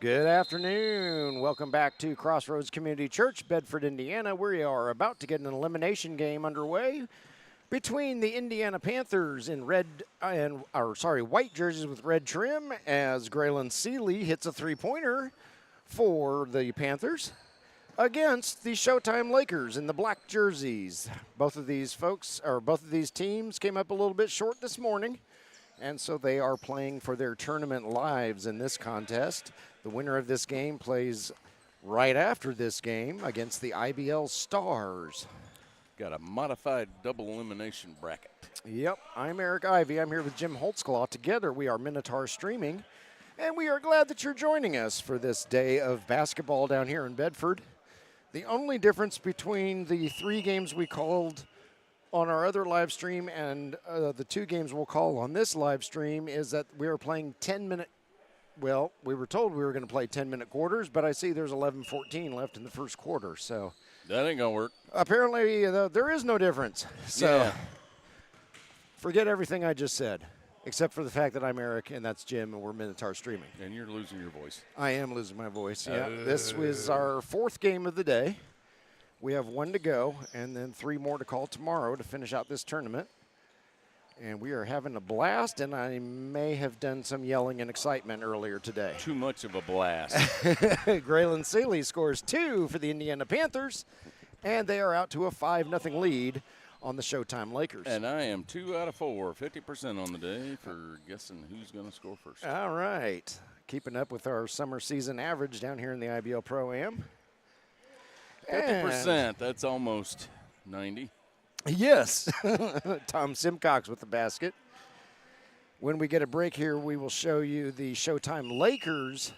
Good afternoon. Welcome back to Crossroads Community Church, Bedford, Indiana. We are about to get an elimination game underway between the Indiana Panthers in white jerseys with red trim as Graylin Seeley hits a three-pointer for the Panthers against the Showtime Lakers in the black jerseys. Both of these teams came up a little bit short this morning, and so they are playing for their tournament lives in this contest. The winner of this game plays right after this game against the IBL Stars. Got a modified double elimination bracket. Yep, I'm Eric Ivey. I'm here with Jim Holtzclaw. Together we are Minotaur Streaming, and we are glad that you're joining us for this day of basketball down here in Bedford. The only difference between the 3 games we called on our other live stream and the 2 games we'll call on this live stream is that we are playing 10-minute. Well, we were told we were going to play 10-minute quarters, but I see there's 11:14 left in the first quarter. So that ain't going to work. Apparently, there is no difference. So yeah. Forget everything I just said, except for the fact that I'm Eric and that's Jim and we're Minotaur Streaming. And you're losing your voice. I am losing my voice, yeah. This was our 4th game of the day. We have 1 to go and then 3 more to call tomorrow to finish out this tournament. And we are having a blast, and I may have done some yelling and excitement earlier today. Too much of a blast. Graylin Seeley scores 2 for the Indiana Panthers, and they are out to a 5-0 lead on the Showtime Lakers. And I am 2 out of 4, 50% on the day for guessing who's going to score first. All right. Keeping up with our summer season average down here in the IBL ProAm. 50%, that's almost 90. Yes, Tom Simcox with the basket. When we get a break here, we will show you the Showtime Lakers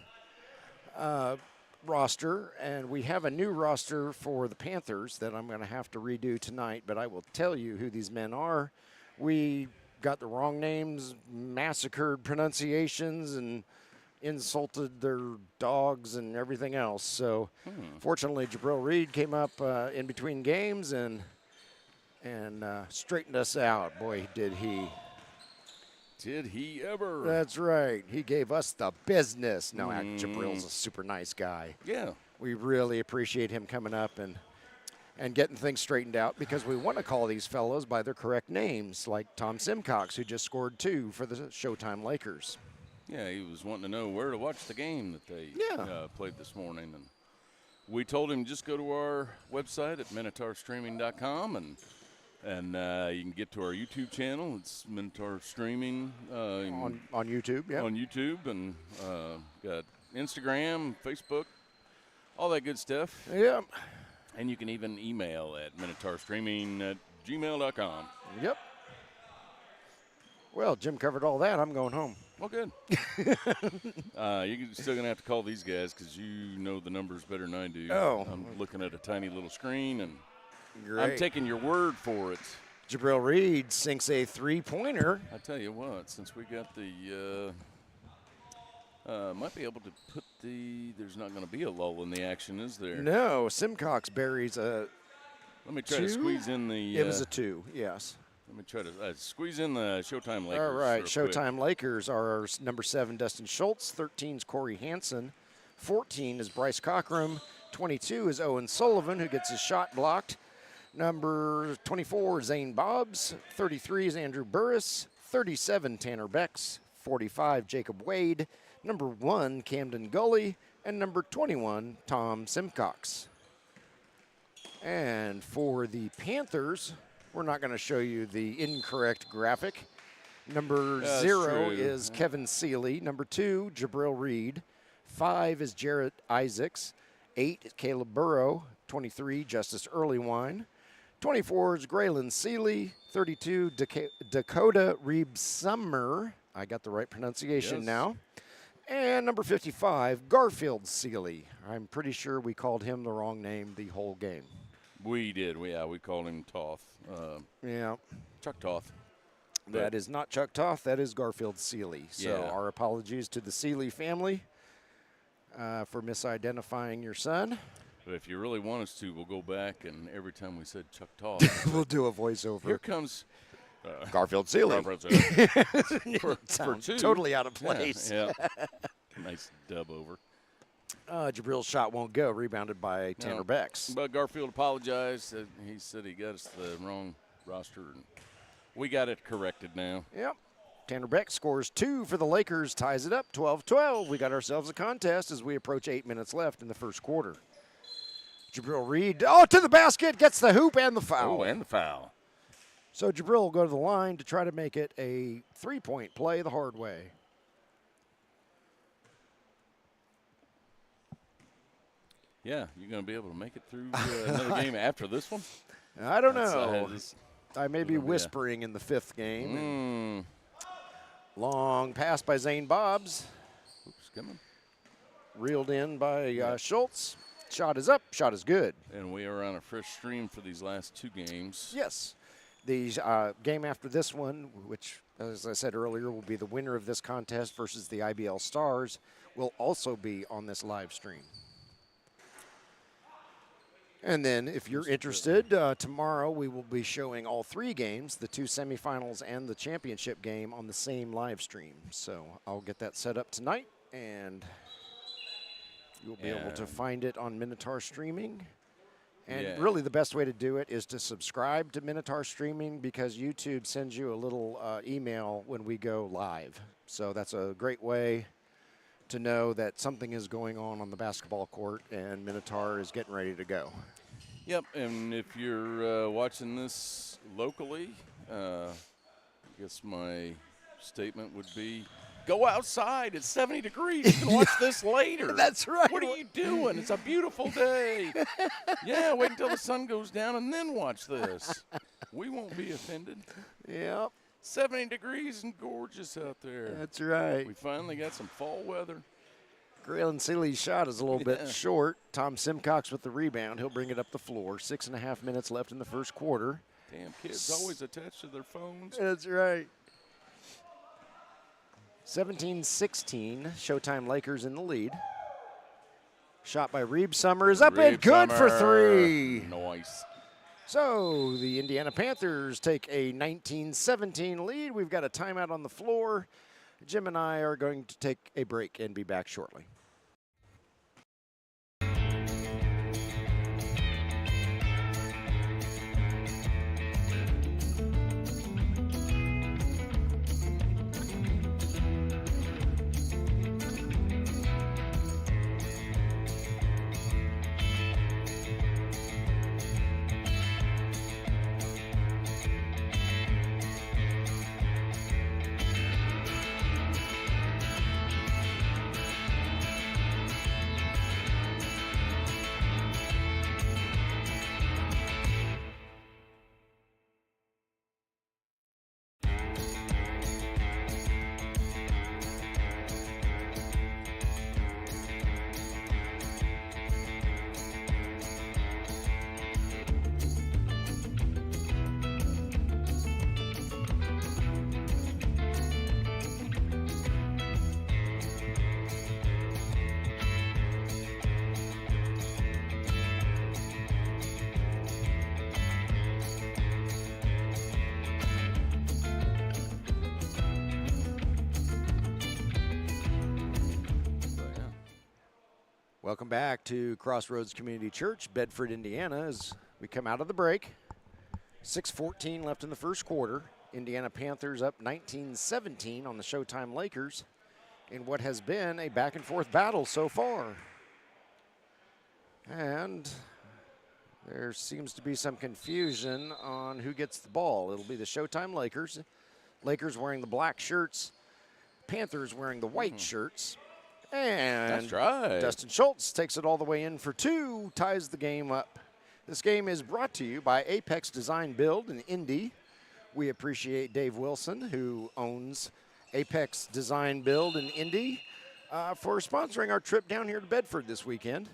roster, and we have a new roster for the Panthers that I'm going to have to redo tonight, but I will tell you who these men are. We got the wrong names, massacred pronunciations, and insulted their dogs and everything else. So fortunately, Jabril Reed came up in between games and straightened us out. Boy, did he. Did he ever? That's right. He gave us the business. No, Jabril's a super nice guy. Yeah. We really appreciate him coming up and getting things straightened out because we want to call these fellows by their correct names, like Tom Simcox, who just scored 2 for the Showtime Lakers. Yeah, he was wanting to know where to watch the game that they played this morning. And we told him just go to our website at minotaurstreaming.com and you can get to our YouTube channel. It's Minotaur Streaming. On YouTube, yeah. On YouTube, and got Instagram, Facebook, all that good stuff. Yeah. And you can even email at minotaurstreaming@gmail.com. Yep. Well, Jim covered all that. I'm going home. Well, good. You're still going to have to call these guys because you know the numbers better than I do. Oh. I'm looking at a tiny little screen, and Great. I'm taking your word for it. Jabril Reed sinks a 3-pointer. I tell you what, since we got the might be able to put there's not going to be a lull in the action, is there? No, Simcox buries a Let me try 2? to squeeze in the. It was a 2, yes. Let me try to squeeze in the Showtime Lakers. All right, real Showtime quick. Lakers are number 7, Dustin Schultz. 13 is Corey Hansen. 14 is Bryce Cockrum. 22 is Owen Sullivan, who gets his shot blocked. Number 24 is Zane Bobbs. 33 is Andrew Burris. 37, Tanner Becks. 45, Jacob Wade. Number 1, Camden Gully. And number 21, Tom Simcox. And for the Panthers, we're not going to show you the incorrect graphic. Number 0 is Kevin Seeley. Number 2, Jabril Reed. 5 is Jarrett Isaacs. 8 is Caleb Burrow. 23, Justice Earlywine. 24 is Graylin Seeley. 32, Dakota Reeb-Summer. I got the right pronunciation now. And number 55, Garfield Seeley. I'm pretty sure we called him the wrong name the whole game. We did. We called him Toth. Yeah. Chuck Toth. That is not Chuck Toth. That is Garfield Seeley. So our apologies to the Seeley family for misidentifying your son. But if you really want us to, we'll go back and every time we said Chuck Toth, we'll do a voiceover. Here comes Garfield Seeley. For two. Totally out of place. Yeah. Nice dub over. Jabril's shot won't go. Rebounded by Tanner Becks. But Garfield apologized. He said he got us the wrong roster. And we got it corrected now. Yep. Tanner Beck scores 2 for the Lakers, ties it up 12-12. We got ourselves a contest as we approach 8 minutes left in the first quarter. Jabril Reed, to the basket, gets the hoop and the foul. Oh, and the foul. So Jabril will go to the line to try to make it a 3-point play the hard way. Yeah, you're going to be able to make it through another game after this one? I don't know. I may be whispering in the 5th game. Long pass by Zane Bobs. Oops, coming. Reeled in by Schultz. Shot is up. Shot is good. And we are on a fresh stream for these last 2 games. Yes. The game after this one, which, as I said earlier, will be the winner of this contest versus the IBL Stars, will also be on this live stream. And then, if you're interested, tomorrow we will be showing all 3 games, the 2 semifinals and the championship game, on the same live stream. So I'll get that set up tonight, and you'll be able to find it on Minotaur Streaming. And really the best way to do it is to subscribe to Minotaur Streaming, because YouTube sends you a little email when we go live. So that's a great way to know that something is going on the basketball court and Minotaur is getting ready to go. Yep, and if you're watching this locally, I guess my statement would be, go outside. It's 70 degrees. You can watch this later. That's right. What are you doing? It's a beautiful day. Yeah, wait until the sun goes down and then watch this. We won't be offended. Yep. 70 degrees and gorgeous out there. That's right. We finally got some fall weather. Graylin Seeley's shot is a little bit short. Tom Simcox with the rebound. He'll bring it up the floor. 6.5 minutes left in the first quarter. Damn, kids always attached to their phones. That's right. 17-16, Showtime Lakers in the lead. Shot by Reeb Summers, up and good for 3. Nice. So the Indiana Panthers take a 19-17 lead. We've got a timeout on the floor. Jim and I are going to take a break and be back shortly. Welcome back to Crossroads Community Church, Bedford, Indiana, as we come out of the break. 6:14 left in the first quarter. Indiana Panthers up 19-17 on the Showtime Lakers in what has been a back-and-forth battle so far. And there seems to be some confusion on who gets the ball. It'll be the Showtime Lakers. Lakers wearing the black shirts, Panthers wearing the white shirts. And that's right. Dustin Schultz takes it all the way in for 2, ties the game up. This game is brought to you by Apex Design Build in Indy. We appreciate Dave Wilson, who owns Apex Design Build in Indy, for sponsoring our trip down here to Bedford this weekend.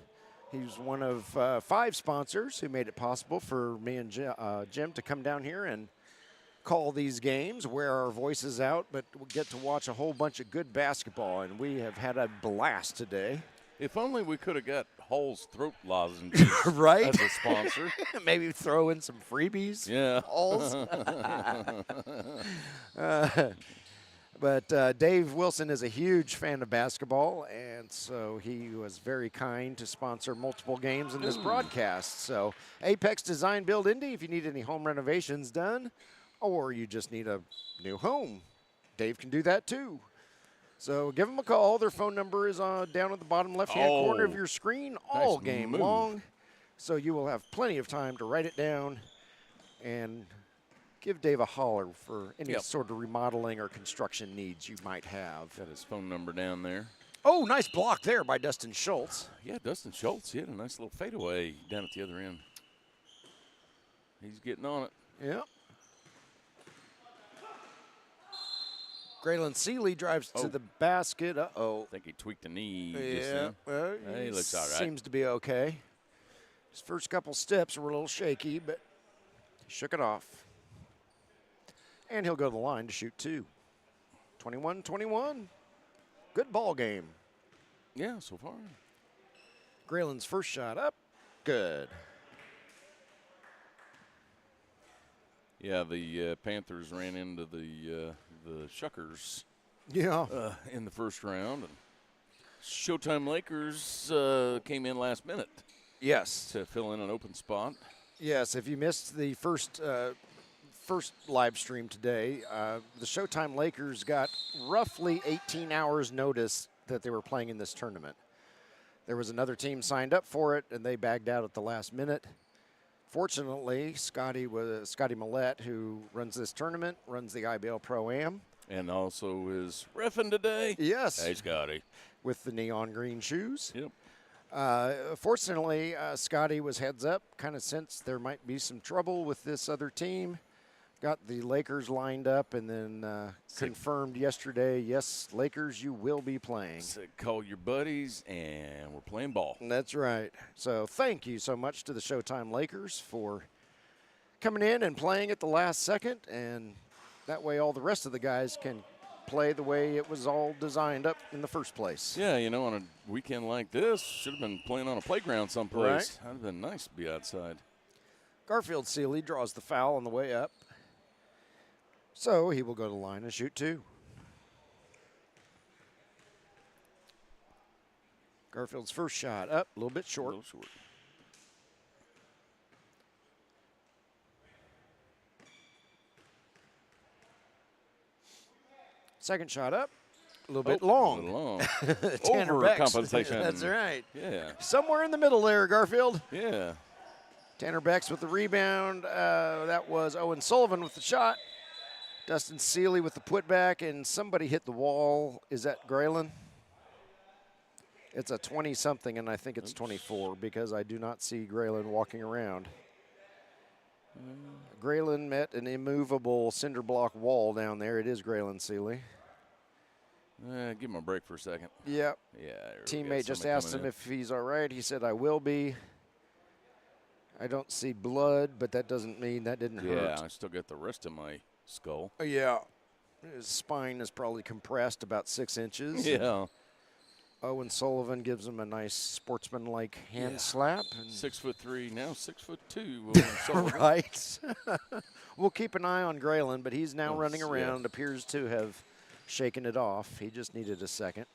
He's one of 5 sponsors who made it possible for me and Jim to come down here and call these games, wear our voices out, but we'll get to watch a whole bunch of good basketball, and we have had a blast today. If only we could have got Hall's throat lozenges right? as a sponsor. Maybe throw in some freebies. Yeah. Halls. But Dave Wilson is a huge fan of basketball, and so he was very kind to sponsor multiple games in this broadcast. So Apex Design Build Indy, if you need any home renovations done, or you just need a new home, Dave can do that too. So give them a call. Their phone number is down at the bottom left-hand corner of your screen all game long. So you will have plenty of time to write it down and give Dave a holler for any sort of remodeling or construction needs you might have. Got his phone number down there. Oh, nice block there by Dustin Schultz. Yeah, Dustin Schultz, he had a nice little fadeaway down at the other end. He's getting on it. Yeah. Graylin Seeley drives to the basket. Uh-oh. I think he tweaked a knee. Yeah, well, he looks all right. Seems to be okay. His first couple steps were a little shaky, but he shook it off. And he'll go to the line to shoot two. 21-21. Good ball game. Yeah, so far. Graylin's first shot up. Good. Yeah, the Panthers ran into the Shuckers. Yeah. In the first round. And Showtime Lakers came in last minute. Yes. To fill in an open spot. Yes, if you missed the first live stream today, the Showtime Lakers got roughly 18 hours notice that they were playing in this tournament. There was another team signed up for it, and they bagged out at the last minute. Fortunately, Scotty Millette, who runs this tournament, runs the IBL ProAm. And also is reffing today. Yes. Hey, Scotty. With the neon green shoes. Yep. Fortunately, Scotty was heads up, kind of sensed there might be some trouble with this other team. Got the Lakers lined up and then confirmed yesterday, yes, Lakers, you will be playing. So call your buddies, and we're playing ball. That's right. So thank you so much to the Showtime Lakers for coming in and playing at the last second, and that way all the rest of the guys can play the way it was all designed up in the first place. Yeah, you know, on a weekend like this, should have been playing on a playground someplace. Right. That would have been nice to be outside. Garfield Seeley draws the foul on the way up. So he will go to the line and shoot two. Garfield's first shot up, a little bit short. Second shot up, a little bit long. A little long. Overcompensation. That's right. Yeah. Somewhere in the middle there, Garfield. Yeah. Tanner Becks with the rebound. That was Owen Sullivan with the shot. Dustin Seeley with the putback, and somebody hit the wall. Is that Graylin? It's a 20-something, and I think it's 24 because I do not see Graylin walking around. Graylin met an immovable cinder block wall down there. It is Graylin Seeley. Give him a break for a second. Yep. Yeah. Teammate just asked him if he's all right. He said, I will be. I don't see blood, but that doesn't mean that didn't hurt. Yeah, I still got the rest of my skull. Yeah. His spine is probably compressed about 6 inches. Yeah. Owen Sullivan gives him a nice sportsman-like hand slap. 6'3", now 6'2". Right. We'll keep an eye on Graylin, but he's now running around, appears to have shaken it off. He just needed a second.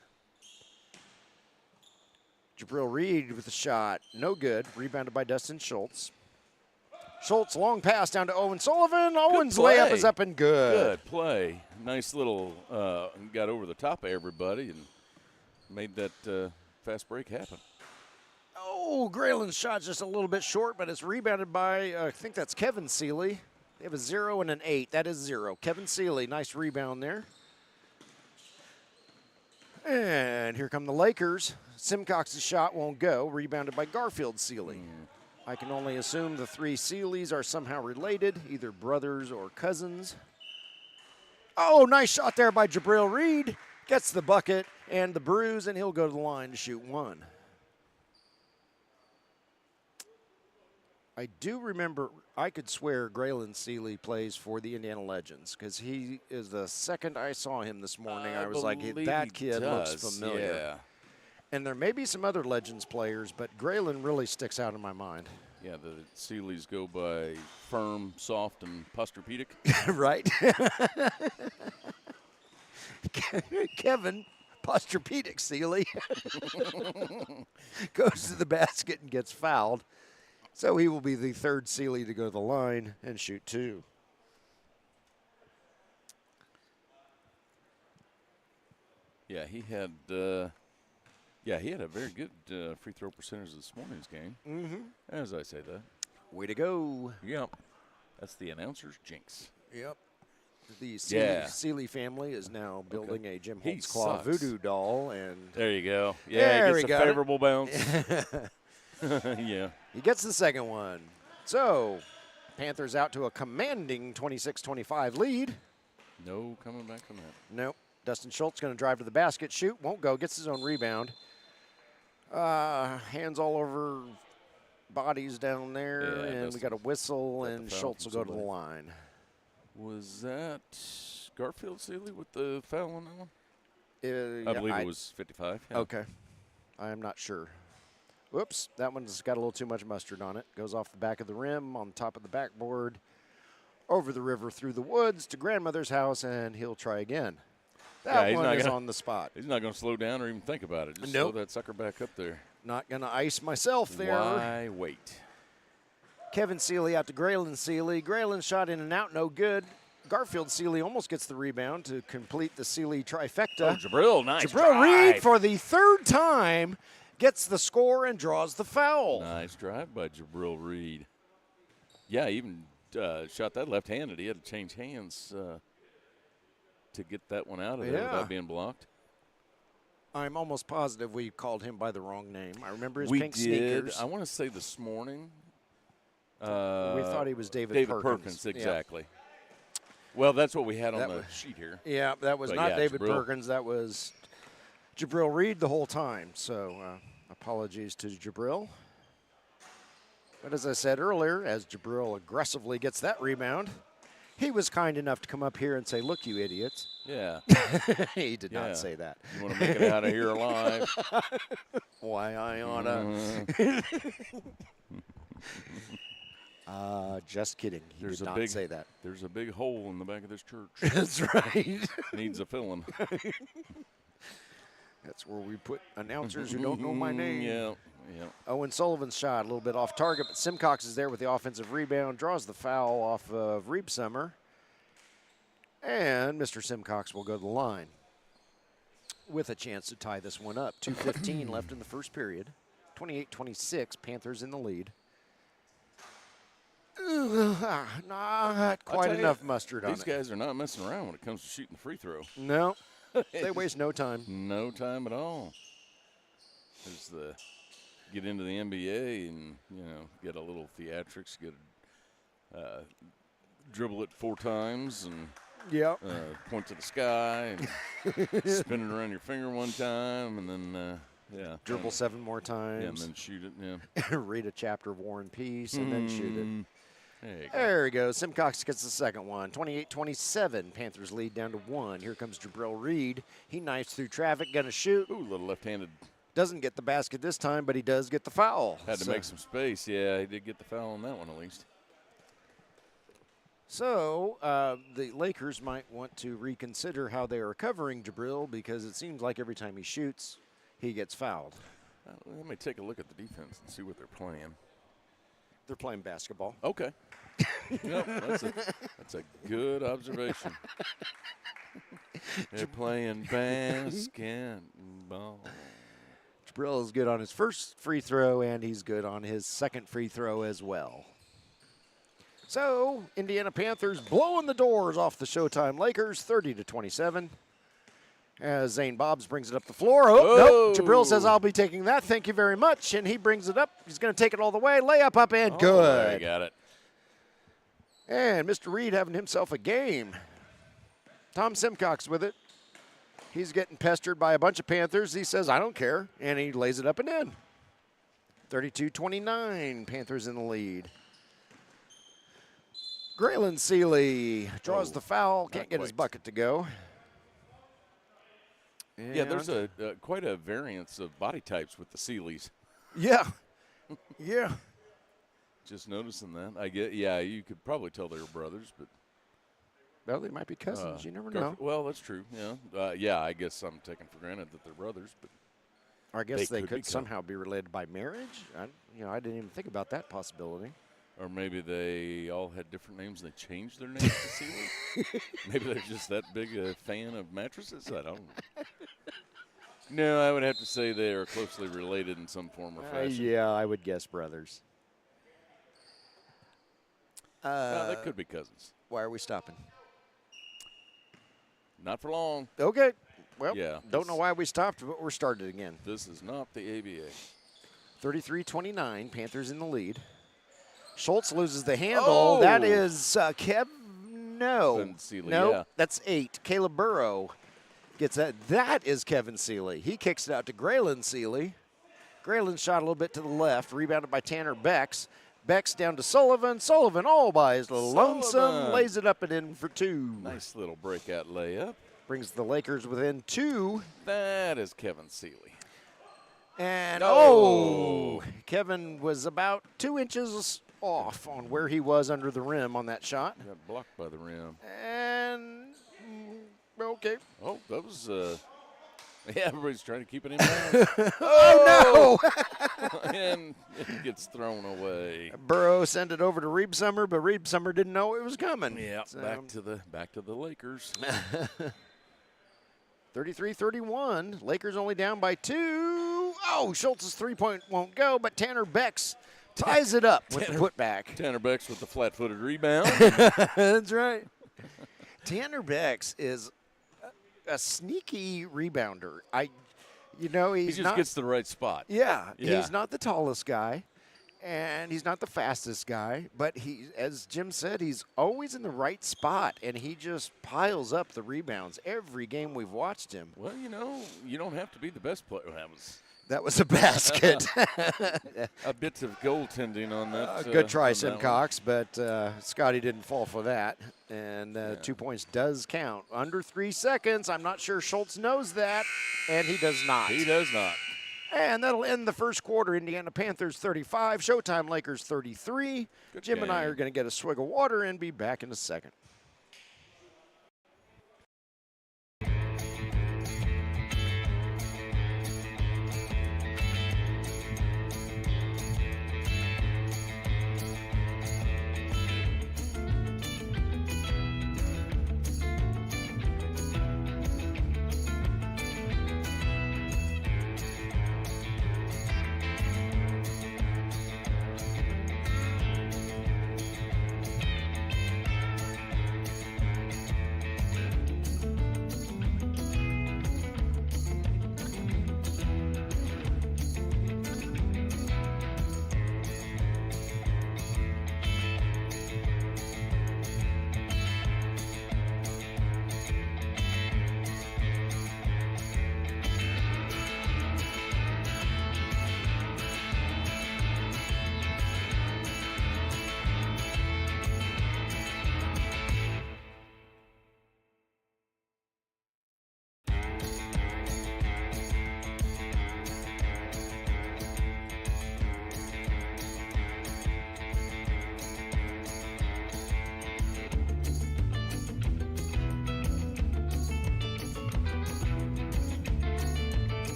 Jabril Reed with the shot. No good. Rebounded by Dustin Schultz. Schultz, long pass down to Owen Sullivan. Owen's layup is up and good. Good play. Nice little, got over the top of everybody and made that fast break happen. Oh, Graylin's shot's just a little bit short, but it's rebounded by, I think that's Kevin Seeley. They have a 0 and an 8. That is 0. Kevin Seeley, nice rebound there. And here come the Lakers. Simcox's shot won't go. Rebounded by Garfield Seeley. I can only assume the three Seeleys are somehow related, either brothers or cousins. Oh, nice shot there by Jabril Reed. Gets the bucket and the bruise, and he'll go to the line to shoot one. I do remember, I could swear Graylin Seeley plays for the Indiana Legends because he is the second I saw him this morning. I was like, that kid looks familiar. Yeah. And there may be some other Legends players, but Graylin really sticks out in my mind. Yeah, the Seeleys go by firm, soft, and posturpedic. Right. Kevin Posturpedic Seeley goes to the basket and gets fouled. So he will be the third Seeley to go to the line and shoot 2. Yeah, he had a very good free throw percentage this morning's game. As I say that. Way to go. Yep. That's the announcer's jinx. Yep. The Seeley family is now building a Jim Holtz Claw voodoo doll. And there you go. Yeah, he gets a favorable bounce. Yeah. He gets the second one. So, Panthers out to a commanding 26-25 lead. No coming back from that. Nope. Dustin Schultz going to drive to the basket, shoot, won't go, gets his own rebound. Hands all over bodies down there, and we got a whistle, and Schultz will go to the line. Was that Garfield Seeley with the foul on that one? I believe it was 55. Yeah. Okay. I am not sure. Whoops, that one's got a little too much mustard on it. Goes off the back of the rim, on top of the backboard, over the river, through the woods, to grandmother's house, and he'll try again. That one is on the spot. He's not going to slow down or even think about it. Just throw that sucker back up there. Not going to ice myself there. Why wait? Kevin Seeley out to Graylin Seeley. Graylin shot in and out, no good. Garfield Seeley almost gets the rebound to complete the Seeley trifecta. Oh, Jabril, nice Jabril Reed, for the third time, gets the score and draws the foul. Nice drive by Jabril Reed. Yeah, even shot that left-handed. He had to change hands to get that one out of there without being blocked. I'm almost positive we called him by the wrong name. I remember his pink sneakers. sneakers. I want to say this morning. We thought he was David Perkins. Exactly. Yep. Well, that's what we had on the sheet here. Yeah, that was not David Perkins. That was Jabril Reed the whole time. So apologies to Jabril. But as I said earlier, as Jabril aggressively gets that rebound, he was kind enough to come up here and say, "Look, you idiots." Yeah. He did not say that. You want to make it out of here alive? Why I oughta. Just kidding. He did not say that. There's a big hole in the back of this church. That's right. Needs a filling. That's where we put announcers who don't know my name. Yeah. Owen Sullivan's shot a little bit off target, but Simcox is there with the offensive rebound, draws the foul off of Reebsummer. And Mr. Simcox will go to the line with a chance to tie this one up. 2:15 left in the first period. 28-26, Panthers in the lead. Not quite enough mustard on it. These guys are not messing around when it comes to shooting the free throw. No, they waste no time. No time at all. There's the get into the NBA and, get a little theatrics, dribble it 4 times and point to the sky and spin it around your finger 1 time and then, dribble 7 more times. Yeah, and then shoot it, Read a chapter of War and Peace and then shoot it. There we go. Simcox gets the second one. 28-27. Panthers lead down to 1. Here comes Jabril Reed. He knifes through traffic, gonna shoot. Ooh, little left-handed. Doesn't get the basket this time, but he does get the foul. Had to make some space. Yeah, he did get the foul on that one at least. So the Lakers might want to reconsider how they are covering Jabril because it seems like every time he shoots, he gets fouled. Let me take a look at the defense and see what they're playing. They're playing basketball. Okay. Yep, that's a good observation. They're playing basketball. Jabril is good on his first free throw, and he's good on his second free throw as well. So, Indiana Panthers blowing the doors off the Showtime Lakers, 30-27. As Zane Bobs brings it up the floor. Nope. Jabril says, "I'll be taking that. Thank you very much." And he brings it up. He's going to take it all the way. Layup up and good. I got it. And Mr. Reed having himself a game. Tom Simcox with it. He's getting pestered by a bunch of Panthers. He says, "I don't care." And he lays it up and in. 32-29. Panthers in the lead. Graylin Seeley draws the foul. Can't get his bucket to go. And yeah, there's quite a variance of body types with the Seeleys. Yeah. Yeah. Just noticing that. You could probably tell they were brothers, but Well, they might be cousins. You never know. Well, that's true. Yeah. I guess I'm taking for granted that they're brothers, but Or I guess they could could somehow be related by marriage. I didn't even think about that possibility. or maybe they all had different names and they changed their names to Seeley. Maybe they're just that big a fan of mattresses. I don't know. No, I would have to say they are closely related in some form or fashion. Yeah, I would guess brothers. They could be cousins. Why are we stopping? Not for long. Okay. Well, Yeah, don't know why we stopped, but we're started again. This is not the ABA. 33-29, Panthers in the lead. Schultz loses the handle. Oh! That is no. Kevin Seeley, no, yeah. that's 8. Caleb Burrow gets that. That is Kevin Seeley. He kicks it out to Graylin Seeley. Graylin shot a little bit to the left, rebounded by Tanner Becks. Becks down to Sullivan. Sullivan all by his little lonesome. Lays it up and in for 2. Nice little breakout layup. Brings the Lakers within 2. That is Kevin Seeley. And, No. Kevin was about 2 inches off on where he was under the rim on that shot. Got blocked by the rim. And, okay. Oh, that was, yeah, everybody's trying to keep it in bounds. Oh, no! And it gets thrown away. Burrow sent it over to Reeb Summer, but Reeb Summer didn't know it was coming. Yeah, So, back to the Lakers. 33-31. Lakers only down by 2. Oh, Schultz's three-point won't go, but Tanner Becks ties it up with the putback. Tanner Becks with the flat-footed rebound. That's right. Tanner Becks is a sneaky rebounder. He He's just not, gets the right spot. Yeah, Yeah. he's not the tallest guy, and he's not the fastest guy, but he, as Jim said, he's always in the right spot, and he just piles up the rebounds every game we've watched him. Well, you don't have to be the best player. That was a basket. A bit of goaltending on that. Good try, on that Simcox, but Scotty didn't fall for that. And 2 points does count. Under 3 seconds. I'm not sure Schultz knows that, and he does not. He does not. And that'll end the first quarter. Indiana Panthers 35, Showtime Lakers 33. Good Jim and I game. are going to get a swig of water and be back in a second.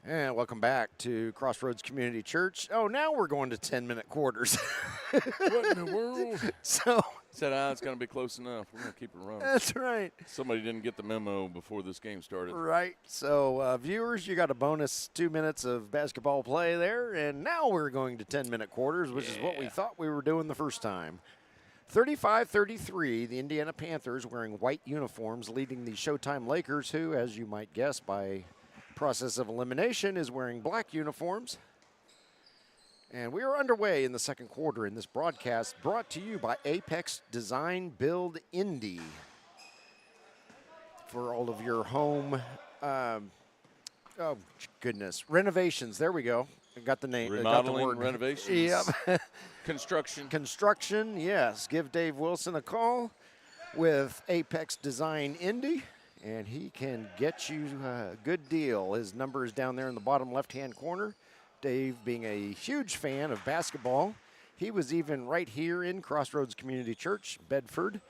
And welcome back to Crossroads Community Church. Oh, now we're going to 10-minute quarters. What in the world? So Said, it's going to be close enough. We're going to keep it running. that's right. Somebody didn't get the memo before this game started. Right. So, viewers, you got a bonus 2 minutes of basketball play there. And now we're going to 10-minute quarters, which is what we thought we were doing the first time. 35-33, the Indiana Panthers wearing white uniforms leading the Showtime Lakers, who, as you might guess by process of elimination, is wearing black uniforms. And we are underway in the second quarter in this broadcast brought to you by Apex Design Build Indy. For all of your home, renovations. There we go. I got the name. Remodeling, got the word. renovations. Yep. Construction. Yes. Give Dave Wilson a call with Apex Design Indy. and he can get you a good deal. His number is down there in the bottom left-hand corner. Dave, being a huge fan of basketball, he was even right here in Crossroads Community Church, Bedford,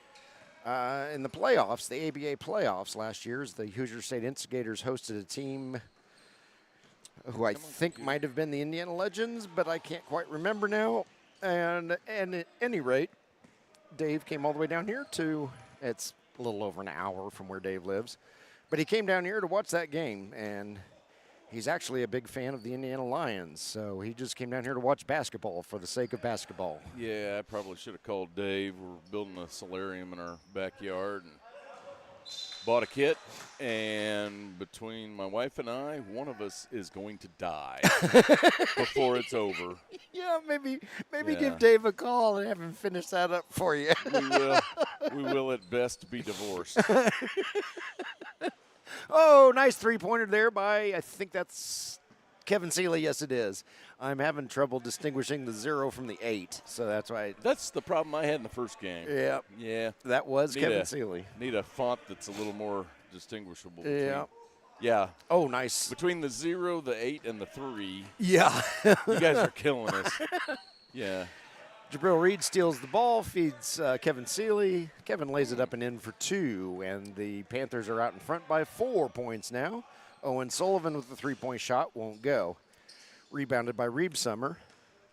in the playoffs, the ABA playoffs last year. The Hoosier State Instigators hosted a team who I think might have been the Indiana Legends, but I can't quite remember now. And at any rate, Dave came all the way down here it's a little over an hour from where Dave lives, but he came down here to watch that game, and he's actually a big fan of the Indiana Lions, so he just came down here to watch basketball for the sake of basketball. Yeah, I probably should have called Dave. We're building a solarium in our backyard and bought a kit, and between my wife and I, one of us is going to die before it's over. Yeah, maybe give Dave a call and have him finish that up for you. We will at best be divorced. Oh, nice three-pointer there by, I think that's Kevin Seeley. Yes, it is. I'm having trouble distinguishing the 0 from the 8, so that's why. That's the problem I had in the first game. Yeah. Yeah. That was Kevin Seeley. Need a font that's a little more distinguishable. Yeah. Yeah. Oh, nice. Between the 0, the 8, and the 3. Yeah. You guys are killing us. Yeah. Jabril Reed steals the ball, feeds Kevin Seeley. Kevin lays it up and in for 2, and the Panthers are out in front by 4 points now. Owen Sullivan with the three-point shot won't go. Rebounded by Reeb Summer.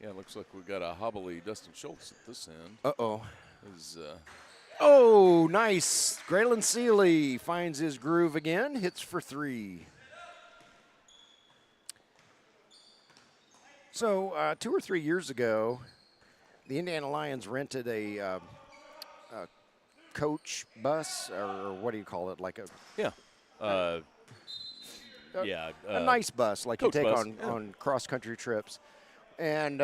Yeah, it looks like we got a hobbly Dustin Schultz at this end. Uh-oh. Oh, nice. Graylin Seeley finds his groove again, hits for 3. So 2 or 3 years ago, the Indiana Lions rented a coach bus, or what do you call it? Like a a nice bus, like you take on cross-country trips. And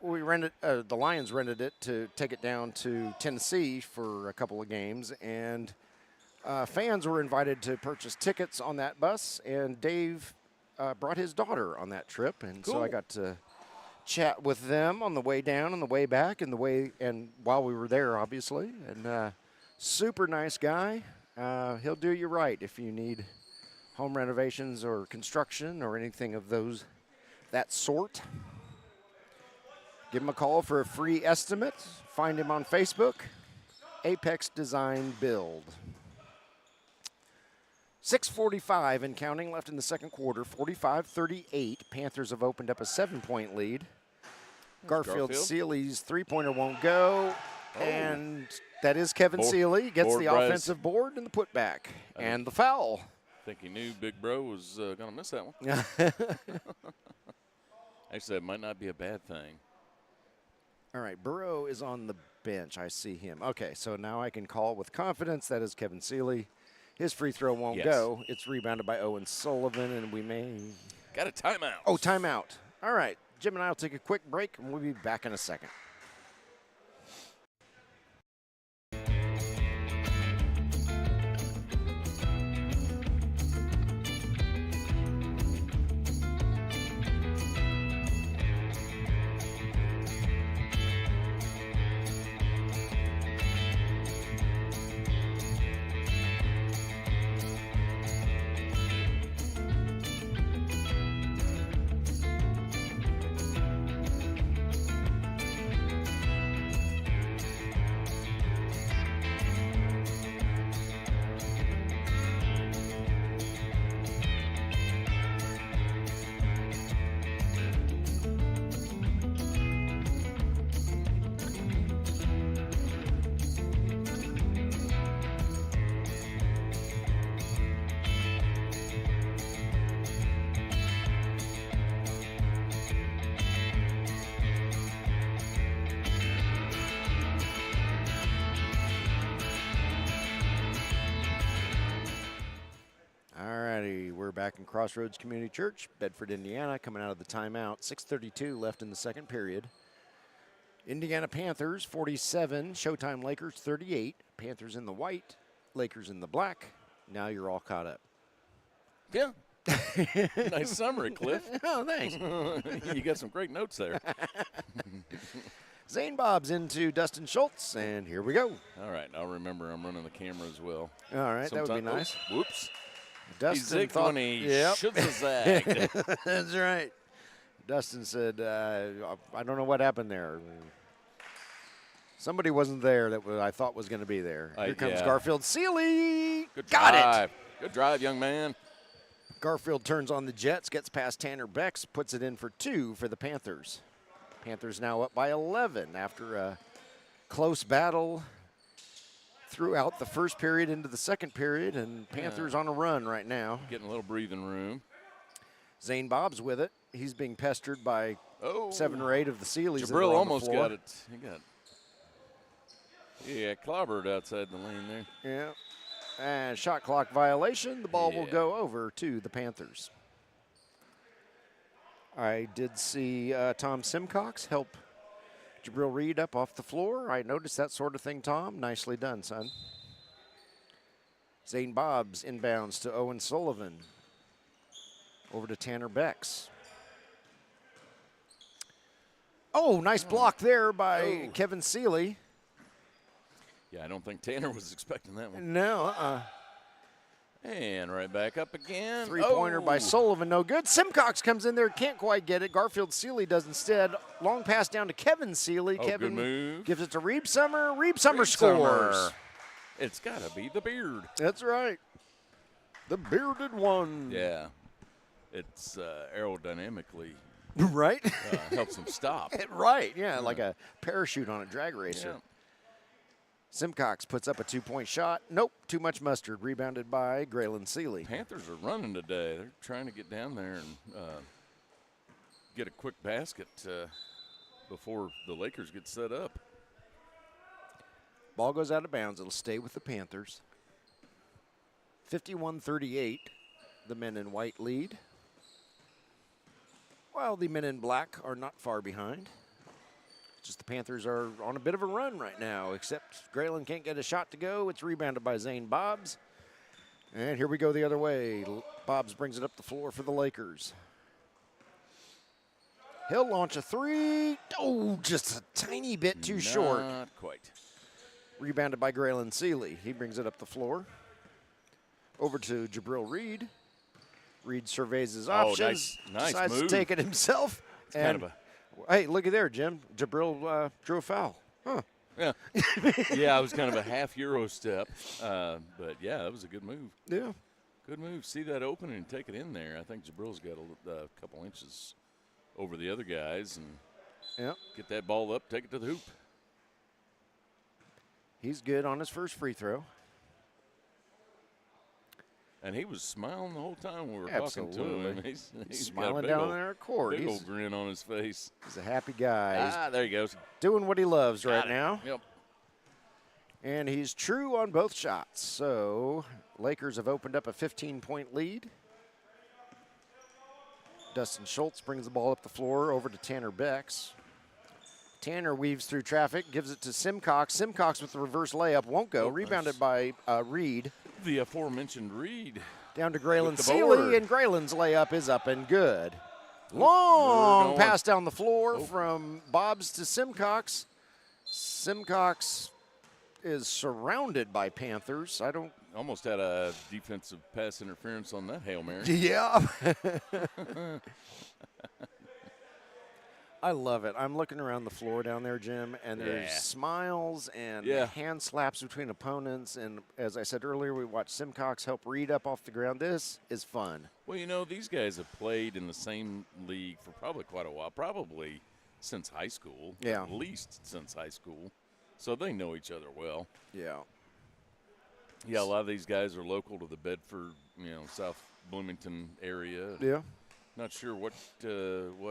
we rented the Lions rented it to take it down to Tennessee for a couple of games, and fans were invited to purchase tickets on that bus. And Dave brought his daughter on that trip, and so I got to chat with them on the way down and the way back and while we were there, obviously. And super nice guy. He'll do you right if you need home renovations or construction or anything of that sort. Give him a call for a free estimate. Find him on Facebook, Apex Design Build. 6:45 and counting left in the second quarter, 45-38. Panthers have opened up a 7-point lead. Garfield Seeley's three-pointer won't go, and that is Kevin Seeley. Gets the offensive board and the putback and the foul. I think he knew Big Bro was going to miss that one. Actually, that might not be a bad thing. All right, Burrow is on the bench. I see him. Okay, so now I can call with confidence. That is Kevin Seeley. His free throw won't go. It's rebounded by Owen Sullivan, and we may. Got a timeout. Oh, timeout. All right, Jim and I will take a quick break, and we'll be back in a second. We're back in Crossroads Community Church, Bedford, Indiana, coming out of the timeout. 6:32 left in the second period. Indiana Panthers 47, Showtime Lakers 38. Panthers in the white, Lakers in the black. Now you're all caught up. Yeah. Nice summary, Cliff. Oh, thanks. You got some great notes there. Zane Bobs into Dustin Schultz, and here we go. All right, I'll remember I'm running the camera as well. All right, that would be nice. Whoops. Dustin he zigged when he should have zagged. That's right. Dustin said, I don't know what happened there. Somebody wasn't there that I thought was going to be there. Here comes Garfield Seeley. Good Got drive. it. Good drive, young man. Garfield turns on the Jets, gets past Tanner Becks, puts it in for 2 for the Panthers. Panthers now up by 11 after a close battle throughout the first period into the second period, and Panthers on a run right now. Getting a little breathing room. Zane Bob's with it. He's being pestered by 7 or 8 of the Seeleys. Jabril almost got it. He got clobbered outside the lane there. Yeah. And shot clock violation. The ball will go over to the Panthers. I did see Tom Simcox help Jabril Reed up off the floor. I noticed that sort of thing, Tom. Nicely done, son. Zane Bobs inbounds to Owen Sullivan. Over to Tanner Becks. Oh, nice block there by Kevin Seeley. Yeah, I don't think Tanner was expecting that one. No, And right back up again. Three-pointer by Sullivan, no good. Simcox comes in there, can't quite get it. Garfield Seeley does instead. Long pass down to Kevin Seeley. Kevin good move. Gives it to Reeb Summer. Reeb Summer scores. It's got to be the beard. That's right. The bearded one. Yeah. It's aerodynamically right. Helps him stop. Right, yeah, like a parachute on a drag racer. Yeah. Simcox puts up a 2-point shot. Nope, too much mustard. Rebounded by Graylin Seeley. Panthers are running today. They're trying to get down there and get a quick basket before the Lakers get set up. Ball goes out of bounds. It'll stay with the Panthers. 51-38, the men in white lead. While the men in black are not far behind. Just the Panthers are on a bit of a run right now, except Graylin can't get a shot to go. It's rebounded by Zane Bobs. And here we go the other way. Bobs brings it up the floor for the Lakers. He'll launch a 3. Oh, just a tiny bit too short. Not quite. Rebounded by Graylin Seeley. He brings it up the floor. Over to Jabril Reed. Reed surveys his options. Nice decides move. to take it himself. It's kind of a hey, look at there, Jim. Jabril drew a foul. Huh. Yeah. Yeah, it was kind of a half Euro step. But, yeah, that was a good move. Yeah. Good move. See that open and take it in there. I think Jabril's got a couple inches over the other guys and get that ball up, take it to the hoop. He's good on his first free throw. And he was smiling the whole time when we were Absolutely. talking to him. He's smiling got a down there at court. Big old grin on his face. He's a happy guy. There he goes. Doing what he loves right now. Yep. And he's true on both shots. So Lakers have opened up a 15-point lead. Dustin Schultz brings the ball up the floor over to Tanner Becks. Tanner weaves through traffic, gives it to Simcox. Simcox with the reverse layup won't go. Rebounded by Reed. The aforementioned Reed. Down to Graylin Seeley, and Graylin's layup is up and good. Long pass down the floor from Bobs to Simcox. Simcox is surrounded by Panthers. Almost had a defensive pass interference on that Hail Mary. Yeah. I love it. I'm looking around the floor down there, Jim, and there's smiles and hand slaps between opponents. And as I said earlier, we watched Simcox help Reed up off the ground. This is fun. Well, you know, these guys have played in the same league for probably quite a while, probably since high school. Yeah. At least since high school. So they know each other well. Yeah. Yeah, a lot of these guys are local to the Bedford, South Bloomington area. Yeah. Not sure what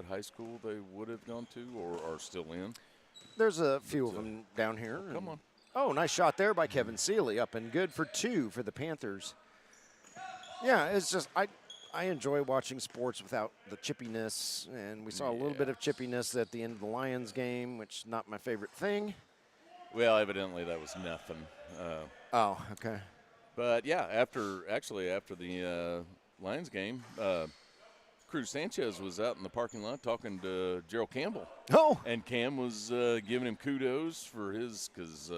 high school they would have gone to or are still in. There's a few of them down here. Come on. Oh, nice shot there by Kevin Seeley. Up and good for 2 for the Panthers. Yeah, it's just I enjoy watching sports without the chippiness, and we saw a little bit of chippiness at the end of the Lions game, which is not my favorite thing. Well, evidently that was nothing. Oh, okay. But, yeah, after the Lions game, Cruz Sanchez was out in the parking lot talking to Gerald Campbell. Oh. And Cam was giving him kudos for his, because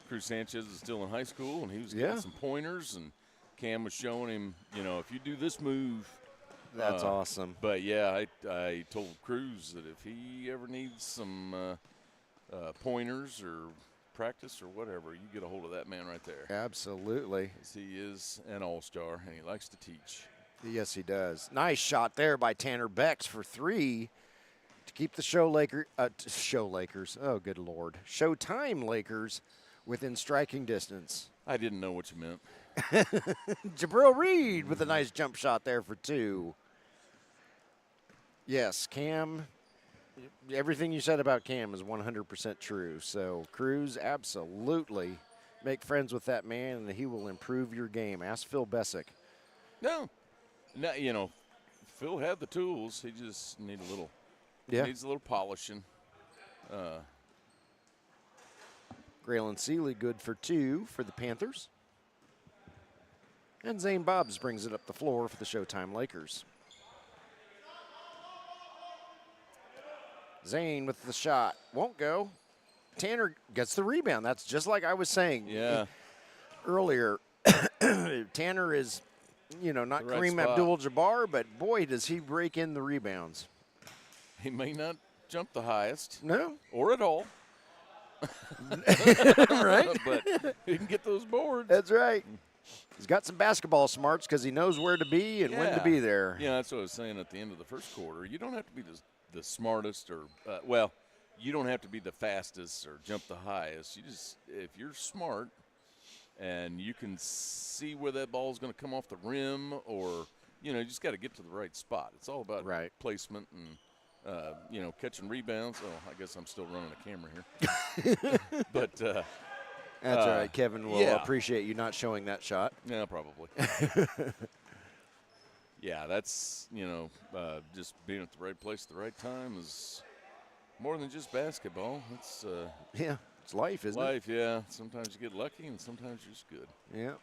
Cruz Sanchez is still in high school, and he was getting some pointers, and Cam was showing him, if you do this move. That's awesome. But, yeah, I told Cruz that if he ever needs some pointers or practice or whatever, you get a hold of that man right there. Absolutely. He is an all-star, and he likes to teach. Yes, he does. Nice shot there by Tanner Becks for 3 to keep the Lakers. Oh, good Lord. Showtime Lakers within striking distance. I didn't know what you meant. Jabril Reed with a nice jump shot there for 2. Yes, Cam, everything you said about Cam is 100% true. So, Cruz, absolutely make friends with that man, and he will improve your game. Ask Phil Bessick. No, Phil had the tools. He just needs a little polishing. Graylin Seeley good for 2 for the Panthers. And Zane Bobbs brings it up the floor for the Showtime Lakers. Zane with the shot. Won't go. Tanner gets the rebound. That's just like I was saying earlier. Tanner is, not Kareem Abdul-Jabbar, but boy, does he break in the rebounds. He may not jump the highest. No. Or at all. Right? But he can get those boards. That's right. He's got some basketball smarts because he knows where to be and when to be there. Yeah, that's what I was saying at the end of the first quarter. You don't have to be the smartest or, you don't have to be the fastest or jump the highest. If you're smart and you can see where that ball is going to come off the rim, or, you just got to get to the right spot. It's all about placement and, catching rebounds. Oh, I guess I'm still running a camera here. But that's all right. Kevin will appreciate you not showing that shot. Yeah, probably. Yeah, that's, just being at the right place at the right time is more than just basketball. It's it's life, isn't it? Life, yeah. Sometimes you get lucky, and sometimes you're just good. Yeah.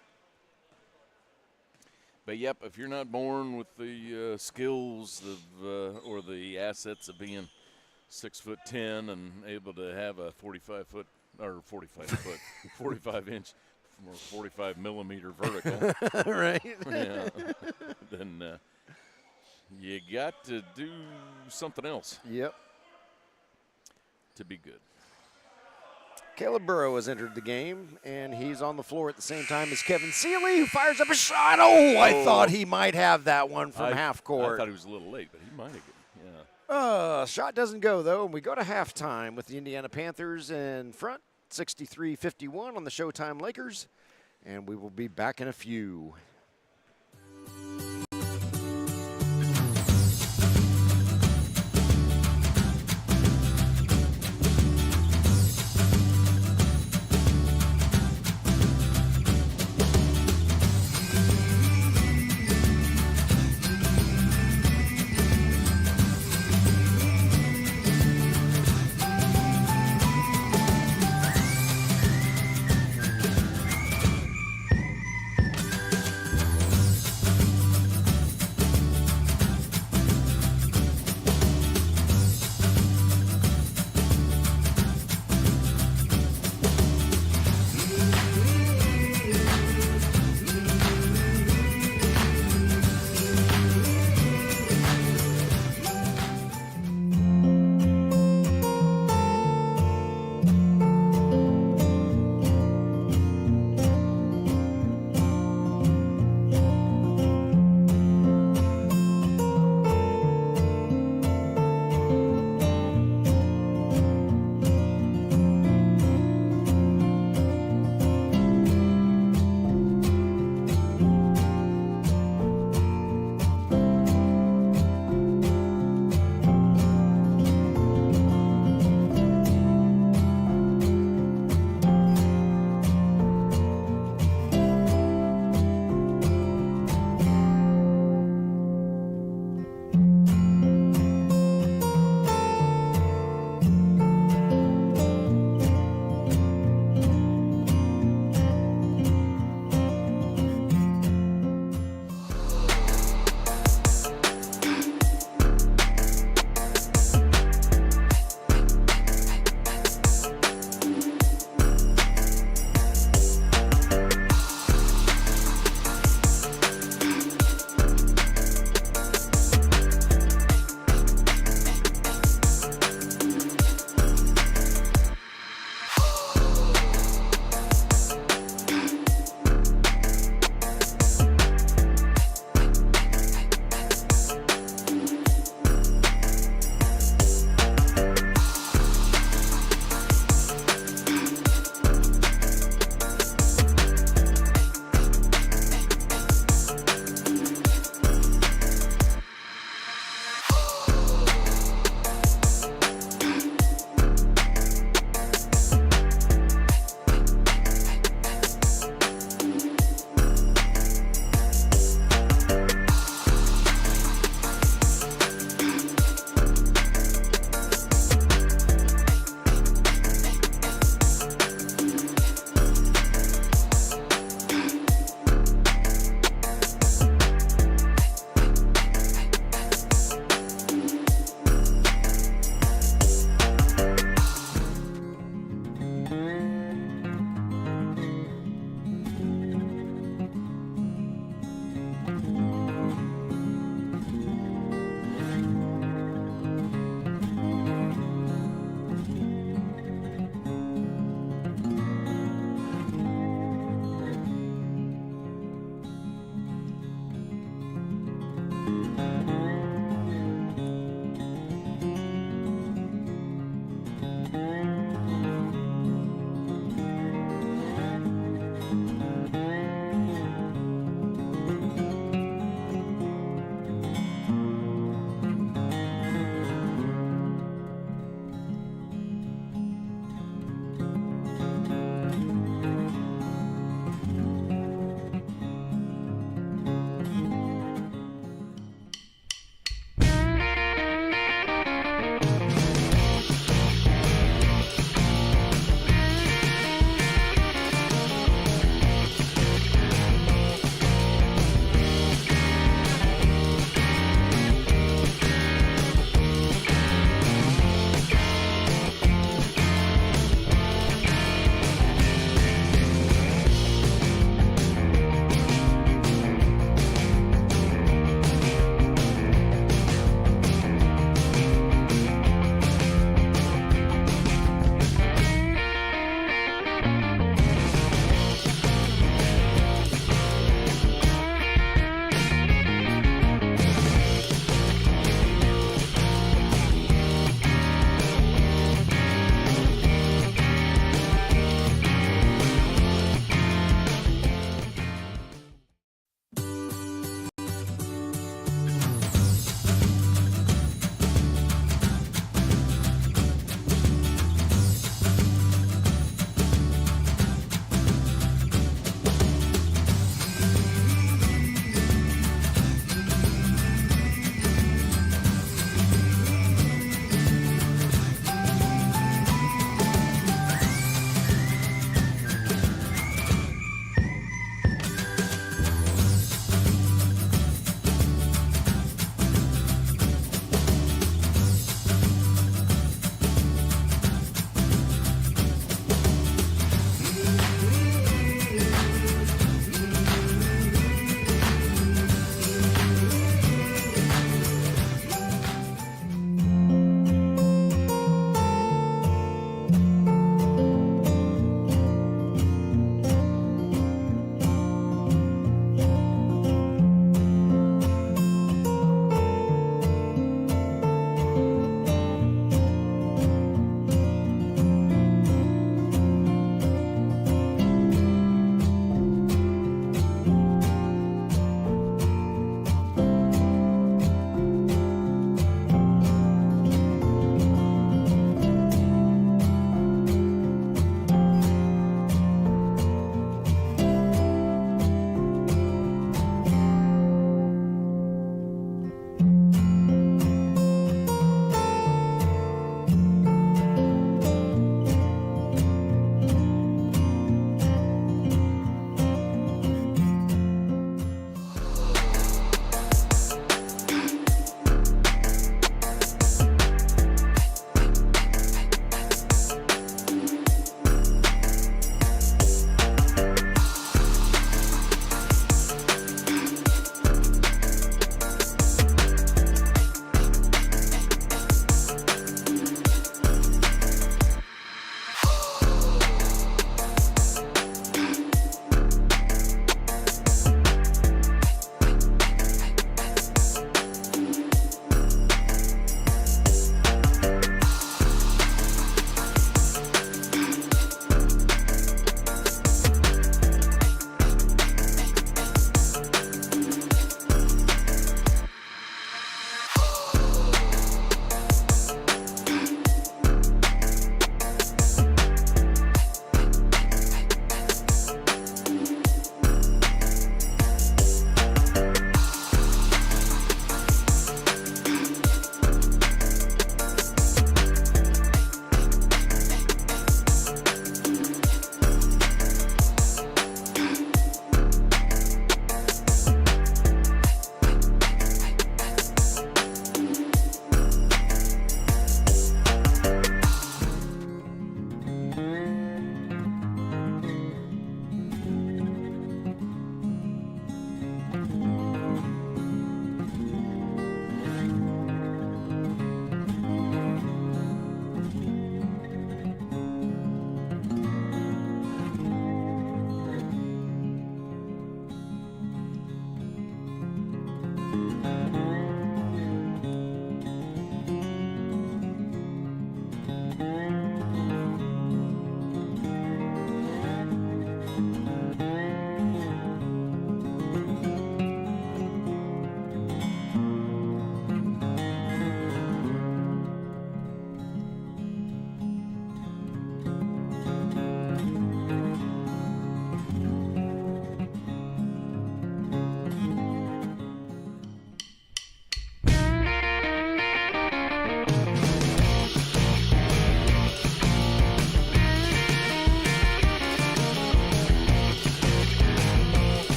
But, yep, if you're not born with the skills or the assets of being 6'10" and able to have a 45-inch or 45 millimeter vertical, right? Yeah. Then you got to do something else. Yep. To be good. Caleb Burrow has entered the game, and he's on the floor at the same time as Kevin Seeley, who fires up a shot. I thought he might have that one from half court. I thought he was a little late, but he might have. Yeah. Shot doesn't go, though, and we go to halftime with the Indiana Panthers in front, 63-51 on the Showtime Lakers, and we will be back in a few.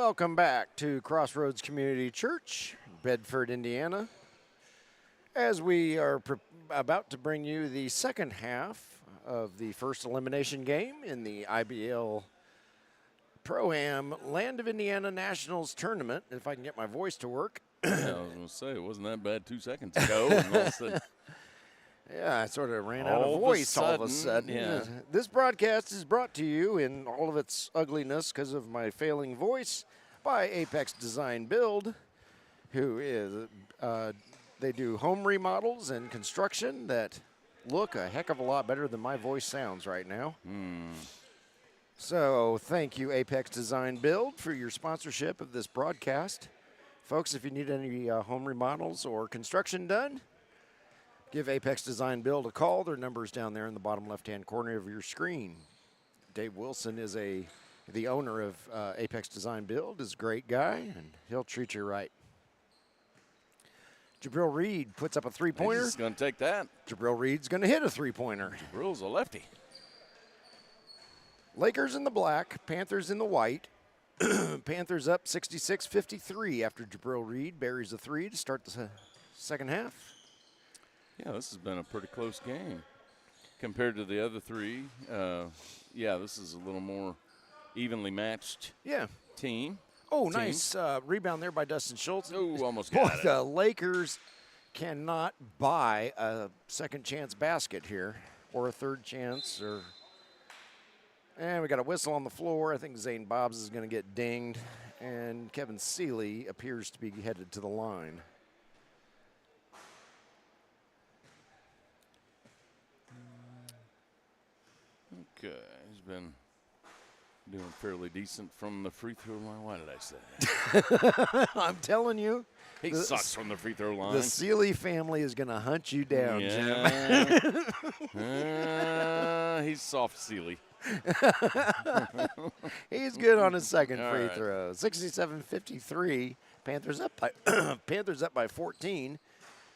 Welcome back to Crossroads Community Church, Bedford, Indiana. As we are about to bring you the second half of the first elimination game in the IBL ProAm Land of Indiana Nationals tournament, if I can get my voice to work. Yeah, I was going to say, it wasn't that bad 2 seconds ago. And all of a sudden, yeah, I sort of ran out of voice all of a sudden. Yeah. This broadcast is brought to you in all of its ugliness because of my failing voice by Apex Design Build, who is, they do home remodels and construction that look a heck of a lot better than my voice sounds right now. So thank you, Apex Design Build, for your sponsorship of this broadcast. Folks, if you need any home remodels or construction done, give Apex Design Build a call. Their number is down there in the bottom left-hand corner of your screen. Dave Wilson is the owner of Apex Design Build, is a great guy, and he'll treat you right. Jabril Reed puts up a three-pointer. He's going to take that. Jabril Reed's going to hit a three-pointer. Jabril's a lefty. Lakers in the black, Panthers in the white. Panthers up 66-53 after Jabril Reed buries a three to start the second half. Yeah, this has been a pretty close game compared to the other three. Yeah, this is a little more evenly matched team. Oh, nice rebound there by Dustin Schultz. Oh, almost got it. The Lakers cannot buy a second chance basket here or a third chance. And we got a whistle on the floor. I think Zane Bobs is going to get dinged. And Kevin Seeley appears to be headed to the line. Okay, he's been doing fairly decent from the free throw line. Why did I say that? I'm telling you. He sucks from the free throw line. The Seeley family is going to hunt you down, Jim. He's soft Seeley. He's good on his second All free right. throw. 67-53. Panthers up by 14.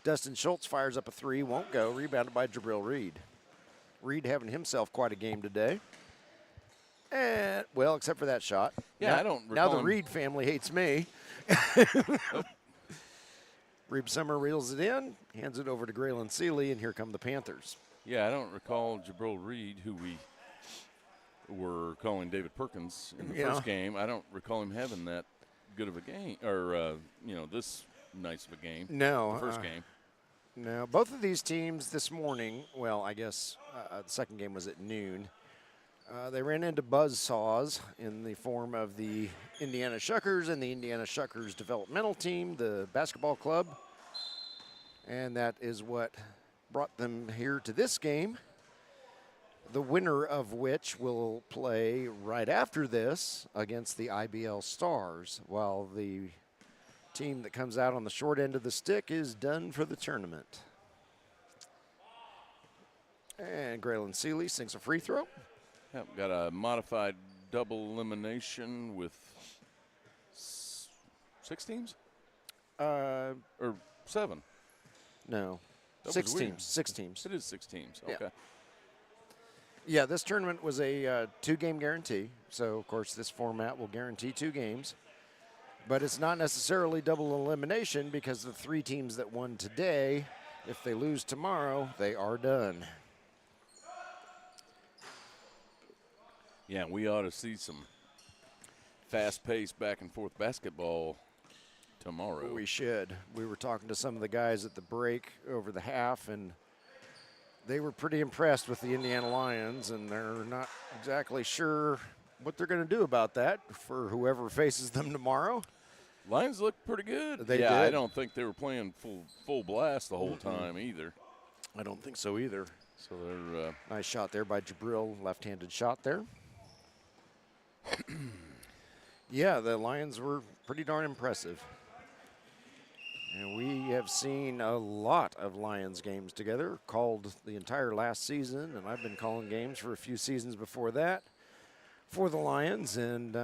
Dustin Schultz fires up a three, won't go. Rebounded by Jabril Reed. Reed having himself quite a game today. And well, except for that shot. Yeah, now, I don't Now recall the him. Reed family hates me. Reed Summer reels it in, hands it over to Graylin Seeley, and here come the Panthers. Yeah, I don't recall Jabril Reed, who we were calling David Perkins in the first game. I don't recall him having that good of a game, or this nice of a game. No, the first game. No, both of these teams this morning. Well, I guess the second game was at noon. They ran into buzzsaws in the form of the Indiana Shuckers and the Indiana Shuckers developmental team, the basketball club. And that is what brought them here to this game, the winner of which will play right after this against the IBL Stars, while the team that comes out on the short end of the stick is done for the tournament. And Graylin Seeley sinks a free throw. Yep, got a modified double elimination with 6 teams? Or 7? No, That 6 was weird. teams. 6 teams. It is 6 teams. Yeah. Okay. Yeah, this tournament was a 2-game guarantee. So, of course, this format will guarantee 2 games. But it's not necessarily double elimination because the 3 teams that won today, if they lose tomorrow, they are done. Yeah, we ought to see some fast-paced back-and-forth basketball tomorrow. We should. We were talking to some of the guys at the break over the half, and they were pretty impressed with the Indiana Lions, and they're not exactly sure what they're going to do about that for whoever faces them tomorrow. Lions look pretty good. They did. did. I don't think they were playing full blast the whole time either. I don't think so either. So they're Nice shot there by Jabril, left-handed shot there. Yeah, the Lions were pretty darn impressive. And we have seen a lot of Lions games together, called the entire last season, and I've been calling games for a few seasons before that for the Lions, and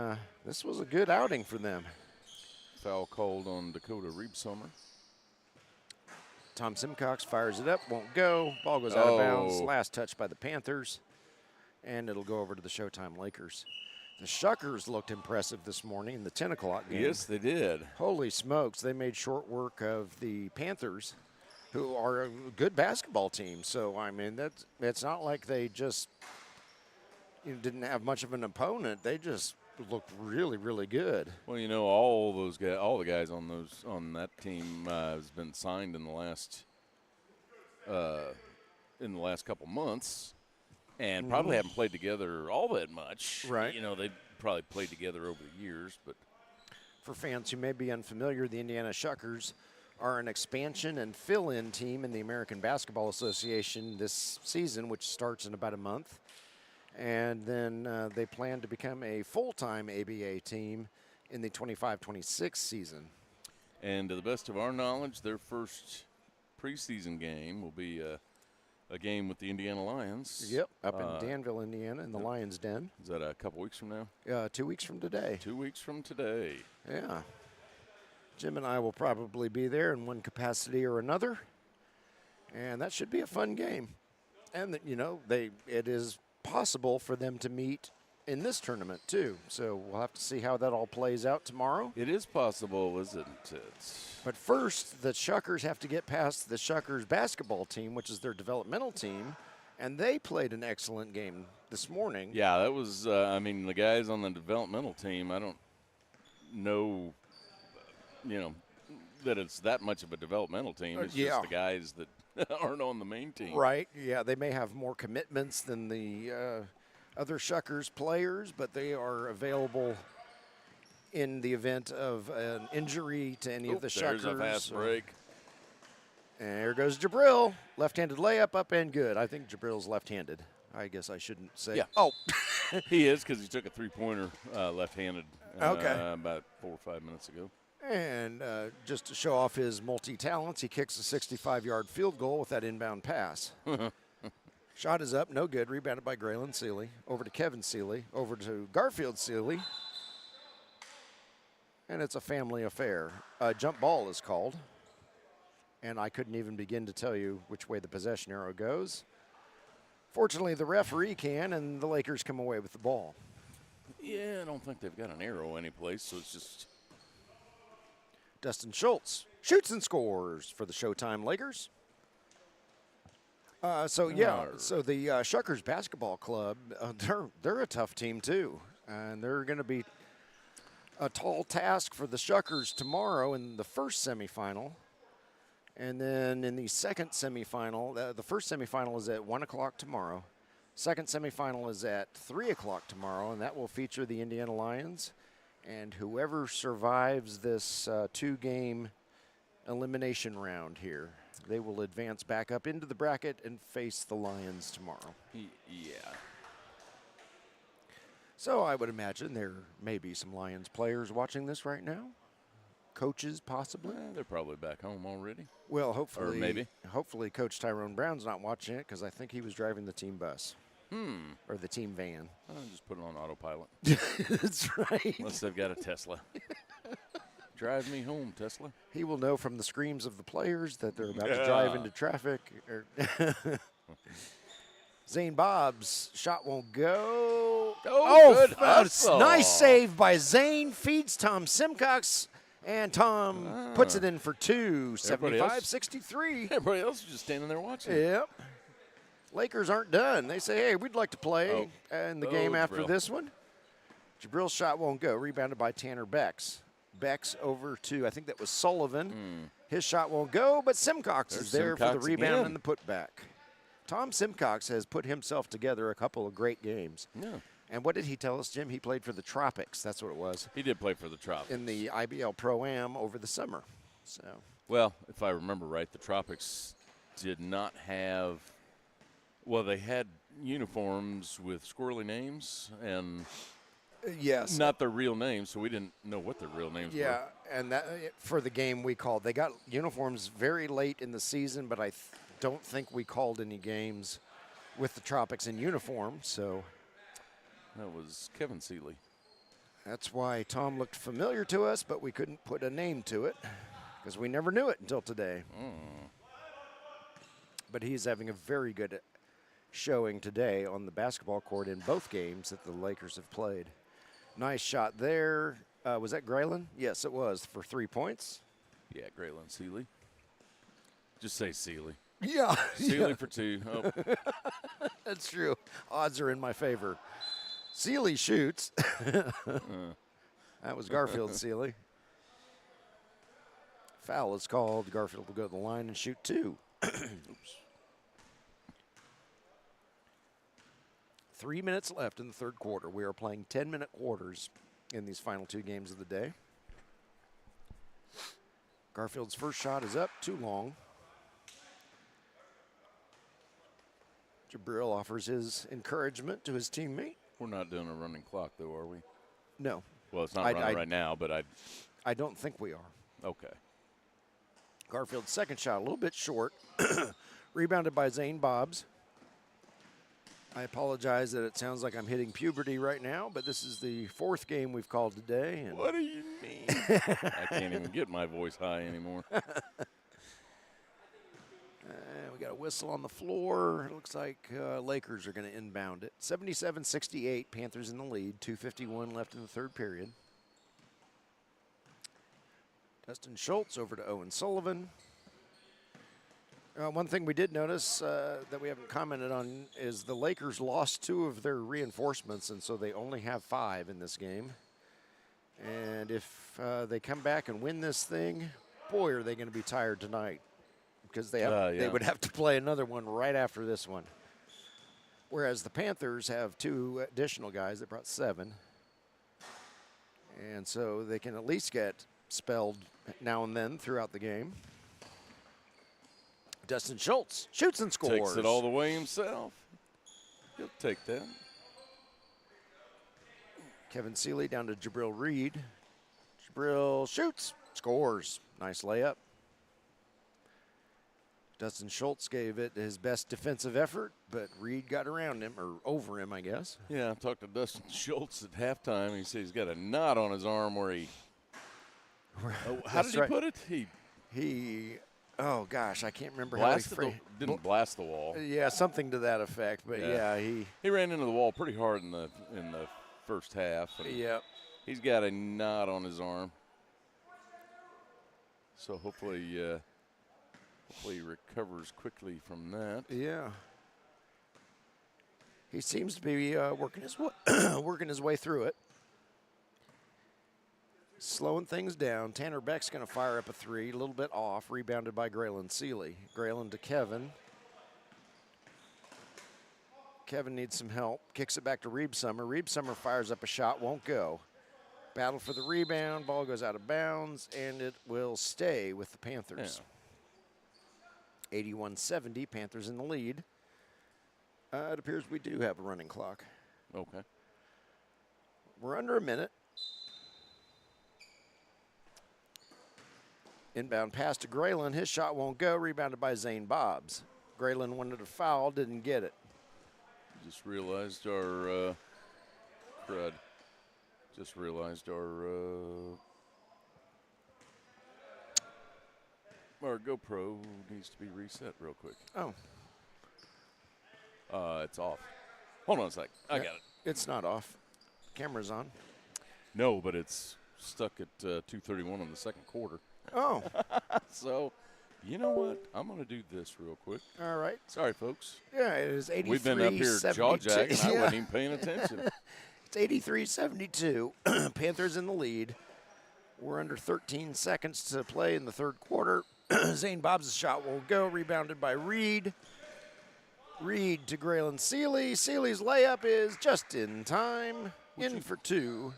this was a good outing for them. foul called on Dakota Reebsummer. Tom Simcox fires it up, won't go. Ball goes out of bounds. Last touch by the Panthers, and it'll go over to the Showtime Lakers. The Shuckers looked impressive this morning in the 10 o'clock game. Yes, they did. Holy smokes, they made short work of the Panthers, who are a good basketball team. So, I mean, it's not like they just didn't have much of an opponent. They just looked really, really good. Well, you know, all those guys, all the guys on that team has been signed in the last couple months, and probably haven't played together all that much. Right. You know, they probably played together over the years, but for fans who may be unfamiliar, the Indiana Shuckers are an expansion and fill-in team in the American Basketball Association this season, which starts in about a month. And then they plan to become a full-time ABA team in the 25-26 season. And to the best of our knowledge, their first preseason game will be a game with the Indiana Lions. Yep, up in Danville, Indiana, in the Lions Den. Is that a couple weeks from now? 2 weeks from today. 2 weeks from today. Yeah. Jim and I will probably be there in one capacity or another. And that should be a fun game. And, you know, it is possible for them to meet in this tournament too. So we'll have to see how that all plays out tomorrow. It is possible, isn't it? But first, the Shuckers have to get past the Shuckers basketball team, which is their developmental team, and they played an excellent game this morning. Yeah, that was, I mean, the guys on the developmental team, I don't know, you know, that it's that much of a developmental team. It's just the guys that aren't on the main team. Right, yeah, they may have more commitments than the other Shuckers players, but they are available in the event of an injury to any of the Shuckers. There's a fast break. And there goes Jabril. Left-handed layup, up and good. I think Jabril's left-handed. I guess I shouldn't say. Yeah. Oh. He is, because he took a three-pointer left-handed okay. About 4 or 5 minutes ago. And just to show off his multi-talents, he kicks a 65-yard field goal with that inbound pass. Shot is up, no good. Rebounded by Graylin Seeley. Over to Kevin Seeley. Over to Garfield Seeley. And it's a family affair. Jump ball is called. And I couldn't even begin to tell you which way the possession arrow goes. Fortunately, the referee can, and the Lakers come away with the ball. Yeah, I don't think they've got an arrow anyplace, so it's just... Dustin Schultz shoots and scores for the Showtime Lakers. So the Shuckers Basketball Club, they're a tough team too, and they're going to be a tall task for the Shuckers tomorrow in the first semifinal, and then in the second semifinal. The first semifinal is at 1 o'clock tomorrow. Second semifinal is at 3 o'clock tomorrow, and that will feature the Indiana Lions. And whoever survives this two-game elimination round here, they will advance back up into the bracket and face the Lions tomorrow. Yeah. So I would imagine there may be some Lions players watching this right now. Coaches, possibly. They're probably back home already. Well, hopefully. Or maybe. Hopefully Coach Tyrone Brown's not watching it, because I think he was driving the team bus. Or the team van. Just put it on autopilot. That's right. Unless they've got a Tesla. Drive me home, Tesla. He will know from the screams of the players that they're about to drive into traffic. Zane Bob's shot won't go. Good hustle. Nice save by Zane. Feeds Tom Simcox. And Tom puts it in for two. 75-63. Everybody else is just standing there watching. Yep. Lakers aren't done. They say, hey, we'd like to play in the game after this one. Jabril's shot won't go. Rebounded by Tanner Becks. Becks over to, I think that was Sullivan. His shot won't go, but Simcox is there for the rebound and the putback. Tom Simcox has put himself together a couple of great games. Yeah. And what did he tell us, Jim? He played for the Tropics. That's what it was. He did play for the Tropics. In the IBL ProAm over the summer. So. Well, if I remember right, the Tropics did not have – well, they had uniforms with squirrely names and not their real names, so we didn't know what their real names were. Yeah, and that for the game we called. They got uniforms very late in the season, but I don't think we called any games with the Tropics in uniform. So that was Kevin Seeley. That's why Tom looked familiar to us, but we couldn't put a name to it because we never knew it until today. But he's having a very good showing today on the basketball court in both games that the Lakers have played. Nice shot there. Was that Graylin? Yes, it was, for 3 points. Yeah, Graylin Seeley. Just say Seeley. Yeah. Seeley for 2. Oh. That's true. Odds are in my favor. Seeley shoots. That was Garfield Seeley. Foul is called. Garfield will go to the line and shoot 2. Oops. 3 minutes left in the third quarter. We are playing 10-minute quarters in these final 2 games of the day. Garfield's first shot is up, too long. Jabril offers his encouragement to his teammate. We're not doing a running clock, though, are we? No. Well, it's not running right now, but I don't think we are. Okay. Garfield's second shot, a little bit short. Rebounded by Zane Bobbs. I apologize that it sounds like I'm hitting puberty right now, but this is the 4th game we've called today. And what do you mean? I can't even get my voice high anymore. We got a whistle on the floor. It looks like Lakers are going to inbound it. 77-68, Panthers in the lead. 2:51 left in the third period. Dustin Schultz over to Owen Sullivan. One thing we did notice that we haven't commented on is the Lakers lost 2 of their reinforcements, and so they only have 5 in this game. And if they come back and win this thing, boy, are they going to be tired tonight, because they would have to play another one right after this one. Whereas the Panthers have 2 additional guys. They brought 7. And so they can at least get spelled now and then throughout the game. Dustin Schultz shoots and scores. Takes it all the way himself. He'll take that. Kevin Seeley down to Jabril Reed. Jabril shoots, scores. Nice layup. Dustin Schultz gave it his best defensive effort, but Reed got around him, or over him, I guess. Yeah, I talked to Dustin Schultz at halftime. He said he's got a knot on his arm where he how did he put it? He oh gosh, I can't remember blasted how he didn't blast the wall. Yeah, something to that effect. But yeah, he ran into the wall pretty hard in the first half. Yep. He's got a knot on his arm. So hopefully he recovers quickly from that. Yeah. He seems to be working his way through it. Slowing things down. Tanner Beck's going to fire up a 3, a little bit off, rebounded by Graylin Seeley. Graylin to Kevin. Kevin needs some help. Kicks it back to Reeb Summer. Reeb Summer fires up a shot, won't go. Battle for the rebound. Ball goes out of bounds, and it will stay with the Panthers. Yeah. 81-70, Panthers in the lead. It appears we do have a running clock. Okay. We're under a minute. Inbound pass to Graylin. His shot won't go. Rebounded by Zane Bobbs. Graylin wanted a foul, didn't get it. Just realized our crud. Just realized our GoPro needs to be reset real quick. Oh. It's off. Hold on a sec. I got it. It's not off. Camera's on. No, but it's stuck at 2:31 in the second quarter. Oh. So, you know what? I'm going to do this real quick. All right. Sorry, folks. Yeah, it is 83-72. We've been up here jaw-jacking. I wasn't even paying attention. It's 83-72. Panthers in the lead. We're under 13 seconds to play in the third quarter. Zane Bobbs' shot will go. Rebounded by Reed. Reed to Graylin Seeley. Seeley's layup is just in time. In for 2.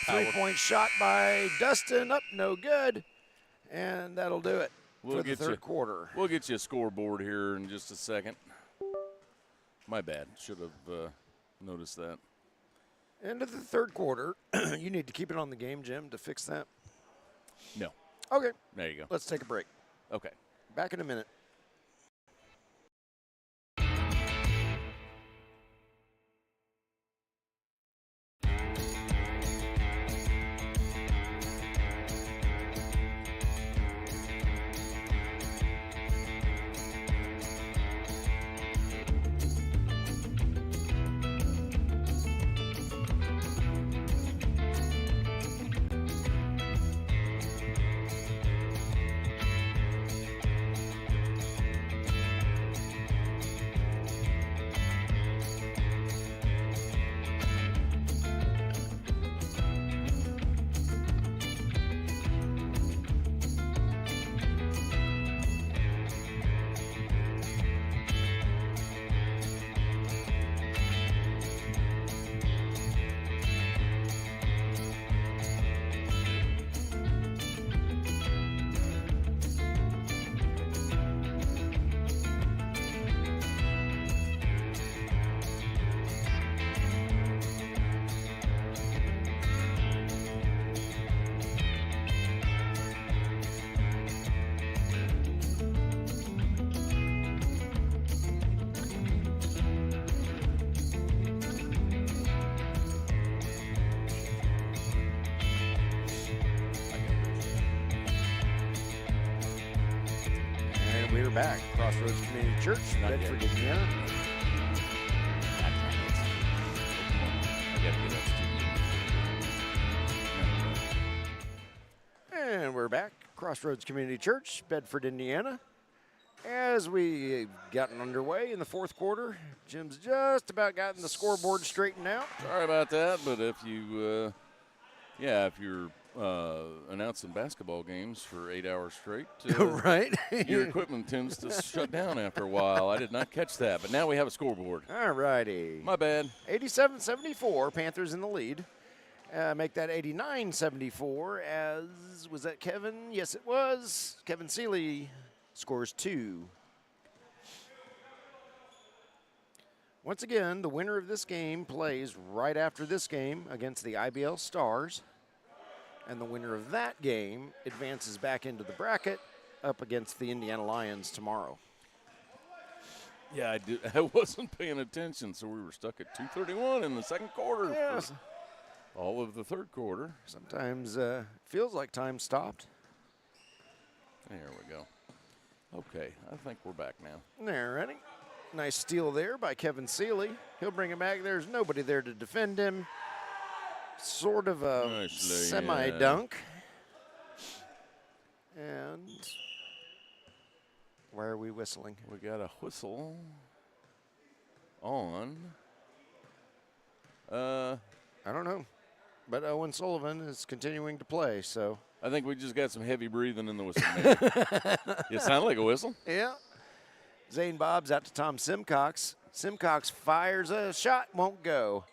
3-point shot by Dustin. Up, no good. And that'll do it for the third quarter. We'll get you a scoreboard here in just a second. My bad. Should have noticed that. End of the third quarter. You need to keep it on the game, Jim, to fix that? No. Okay. There you go. Let's take a break. Okay. Back in a minute. We're back. Crossroads Community Church, Bedford, Indiana. And we're back. Crossroads Community Church, Bedford, Indiana. As we've gotten underway in the fourth quarter, Jim's just about gotten the scoreboard straightened out. Sorry about that, but if you, if you're announcing basketball games for 8 hours straight, right? Your equipment tends to shut down after a while. I did not catch that, but now we have a scoreboard. All righty. My bad. 87-74, Panthers in the lead. Make that 89-74 as, was that Kevin? Yes, it was. Kevin Seeley scores 2. Once again, the winner of this game plays right after this game against the IBL Stars. And the winner of that game advances back into the bracket up against the Indiana Lions tomorrow. Yeah, I wasn't paying attention, so we were stuck at 2:31 in the second quarter. Yes. All of the third quarter. Sometimes feels like time stopped. There we go. Okay, I think we're back now. There, ready? Nice steal there by Kevin Seeley. He'll bring it back. There's nobody there to defend him. Sort of a semi-dunk. And why are we whistling? We got a whistle on. I don't know. But Owen Sullivan is continuing to play, so. I think we just got some heavy breathing in the whistle. It sounded like a whistle. Yeah. Zane Bob's out to Tom Simcox. Simcox fires a shot, won't go.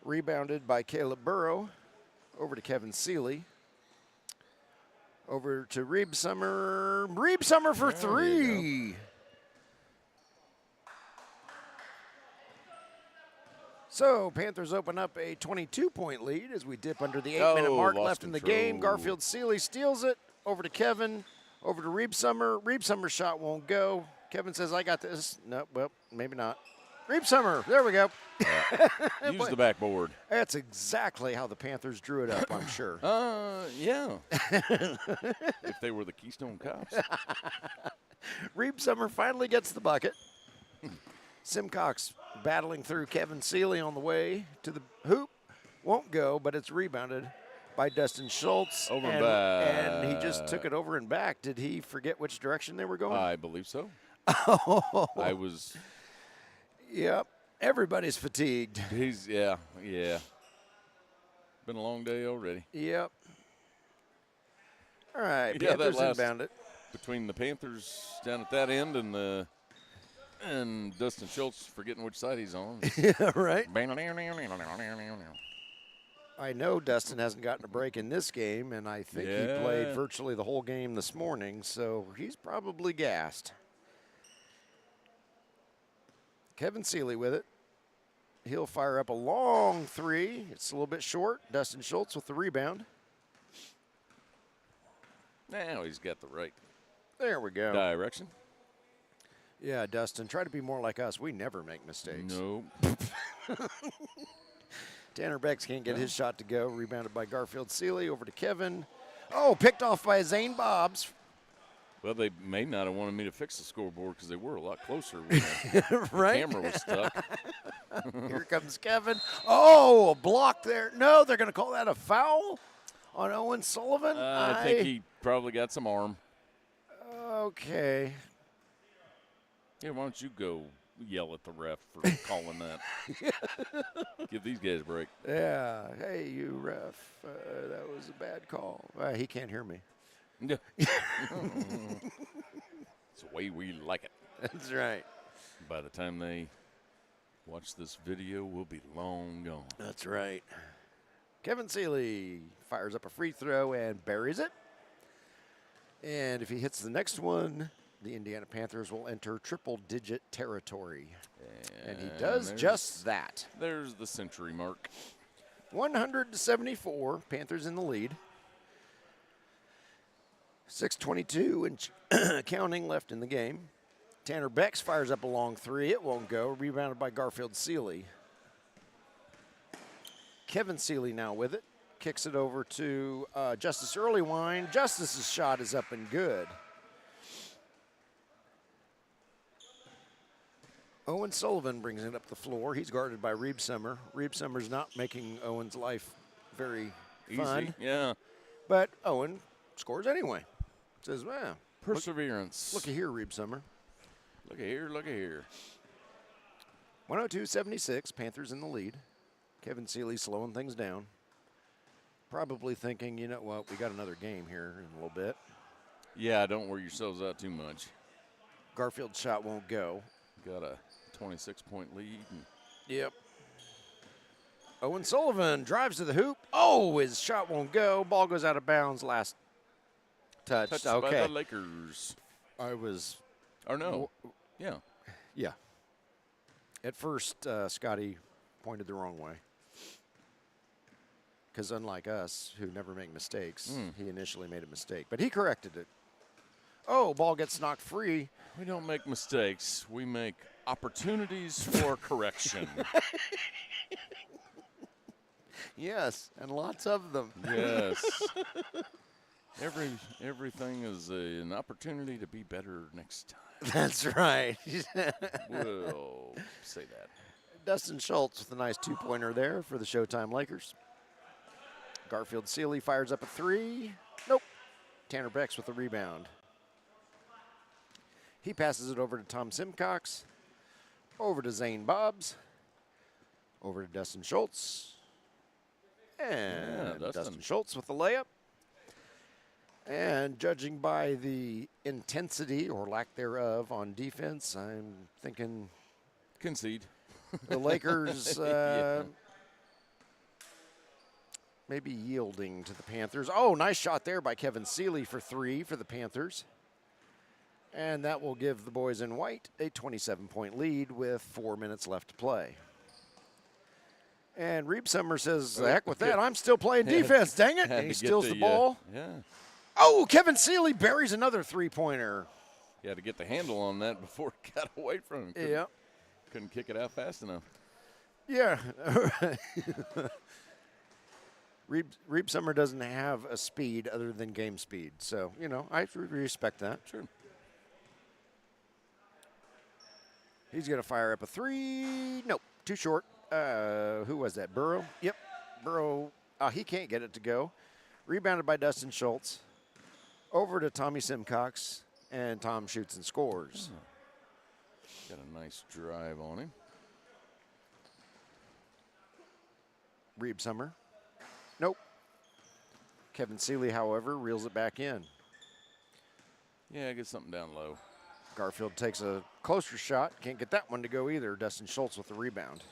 Rebounded by Caleb Burrow. Over to Kevin Seeley. Over to Reeb Summer. Reeb Summer for 3. So Panthers open up a 22-point lead as we dip under the 8-minute mark left in the game. Garfield Seeley steals it. Over to Kevin. Over to Reeb Summer. Reeb Summer's shot won't go. Kevin says, I got this. No, well, maybe not. Reeb Summer. There we go. Use the backboard. That's exactly how the Panthers drew it up, I'm sure. Yeah. If they were the Keystone Cops. Reeb Summer finally gets the bucket. Simcox battling through Kevin Seeley on the way to the hoop. Won't go, but it's rebounded by Dustin Schultz. Over and back. And he just took it over and back. Did he forget which direction they were going? I believe so. I was. Yep. Everybody's fatigued. Yeah. Been a long day already. Yep. All right. Yeah, Panthers inbound it. Between the Panthers down at that end and Dustin Schultz forgetting which side he's on. Yeah, right. I know Dustin hasn't gotten a break in this game, and I think he played virtually the whole game this morning, so he's probably gassed. Kevin Seeley with it. He'll fire up a long 3. It's a little bit short. Dustin Schultz with the rebound. Now he's got the right There we go. direction. Yeah, Dustin, try to be more like us. We never make mistakes. No. Tanner Becks can't get his shot to go. Rebounded by Garfield Seeley. Over to Kevin. Oh, picked off by Zane Bobs. Well, they may not have wanted me to fix the scoreboard because they were a lot closer when the camera was stuck. Here comes Kevin. Oh, a block there. No, they're going to call that a foul on Owen Sullivan. I think he probably got some arm. Okay. Yeah, why don't you go yell at the ref for calling that? Give these guys a break. Yeah. Hey, you ref. That was a bad call. He can't hear me. Yeah. It's the way we like it. That's right. By the time they watch this video, we'll be long gone. That's right. Kevin Seeley fires up a free throw and buries it. And if he hits the next one, the Indiana Panthers will enter triple-digit territory. And he does just that. There's the century mark. 100-74, Panthers in the lead. 6:22 and counting left in the game. Tanner Becks fires up a long 3. It won't go. Rebounded by Garfield Seeley. Kevin Seeley now with it. Kicks it over to Justice Earlywine. Justice's shot is up and good. Owen Sullivan brings it up the floor. He's guarded by Reeb Summer. Reeb Summer's not making Owen's life very fun. Easy, yeah. But Owen scores anyway. Says, well, perseverance. Look at here, Reeb Summer. Look at here, look at here. 102-76, Panthers in the lead. Kevin Seeley slowing things down. Probably thinking, you know what, we got another game here in a little bit. Yeah, don't wear yourselves out too much. Garfield's shot won't go. Got a 26-point lead. Yep. Owen Sullivan drives to the hoop. Oh, his shot won't go. Ball goes out of bounds. Last touch. Touched Okay. by the Lakers. I was. Or no. Yeah. Yeah. At first, Scotty pointed the wrong way. Because unlike us, who never make mistakes, he initially made a mistake. But he corrected it. Oh, ball gets knocked free. We don't make mistakes. We make opportunities for correction. Yes, and lots of them. Yes. Everything is an opportunity to be better next time. That's right. We'll say that. Dustin Schultz with a nice two-pointer there for the Showtime Lakers. Garfield Seeley fires up a three. Nope. Tanner Becks with the rebound. He passes it over to Tom Simcox. Over to Zane Bobbs. Over to Dustin Schultz. And Dustin Schultz with the layup. And judging by the intensity or lack thereof on defense, I'm thinking concede. The Lakers maybe yielding to the Panthers. Oh, nice shot there by Kevin Seeley for three for the Panthers. And that will give the boys in white a 27-point lead with 4 minutes left to play. And Reeb Summer says, the heck with that. I'm still playing defense, dang it. And he steals the ball. Yeah. Oh, Kevin Seeley buries another three-pointer. You had to get the handle on that before it got away from him. Yeah. Couldn't kick it out fast enough. Yeah. Reeb Summer doesn't have a speed other than game speed. So, you know, I respect that. Sure. He's going to fire up a three. Nope, too short. Who was that? Burrow? Yep, Burrow. He can't get it to go. Rebounded by Dustin Schultz. Over to Tommy Simcox, and Tom shoots and scores. Got a nice drive on him. Reeb Summer. Nope. Kevin Seeley, however, reels it back in. Yeah, get something down low. Garfield takes a closer shot. Can't get that one to go either. Dustin Schultz with the rebound.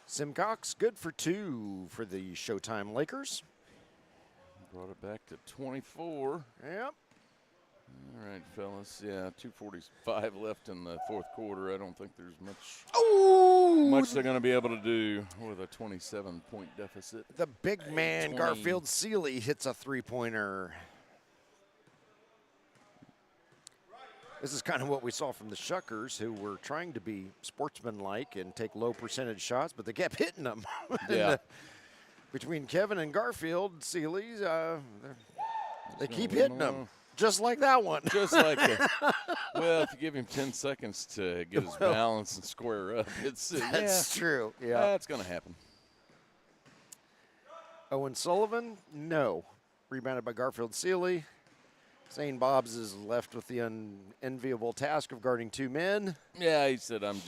Simcox, good for two for the Showtime Lakers. Brought it back to 24. Yep. All right, fellas. Yeah, 2:45 left in the fourth quarter. I don't think there's much they're going to be able to do with a 27-point deficit. The big man, Garfield Seeley, hits a three-pointer. This is kind of what we saw from the Shuckers, who were trying to be sportsmanlike and take low percentage shots, but they kept hitting them. Yeah. Between Kevin and Garfield, Seeley's, they keep hitting them. Just like that one. Just like it. Well, if you give him 10 seconds to get his balance and square up, that's true. Yeah, that's going to happen. Owen Sullivan, no. Rebounded by Garfield Seeley. Zane Bobbs is left with the unenviable task of guarding two men. Yeah, he said, I'm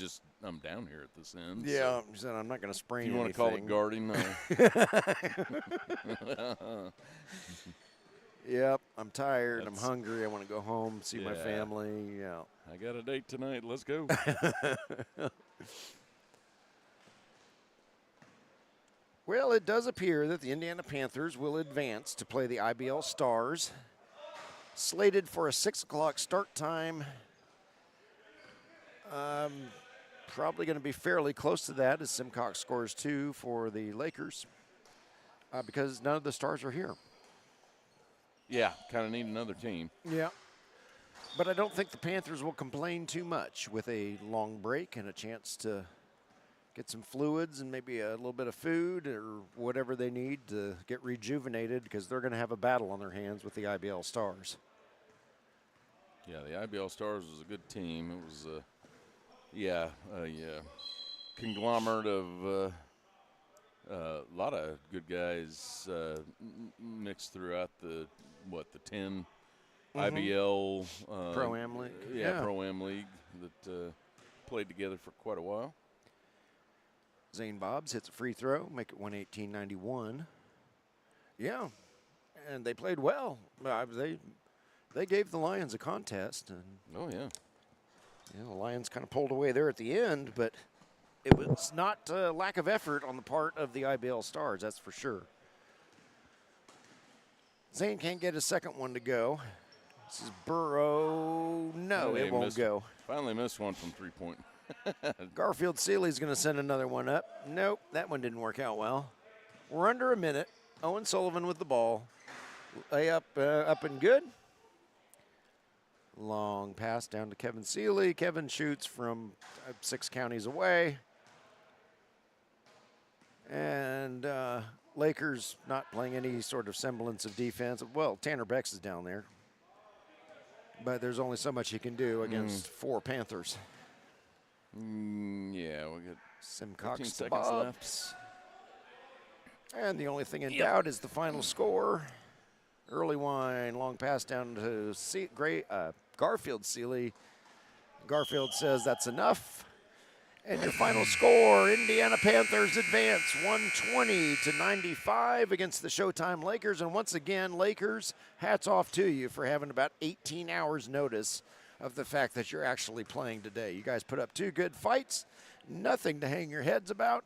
down here at this end. Yeah, so he said, I'm not going to sprain you anything. You want to call it guarding? Yep, I'm tired. I'm hungry. I want to go home, see my family. Yeah. I got a date tonight. Let's go. Well, it does appear that the Indiana Panthers will advance to play the IBL Stars. Slated for a 6 o'clock start time. Probably going to be fairly close to that as Simcox scores two for the Lakers because none of the Stars are here. Yeah, kind of need another team. Yeah. But I don't think the Panthers will complain too much with a long break and a chance to get some fluids and maybe a little bit of food or whatever they need to get rejuvenated because they're going to have a battle on their hands with the IBL Stars. Yeah, the IBL Stars was a good team. It was a conglomerate of a lot of good guys mixed throughout the 10 IBL ProAm League. Yeah, ProAm League that played together for quite a while. Zane Bobs hits a free throw, make it 118-91. Yeah, and they played well. They gave the Lions a contest. And, oh, yeah. The Lions kind of pulled away there at the end, but it was not lack of effort on the part of the IBL Stars, that's for sure. Zane can't get his second one to go. This is Burrow. No, it won't go. Finally missed one from three-point. Garfield Seeley's going to send another one up. Nope, that one didn't work out well. We're under a minute. Owen Sullivan with the ball. Layup up and good. Long pass down to Kevin Seeley. Kevin shoots from 6 counties away. And Lakers not playing any sort of semblance of defense. Well, Tanner Becks is down there. But there's only so much he can do against 4 Panthers. Yeah, we got Simcox seconds left. And the only thing in doubt is the final score. Early wine, long pass down to Garfield Seeley. Garfield says that's enough. And your final score, Indiana Panthers advance 120-95 against the Showtime Lakers. And once again, Lakers, hats off to you for having about 18 hours notice of the fact that you're actually playing today. You guys put up 2 good fights, nothing to hang your heads about.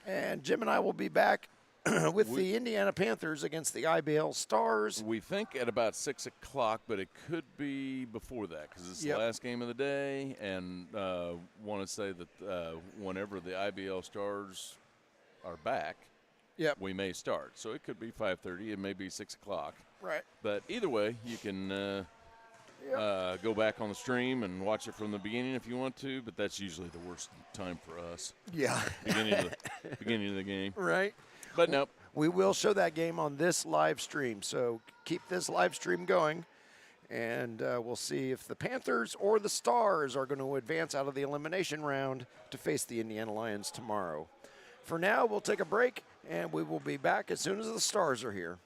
And Jim and I will be back with the Indiana Panthers against the IBL Stars. We think at about 6 o'clock, but it could be before that because it's the last game of the day. And want to say that whenever the IBL Stars are back, we may start. So it could be 5:30. It may be 6 o'clock. Right. But either way, you can go back on the stream and watch it from the beginning if you want to. But that's usually the worst time for us. Yeah. beginning of the game. Right. But nope. We will show that game on this live stream, so keep this live stream going, and we'll see if the Panthers or the Stars are going to advance out of the elimination round to face the Indiana Lions tomorrow. For now, we'll take a break, and we will be back as soon as the Stars are here.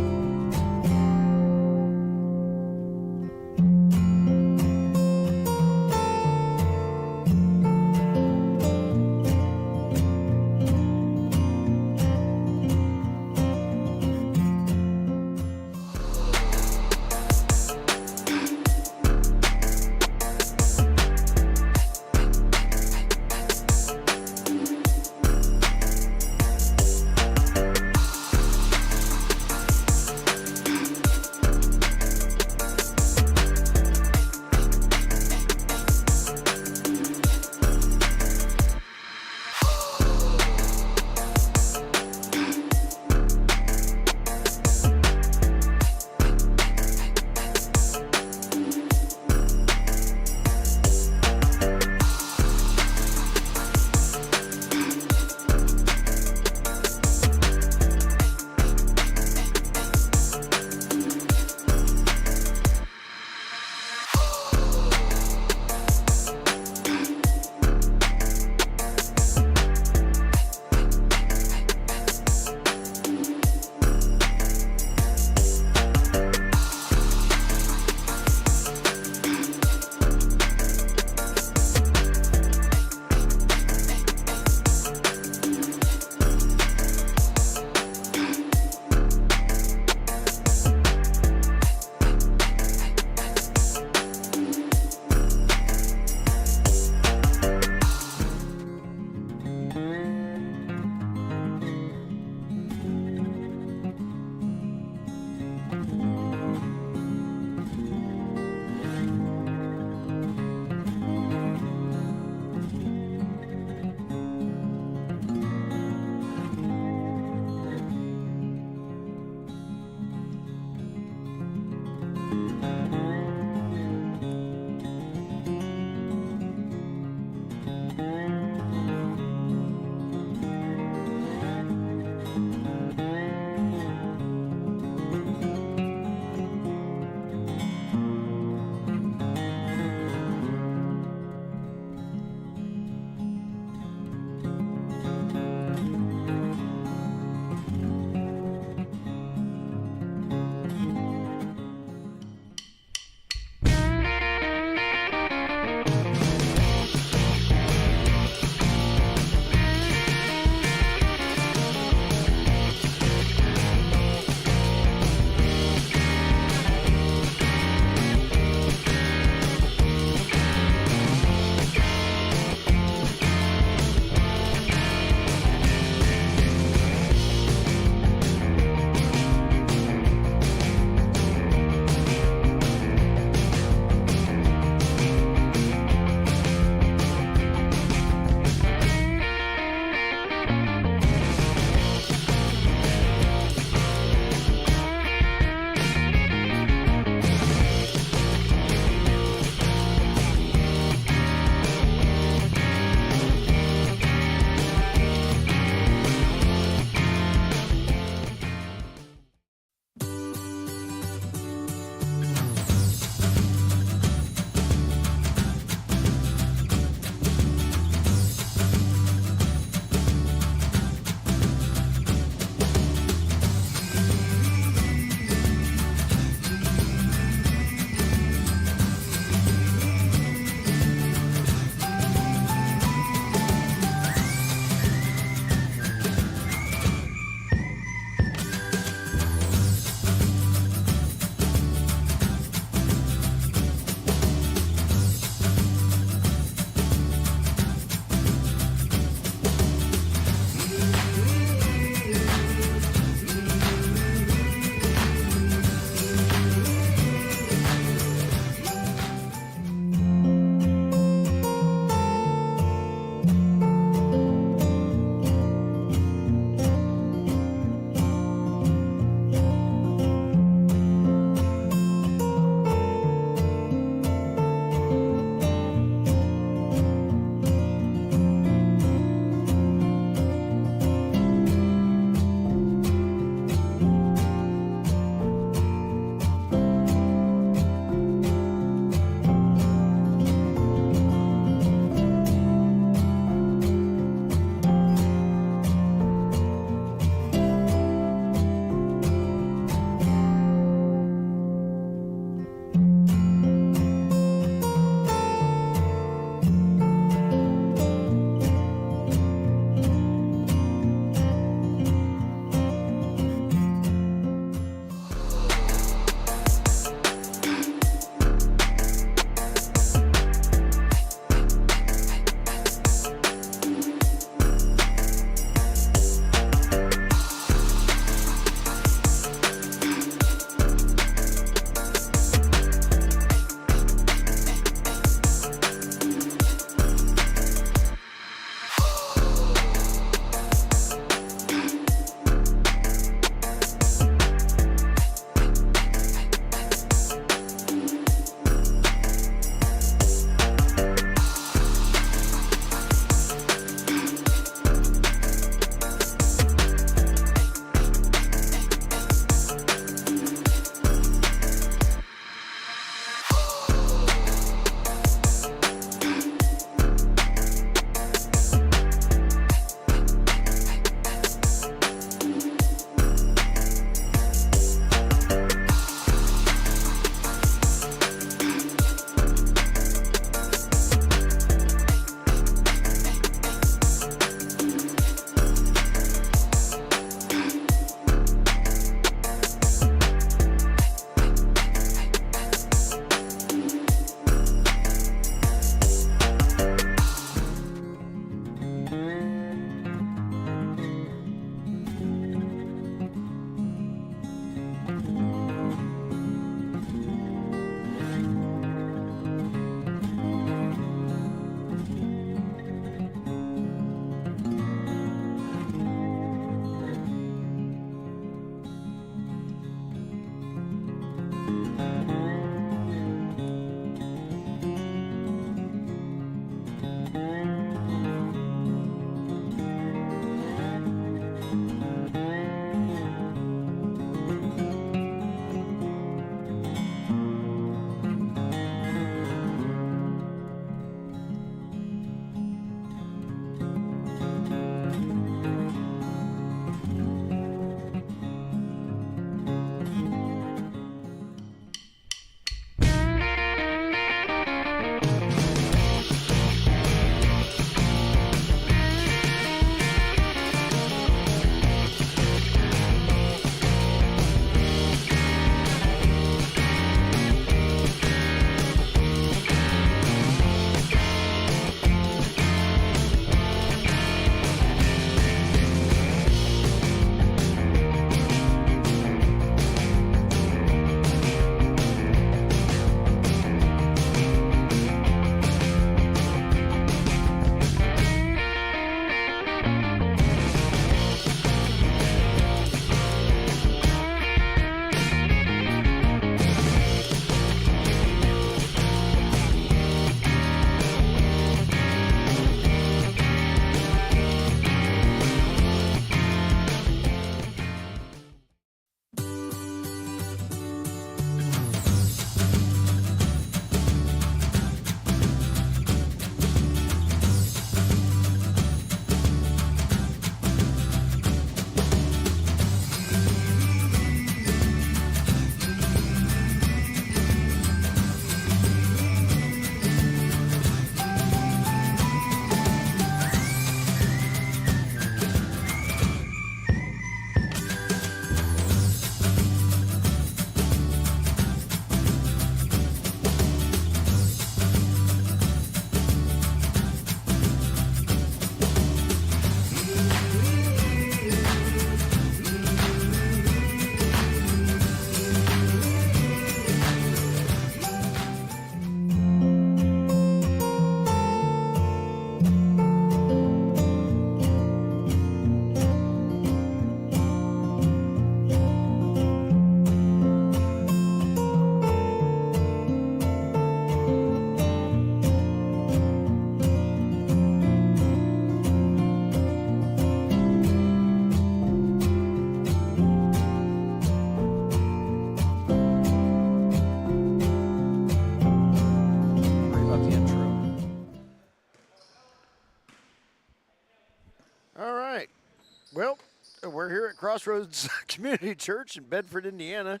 Well, we're here at Crossroads Community Church in Bedford, Indiana,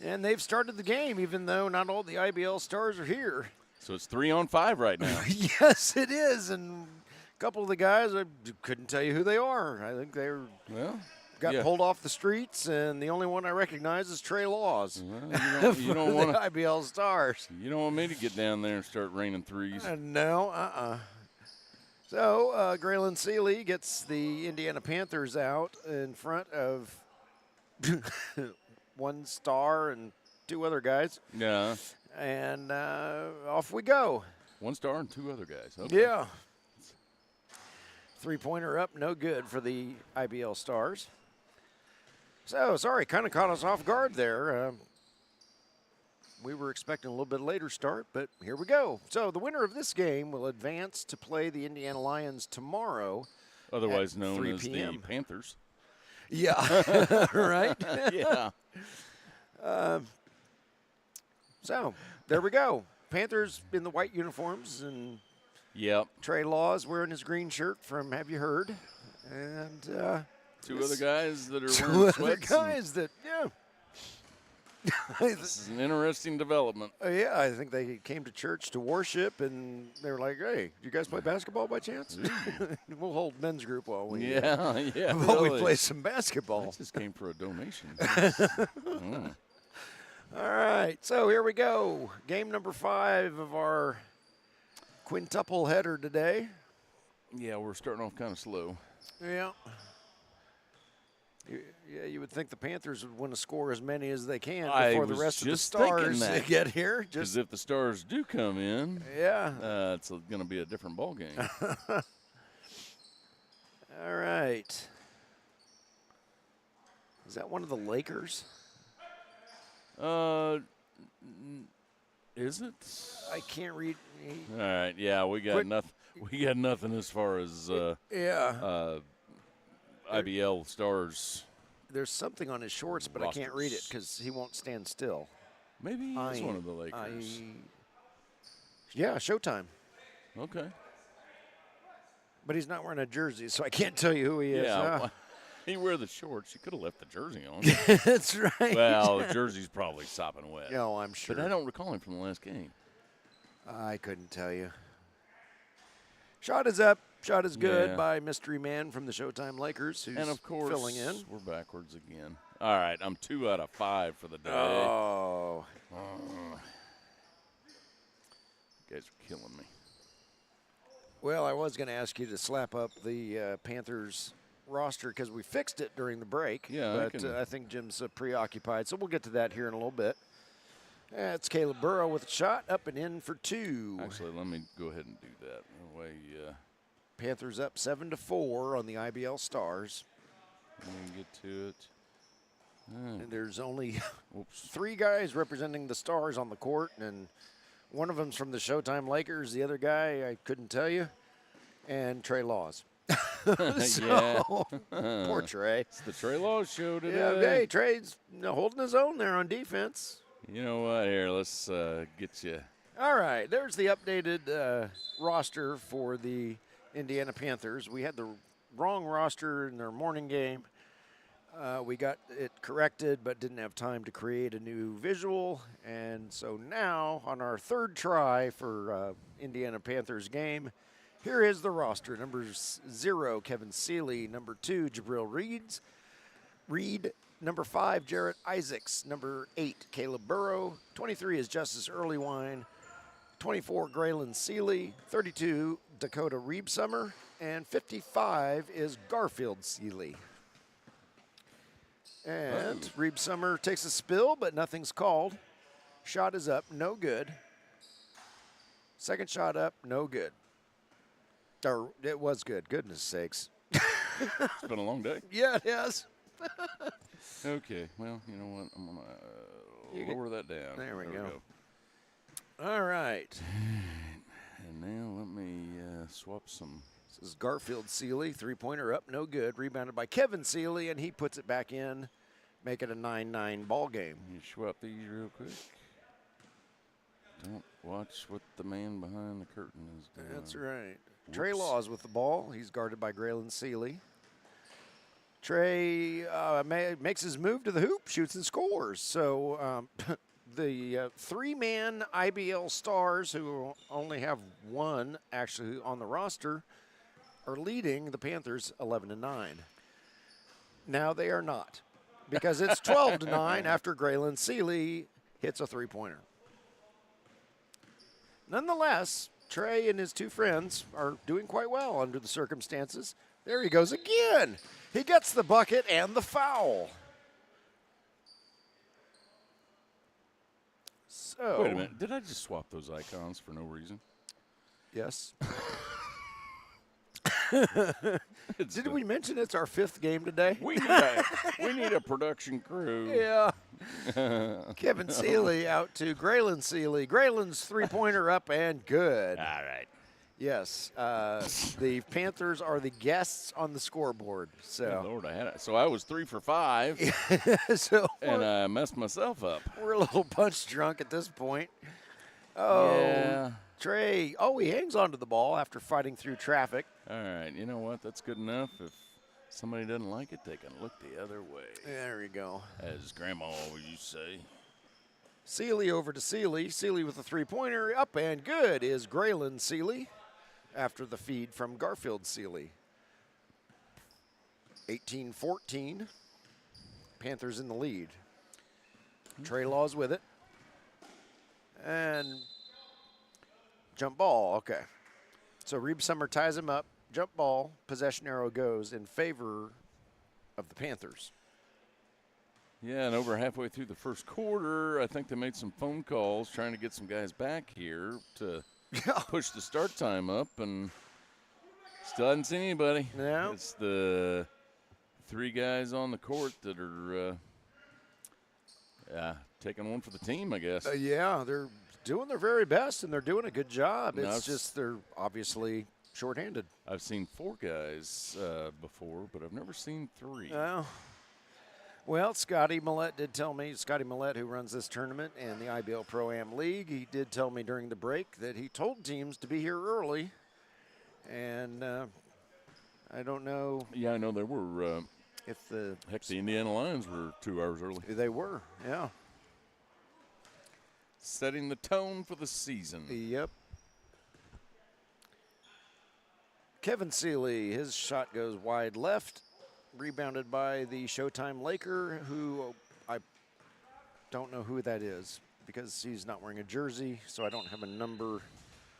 and they've started the game, even though not all the IBL Stars are here. So it's 3-on-5 right now. Yes, it is, and a couple of the guys, I couldn't tell you who they are. I think they got pulled off the streets, and the only one I recognize is Trey Laws. Well, you don't want the IBL Stars. You don't want me to get down there and start raining threes. No. So, Graylin Seeley gets the Indiana Panthers out in front of one star and two other guys. Yeah. And off we go. 1 star and 2 other guys. Okay. Yeah. 3-pointer up, no good for the IBL Stars. So, sorry, kind of caught us off guard there. We were expecting a little bit later start, but here we go. So the winner of this game will advance to play the Indiana Lions tomorrow. Otherwise known 3 as p.m. the Panthers. Yeah, right? Yeah. So there we go. Panthers in the white uniforms, and Trey Laws wearing his green shirt from Have You Heard? And 2 other guys that are two wearing other sweats. guys that, This is an interesting development. Yeah, I think they came to church to worship, and they were like, "Hey, do you guys play basketball by chance? We'll hold men's group while we while we play some basketball." I just came for a donation. All right, so here we go. Game number 5 of our quintuple header today. Yeah, we're starting off kind of slow. Yeah. Yeah, you would think the Panthers would want to score as many as they can before the rest of the Stars get here. Because if the Stars do come in, it's going to be a different ball game. All right. Is that one of the Lakers? Is it? I can't read. All right, yeah, we got nothing. We got nothing as far as IBL Stars. There's something on his shorts, but I can't read it because he won't stand still. Maybe he's one of the Lakers. Yeah, Showtime. Okay. But he's not wearing a jersey, so I can't tell you who he is. Yeah, he wear the shorts. You could have left the jersey on. That's right. Well, the jersey's probably sopping wet. No, I'm sure. But I don't recall him from the last game. I couldn't tell you. Shot is up. Shot is good by Mystery Man from the Showtime Lakers, who's and of course, filling in. We're backwards again. All right, I'm 2 out of 5 for the day. Oh. You guys are killing me. Well, I was going to ask you to slap up the Panthers roster because we fixed it during the break. Yeah, but I think Jim's preoccupied, so we'll get to that here in a little bit. It's Caleb Burrow with a shot up and in for 2. Actually, let me go ahead and do that. That way, Panthers up 7-4 on the IBL Stars. let me get to it. And there's only 3 guys representing the Stars on the court, and one of them's from the Showtime Lakers. The other guy, I couldn't tell you, and Trey Laws. Poor Trey. It's the Trey Laws show today. Yeah, hey, Trey's holding his own there on defense. You know what? Here, let's get you. All right, there's the updated roster for the Indiana Panthers. We had the wrong roster in their morning game. We got it corrected, but didn't have time to create a new visual. And so now, on our 3rd try for Indiana Panthers game, here is the roster. Number 0, Kevin Seeley. Number 2, Jabril Reed. Number 5, Jarrett Isaacs. Number 8, Caleb Burrow. 23 is Justice Earlywine. 24, Graylin Seeley. 32, Dakota Reebsummer. And 55 is Garfield Seeley. And Reebsummer takes a spill, but nothing's called. Shot is up, no good. Second shot up, no good. Or it was good, goodness sakes. It's been a long day. Yeah, it has. Okay, well, you know what? I'm going to lower that down. There we go. All right. And now let me swap some. This is Garfield Seeley, 3-pointer up, no good. Rebounded by Kevin Seeley, and he puts it back in, make it a 9-9 ball game. You swap these real quick. Don't watch what the man behind the curtain is doing. That's right. Whoops. Trey Laws with the ball. He's guarded by Graylin Seeley. Trey makes his move to the hoop, shoots and scores. So the three-man IBL Stars, who only have one actually on the roster, are leading the Panthers 11-9. Now they are not, because it's 12-9 after Graylin Seeley hits a three-pointer. Nonetheless, Trey and his two friends are doing quite well under the circumstances. There he goes again. He gets the bucket and the foul. So, wait a minute. Did I just swap those icons for no reason? Yes. Did we mention it's our fifth game today? We need a production crew. Yeah. Kevin Seeley out to Graylin Seeley. Graylin's three-pointer up and good. All right. Yes. The Panthers are the guests on the scoreboard. So, Lord, I had it. So I was 3 for 5. And I messed myself up. We're a little punch drunk at this point. Oh, yeah. Trey. Oh, he hangs onto the ball after fighting through traffic. All right. You know what? That's good enough. If somebody doesn't like it, they can look the other way. There we go. As Grandma always used to say. Seeley over to Seeley. Seeley with a three-pointer. Up and good is Graylin Seeley after the feed from Garfield Seeley. 18-14. Panthers in the lead. Trey Laws with it. And jump ball. Okay. So Reeb Summer ties him up. Jump ball. Possession arrow goes in favor of the Panthers. Yeah, and over halfway through the first quarter, I think they made some phone calls trying to get some guys back here to push the start time up, and still hadn't seen anybody. No. It's the 3 guys on the court that are taking one for the team, I guess. Yeah, they're doing their very best, and they're doing a good job. No, It's just they're obviously shorthanded. I've seen 4 guys before, but I've never seen 3. Well, Scotty Millette did tell me, Scotty Millette, who runs this tournament and the IBL ProAm League, he did tell me during the break that he told teams to be here early. And I don't know. Yeah, I know there were. If the Indiana Lions were 2 hours early. They were, yeah. Setting the tone for the season. Yep. Kevin Seeley, his shot goes wide left. Rebounded by the Showtime Laker, who I don't know who that is because he's not wearing a jersey, so I don't have a number.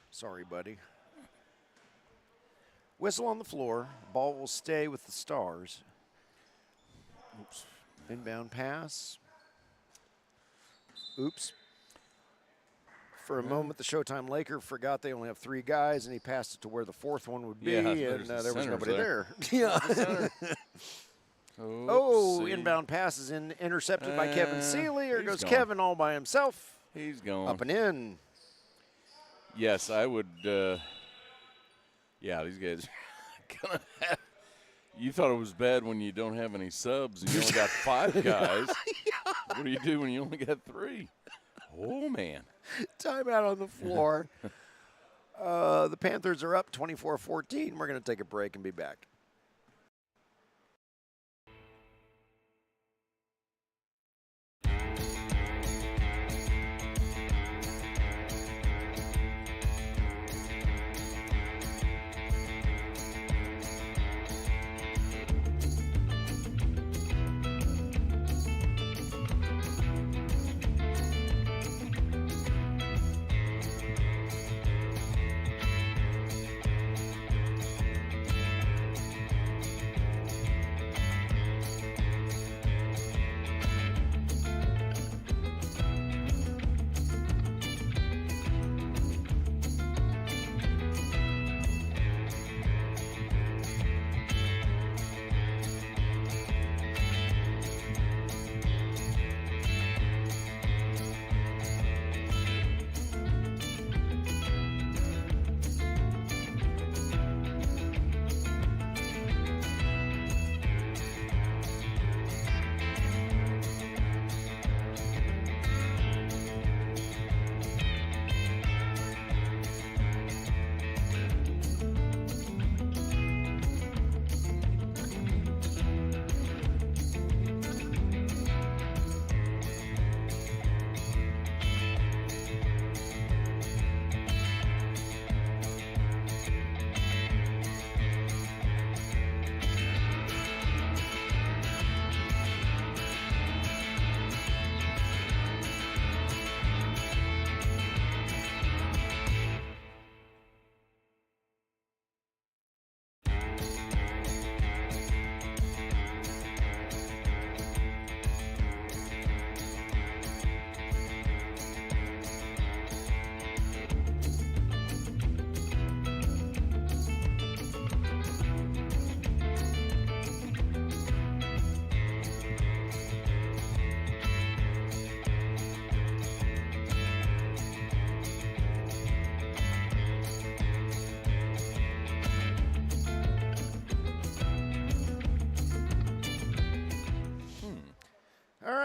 Sorry, buddy. Whistle on the floor. Ball will stay with the Stars. Oops. Inbound pass. Oops. For a moment, the Showtime Laker forgot they only have 3 guys, and he passed it to where the 4th one would be, and there was nobody there. Yeah. Inbound pass is intercepted by Kevin Seeley. Here goes gone. Kevin all by himself. He's gone. Up and in. Yes, I would. Yeah, these guys gonna have. You thought it was bad when you don't have any subs and you only got 5 guys. Yeah. What do you do when you only got 3? Oh, man. Timeout on the floor. The Panthers are up 24-14. We're going to take a break and be back.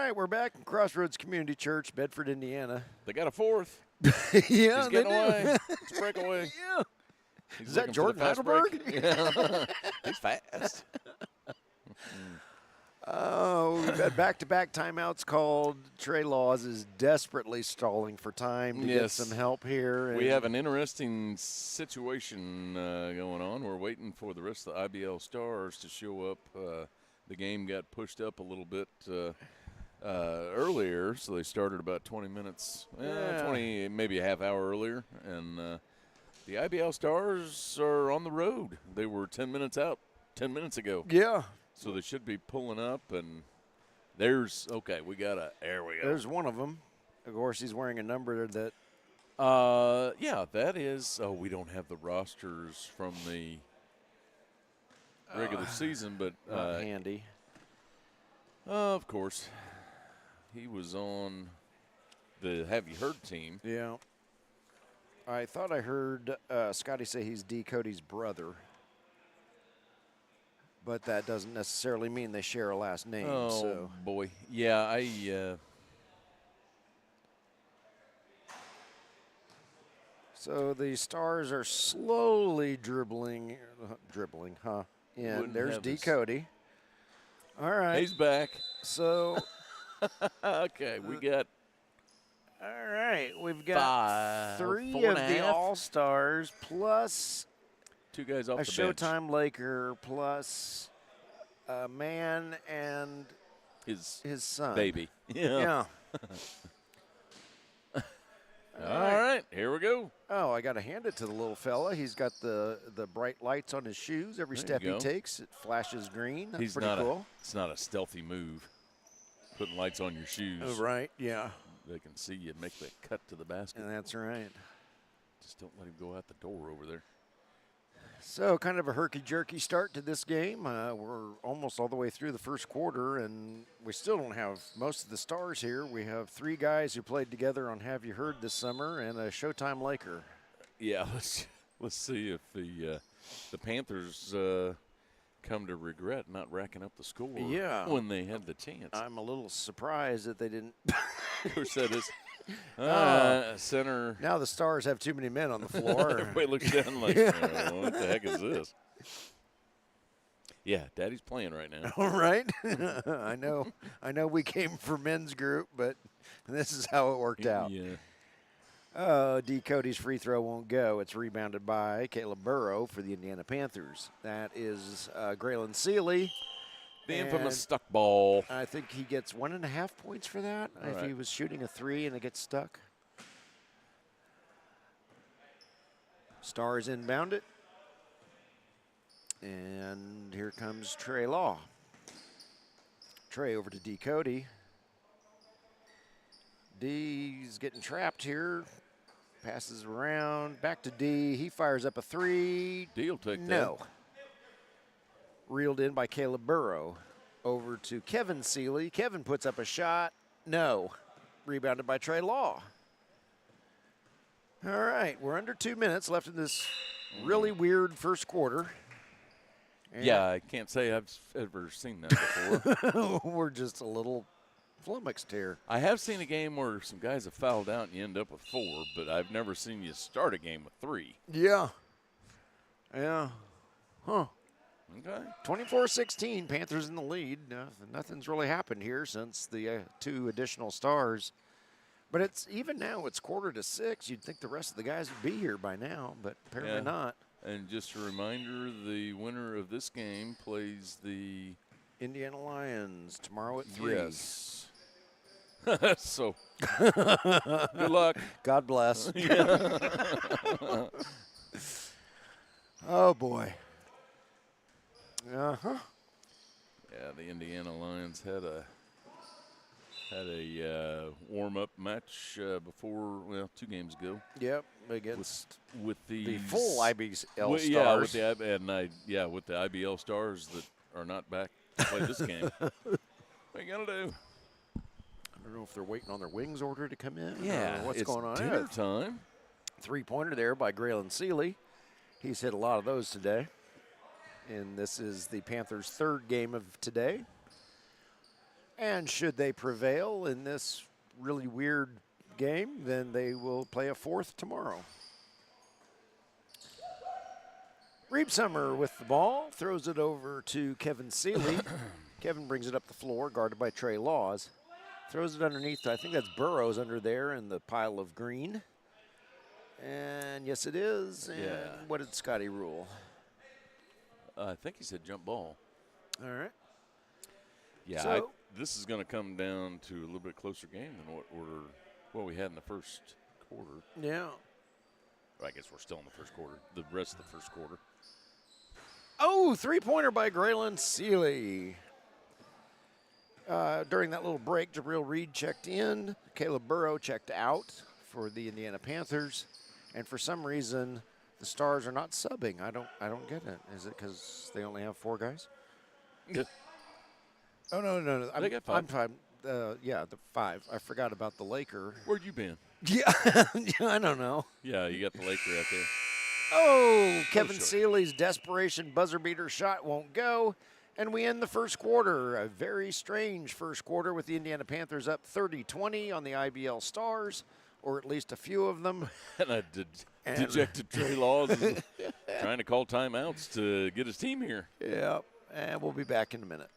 right, we're back in Crossroads Community Church, Bedford, Indiana. They got a fourth. Yeah, He's getting away. It's a breakaway. Yeah. He's Is that looking for the Jordan fast Heidelberg? break. Yeah. He's fast. Oh, we've had back-to-back timeouts called. Trey Laws is desperately stalling for time to get some help here. We have an interesting situation going on. We're waiting for the rest of the IBL Stars to show up. The game got pushed up a little bit earlier, so they started about 20 minutes, 20, maybe a half hour earlier. And the IBL Stars are on the road. They were 10 minutes out 10 minutes ago. Yeah. So they should be pulling up, and there's there we go. There's one of them. Of course, he's wearing a number that. Yeah, that is. Oh, we don't have the rosters from the regular season, but not handy. Of course, he was on the Have You Heard team. Yeah. I thought I heard Scotty say he's D. Cody's brother. But that doesn't necessarily mean they share a last name. Oh, so. Boy. Yeah, So the Stars are slowly dribbling, huh? And there's D. Cody. All right. He's back. So. Okay, we got. All right, we've got 3 of the All-Stars plus 2 guys off a the Showtime Laker plus a man and his son. Baby. Yeah. All right, here we go. Oh, I got to hand it to the little fella. He's got the bright lights on his shoes. Every step he takes, it flashes green. That's pretty cool. It's not a stealthy move, putting lights on your shoes. Oh, right, yeah. They can see you make that cut to the basket. And that's right. Just don't let him go out the door over there. So kind of a herky-jerky start to this game. We're almost all the way through the first quarter, and we still don't have most of the Stars here. We have 3 guys who played together on Have You Heard this summer and a Showtime Laker. Yeah, let's see if the Panthers come to regret not racking up the score when they had the chance. I'm a little surprised that they didn't. Of course, that is. Center. Now the Stars have too many men on the floor. Everybody looks down like, oh, what the heck is this? Yeah, Daddy's playing right now. All right. I know we came for men's group, but this is how it worked out. Yeah. D. Cody's free throw won't go. It's rebounded by Caleb Burrow for the Indiana Panthers. That is Graylin Seeley. The infamous stuck ball. I think he gets 1.5 points for that if he was shooting a 3 and it gets stuck. Stars inbound it. And here comes Trey Law. Trey over to D. Cody. D's getting trapped here. Passes around. Back to D. He fires up a 3. D will take that. No. Reeled in by Caleb Burrow. Over to Kevin Seeley. Kevin puts up a shot. No. Rebounded by Trey Law. All right, we're under 2 minutes left in this really weird first quarter. And yeah, I can't say I've ever seen that before. We're just a little flummoxed here. I have seen a game where some guys have fouled out and you end up with 4, but I've never seen you start a game with 3. Yeah. Yeah. Huh. Okay. 24-16, Panthers in the lead. Nothing's really happened here since the 2 additional Stars. But it's even now, it's 5:45. You'd think the rest of the guys would be here by now, but apparently not. And just a reminder, the winner of this game plays the Indiana Lions tomorrow at 3. Yes. So, good luck. God bless. Oh, boy. Uh-huh. Yeah, the Indiana Lions had a warm-up match before, 2 games ago. Yep, against with the full IBL Stars. Yeah, with the IBL Stars that are not back to play this game. What are you gonna do? I don't know if they're waiting on their wings order to come in. Yeah, or what's going on? It's dinner time. 3-pointer there by Graylin Seeley. He's hit a lot of those today. And this is the Panthers' 3rd game of today. And should they prevail in this really weird game, then they will play a fourth tomorrow. Reeb Summer with the ball, throws it over to Kevin Seeley. Kevin brings it up the floor, guarded by Trey Laws. Throws it underneath, I think that's Burrows under there in the pile of green. And yes, it is. And what did Scotty rule? I think he said jump ball. All right. Yeah, so, this is going to come down to a little bit closer game than what we had in the first quarter. Yeah. I guess we're still in the first quarter, the rest of the first quarter. Oh, three-pointer by Graylin Seeley. During that little break, Jabril Reed checked in. Caleb Burrow checked out for the Indiana Panthers. And for some reason, the Stars are not subbing. I don't get it. Is it because they only have 4 guys? Oh, no. They got 5. I'm 5. The 5. I forgot about the Laker. Where'd you been? Yeah, I don't know. Yeah, you got the Laker out there. Oh, Kevin Seeley's desperation buzzer beater shot won't go. And we end the first quarter, a very strange first quarter with the Indiana Panthers up 30-20 on the IBL Stars, or at least a few of them. And a dejected Trey Laws is trying to call timeouts to get his team here. Yeah, and we'll be back in a minute.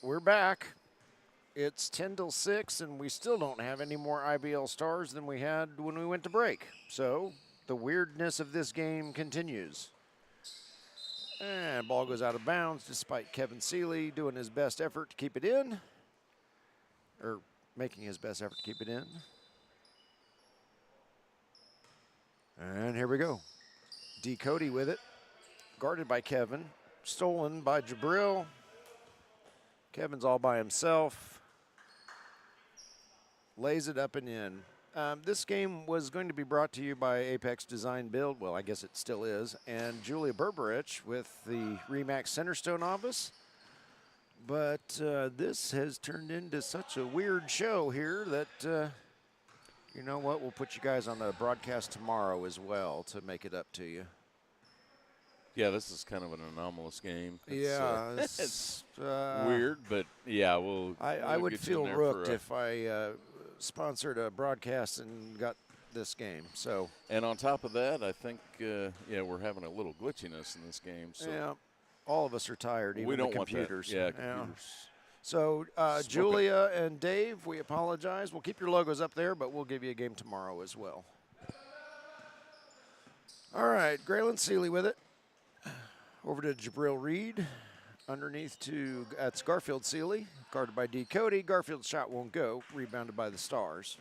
We're back. It's 10 till 6, and we still don't have any more IBL Stars than we had when we went to break. So the weirdness of this game continues. And ball goes out of bounds despite Kevin Seeley doing his best effort to keep it in. Or making his best effort to keep it in. And here we go. D. Cody with it. Guarded by Kevin. Stolen by Jabril. Kevin's all by himself. Lays it up and in. This game was going to be brought to you by Apex Design Build. Well, I guess it still is. And Julia Berberich with the Remax Centerstone office. But this has turned into such a weird show here that, you know what, we'll put you guys on the broadcast tomorrow as well to make it up to you. Yeah, this is kind of an anomalous game. It's weird, but yeah, I would feel rooked if I sponsored a broadcast and got this game. So. And on top of that, I think we're having a little glitchiness in this game. So. Yeah, all of us are tired. Even we don't the computers. Want that. Yeah, computers. So Julia and Dave, we apologize. We'll keep your logos up there, but we'll give you a game tomorrow as well. All right, Graylin Seeley with it. Over to Jabril Reed. Underneath to, that's Garfield Seeley. Guarded by D. Cody. Garfield's shot won't go. Rebounded by the Stars.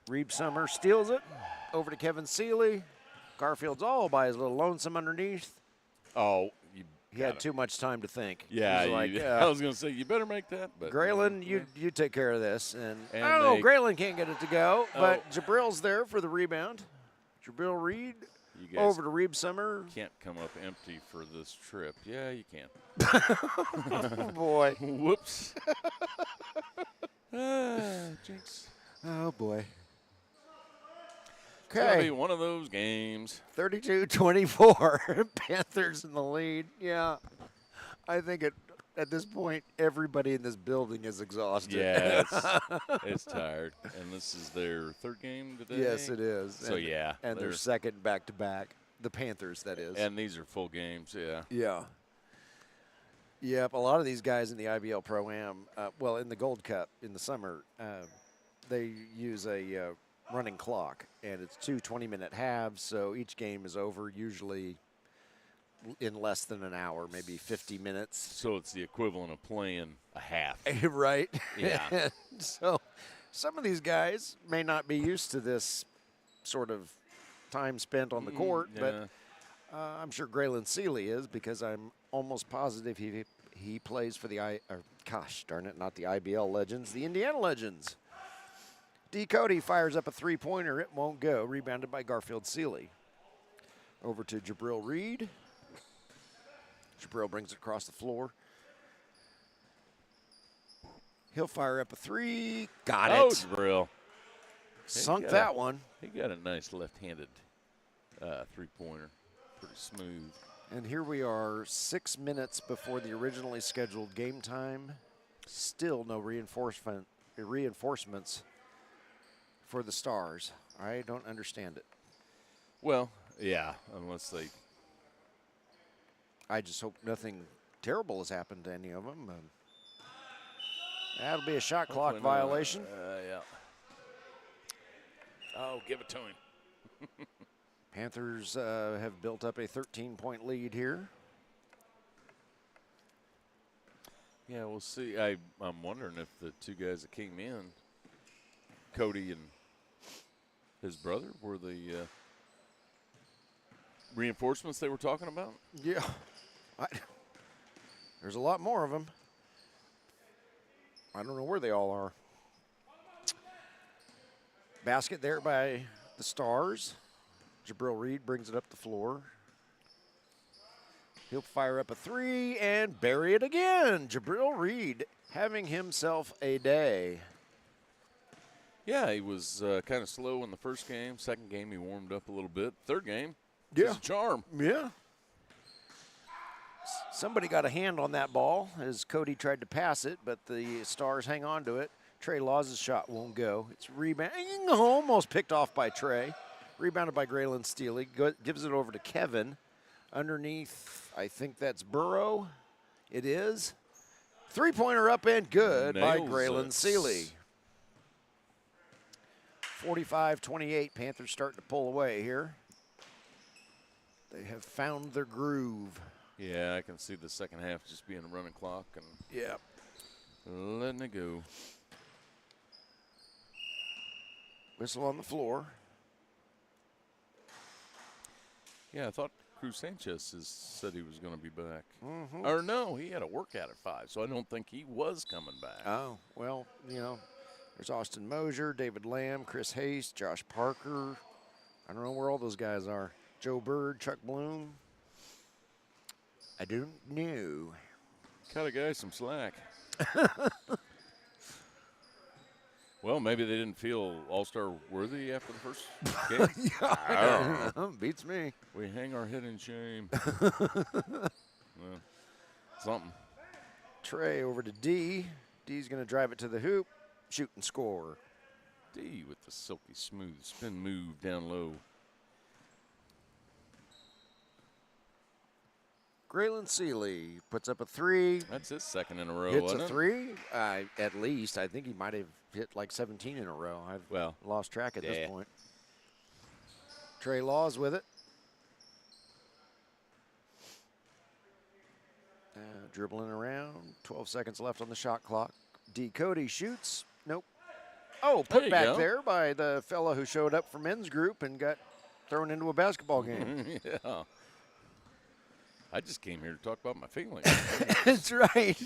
Reeb Summer steals it. Over to Kevin Seeley. Garfield's all by his little lonesome underneath. Oh, he had too much time to think. Yeah, I was going to say, you better make that. But Graylin, you take care of this. And Graylin can't get it to go, but Jabril's there for the rebound. Jabril Reed over to Reeb Summer. Can't come up empty for this trip. Yeah, you can. Oh, boy. Whoops. Jinx. Oh, boy. It's going to be one of those games. 32-24. Panthers in the lead. Yeah. I think it at this point, everybody in this building is exhausted. Yeah, it's tired. And this is their third game today? Yes, it is. So, yeah. And their second back-to-back. The Panthers, that is. And these are full games, yeah. Yeah. Yep, a lot of these guys in the IBL ProAm, well, in the Gold Cup in the summer, they use a running clock, and it's 2 20-minute halves, so each game is over usually in less than an hour, maybe 50 minutes. So it's the equivalent of playing a half. Right. Yeah. So some of these guys may not be used to this sort of time spent on the court, but I'm sure Graylin Seeley is, because I'm almost positive he plays for the not the IBL Legends, the Indiana Legends. D. Cody fires up a three-pointer. It won't go. Rebounded by Garfield Seeley. Over to Jabril Reed. Jabril brings it across the floor. He'll fire up a three. Got it. Jabril. Sunk that one. He got a nice left-handed three-pointer. Pretty smooth. And here we are 6 minutes before the originally scheduled game time. Still no reinforcements for the Stars. I don't understand it. Well, yeah, unless they... I just hope nothing terrible has happened to any of them. That'll be a shot clock violation. Yeah. Oh, give it to him. Panthers have built up a 13-point lead here. Yeah, we'll see. I'm wondering if the two guys that came in, Cody and his brother, were the reinforcements they were talking about? Yeah. There's a lot more of them. I don't know where they all are. Basket there by the Stars. Jabril Reed brings it up the floor. He'll fire up a three and bury it again. Jabril Reed having himself a day. Yeah, he was kind of slow in the first game. Second game, he warmed up a little bit. Third game, yeah, he's a charm. Yeah. Somebody got a hand on that ball as Cody tried to pass it, but the Stars hang on to it. Trey Laws' shot won't go. It's rebound, almost picked off by Trey. Rebounded by Graylin Seeley. Gives it over to Kevin. Underneath, I think that's Burrow. It is. Three-pointer up and good by Graylin Seeley. 45-28. Panthers starting to pull away here. They have found their groove. Yeah, I can see the second half just being a running clock and letting it go. Whistle on the floor. Yeah, I thought Cruz Sanchez said he was going to be back. Mm-hmm. Or no, he had a workout at 5, so I don't think he was coming back. Oh, well, there's Austin Mosier, David Lamb, Chris Hayes, Josh Parker. I don't know where all those guys are. Joe Bird, Chuck Bloom. I don't know. Cut a guy some slack. Well, maybe they didn't feel all-star worthy after the first game. I don't know. Beats me. We hang our head in shame. Well, something. Trey over to D. D's going to drive it to the hoop. Shoot and score. D with the silky smooth spin move down low. Graylin Seeley puts up a three. That's his second in a row, Hits wasn't a three, at least. I think he might have hit like 17 in a row. I've lost track at this point. Trey Laws with it. Dribbling around. 12 seconds left on the shot clock. D. Cody shoots. Nope. Oh, put back there by the fellow who showed up for men's group and got thrown into a basketball game. Yeah. I just came here to talk about my feelings. That's right.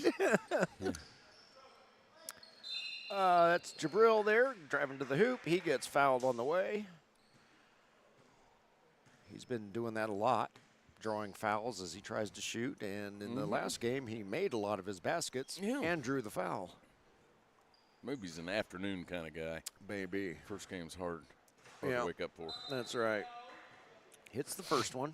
That's Jabril there, driving to the hoop. He gets fouled on the way. He's been doing that a lot, drawing fouls as he tries to shoot. And in the last game, he made a lot of his baskets and drew the foul. Maybe he's an afternoon kind of guy. Maybe. First game's hard to wake up for. That's right. Hits the first one.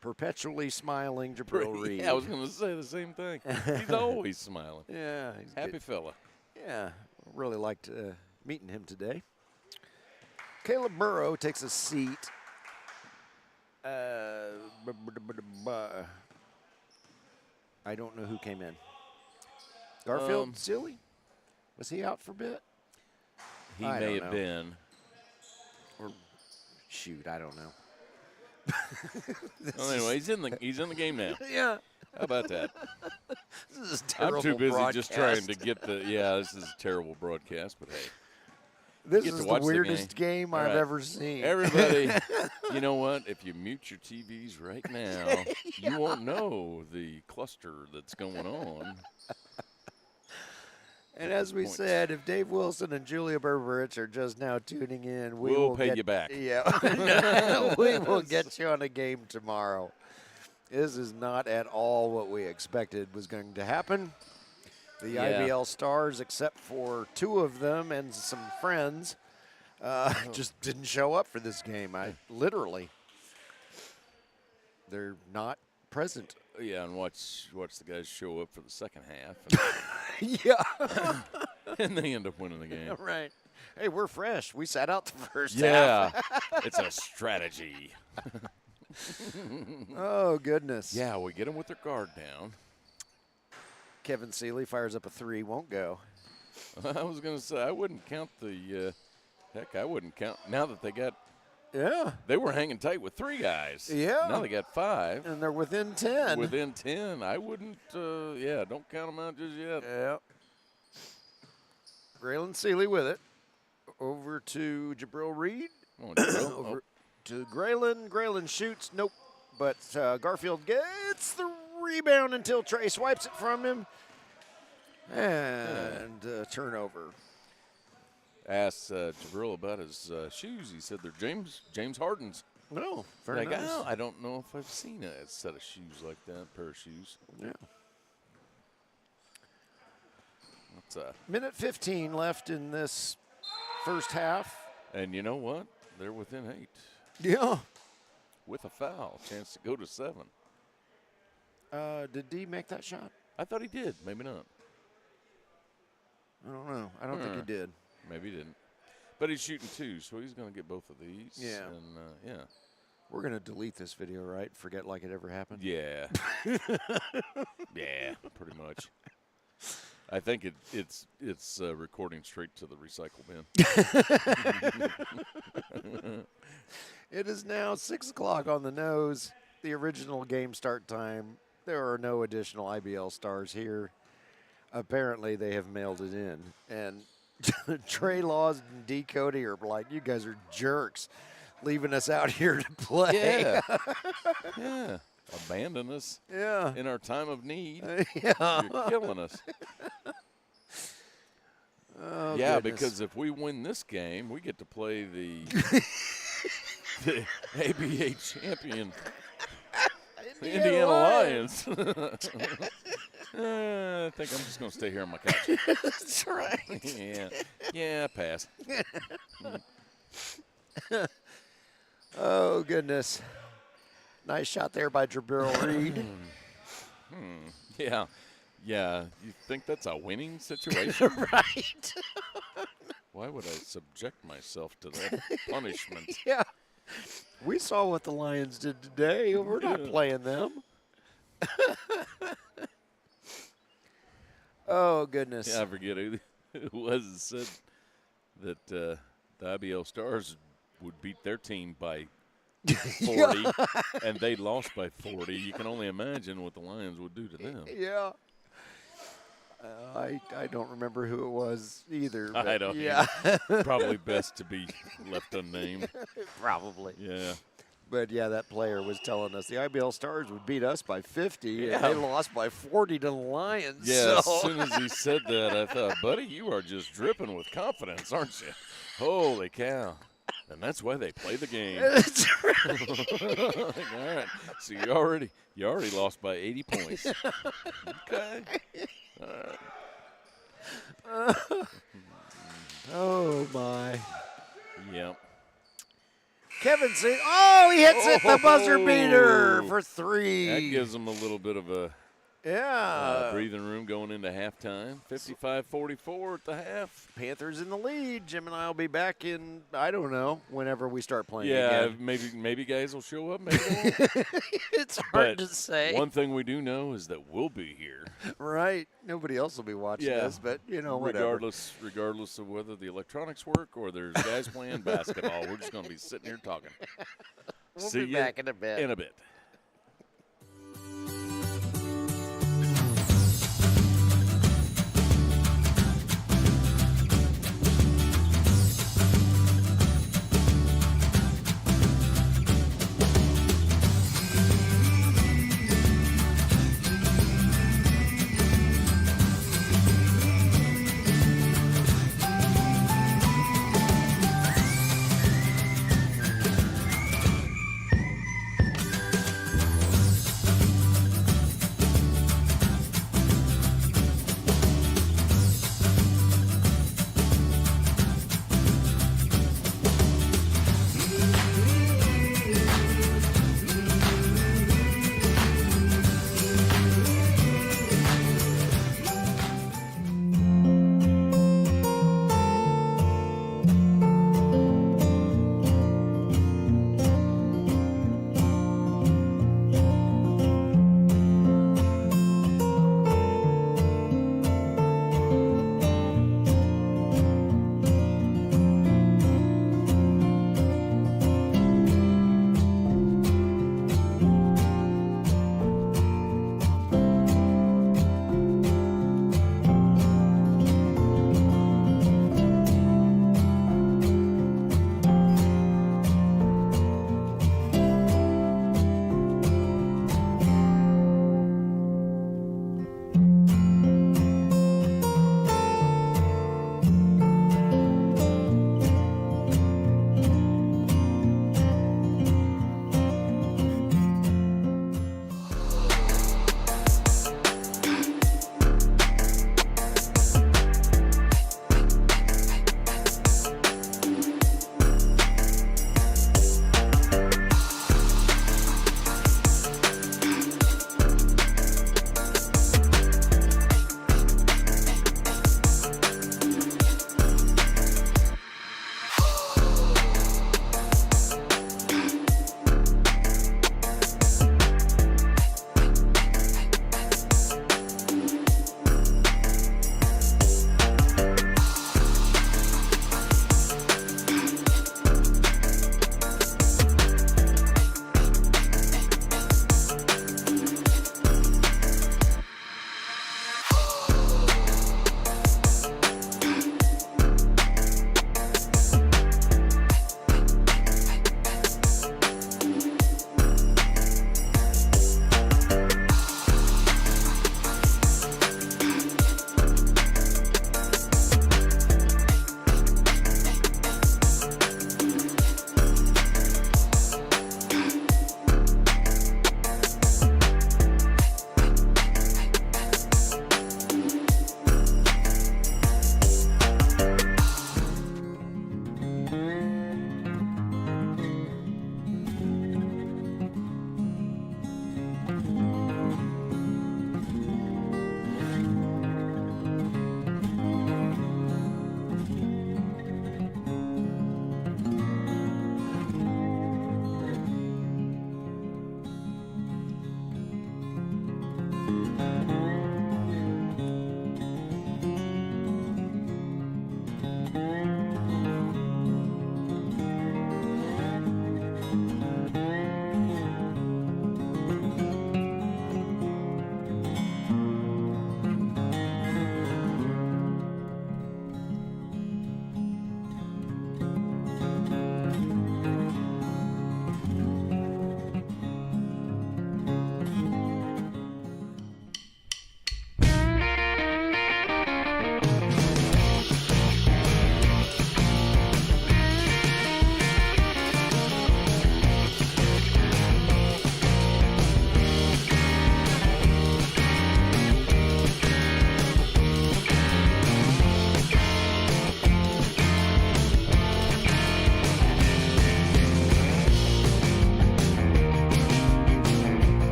perpetually smiling Jabril Reed. Yeah, I was going to say the same thing. He's always smiling. Yeah. He's Happy good. fella. Yeah, really liked meeting him today. Caleb Burrow takes a seat. I don't know who came in. Garfield Sealy? Was he out for a bit? He may have been. Or shoot, I don't know. Well, anyway, he's in the game now. Yeah. How about that? This is a terrible I'm too busy broadcast. just trying to get the. Yeah, this is a terrible broadcast, but hey. This is the weirdest game I've ever seen. Everybody, you know what? If you mute your TVs right now, you won't know the cluster that's going on. And as we said, if Dave Wilson and Julia Berberich are just now tuning in, we'll pay you back. Yeah, we will get you on a game tomorrow. This is not at all what we expected was going to happen. The IBL Stars, except for two of them and some friends, just didn't show up for this game. They're not present. Yeah, and watch the guys show up for the second half. Yeah. And they end up winning the game. Right. Hey, we're fresh. We sat out the first half. Yeah. It's a strategy. Oh, goodness. Yeah, we get them with their guard down. Kevin Sealy fires up a three, won't go. I was going to say, I wouldn't count I wouldn't count. Now that they got, they were hanging tight with three guys. Yeah. Now they got five. And they're within 10. Within 10. I wouldn't, don't count them out just yet. Yeah. Graylin Sealy with it. Over to Jabril Reed. Over to Graylin. Graylin shoots. Nope. But Garfield gets the rebound until Trey swipes it from him. And turnover. Asked Jabril about his shoes. He said they're James Harden's. No, very nice. Oh, I don't know if I've seen a set of shoes like that, pair of shoes. Yeah. What's minute 15 left in this first half. And you know what? They're within 8. Yeah. With a foul. Chance to go to 7. Did D make that shot? I thought he did. Maybe not. I don't know. I don't think he did. Maybe he didn't. But he's shooting 2, so he's going to get both of these. Yeah. And, We're going to delete this video, right? Forget like it ever happened? Yeah. Yeah, pretty much. I think it's recording straight to the recycle bin. It is now 6 o'clock on the nose. The original game start time. There are no additional IBL Stars here. Apparently, they have mailed it in. And Trey Laws and D. Cody are like, you guys are jerks, leaving us out here to play. Yeah. Yeah. Abandon us in our time of need. Yeah. You're killing us. Oh, yeah, goodness. because if we win this game, we get to play the ABA champion, Indiana Lions. I think I'm just going to stay here on my couch. That's right. Yeah, pass. Oh, goodness. Nice shot there by Jabril Reed. Yeah. Yeah. You think that's a winning situation? Right. Why would I subject myself to that punishment? Yeah. We saw what the Lions did today. We're not playing them. Oh, goodness. Yeah, I forget who it was that said that the IBL Stars would beat their team by 40, and they lost by 40. You can only imagine what the Lions would do to them. Yeah. I don't remember who it was either. I don't Yeah. Probably best to be left unnamed. Probably. Yeah. But, yeah, that player was telling us the IBL Stars would beat us by 50, and Yeah. they lost by 40 to the Lions. Yeah, so. as soon as he said that, I thought, buddy, you are just dripping with confidence, aren't you? Holy cow. And that's why they play the game. That's right. All right. So you already lost by 80 points. Okay. All right. Oh, my. Yep. Kevin says, oh, he hits it, the buzzer beater for 3. That gives them a little bit of a breathing room going into halftime. 55-44 at the half. Panthers in the lead. Jim and I will be back in, I don't know, whenever we start playing again. Yeah, maybe guys will show up, maybe they won't. It's hard to say. One thing we do know is that we'll be here. Right. Nobody else will be watching this, but, whatever. Regardless of whether the electronics work or there's guys playing basketball, we're just going to be sitting here talking. We'll See be back in a bit. In a bit.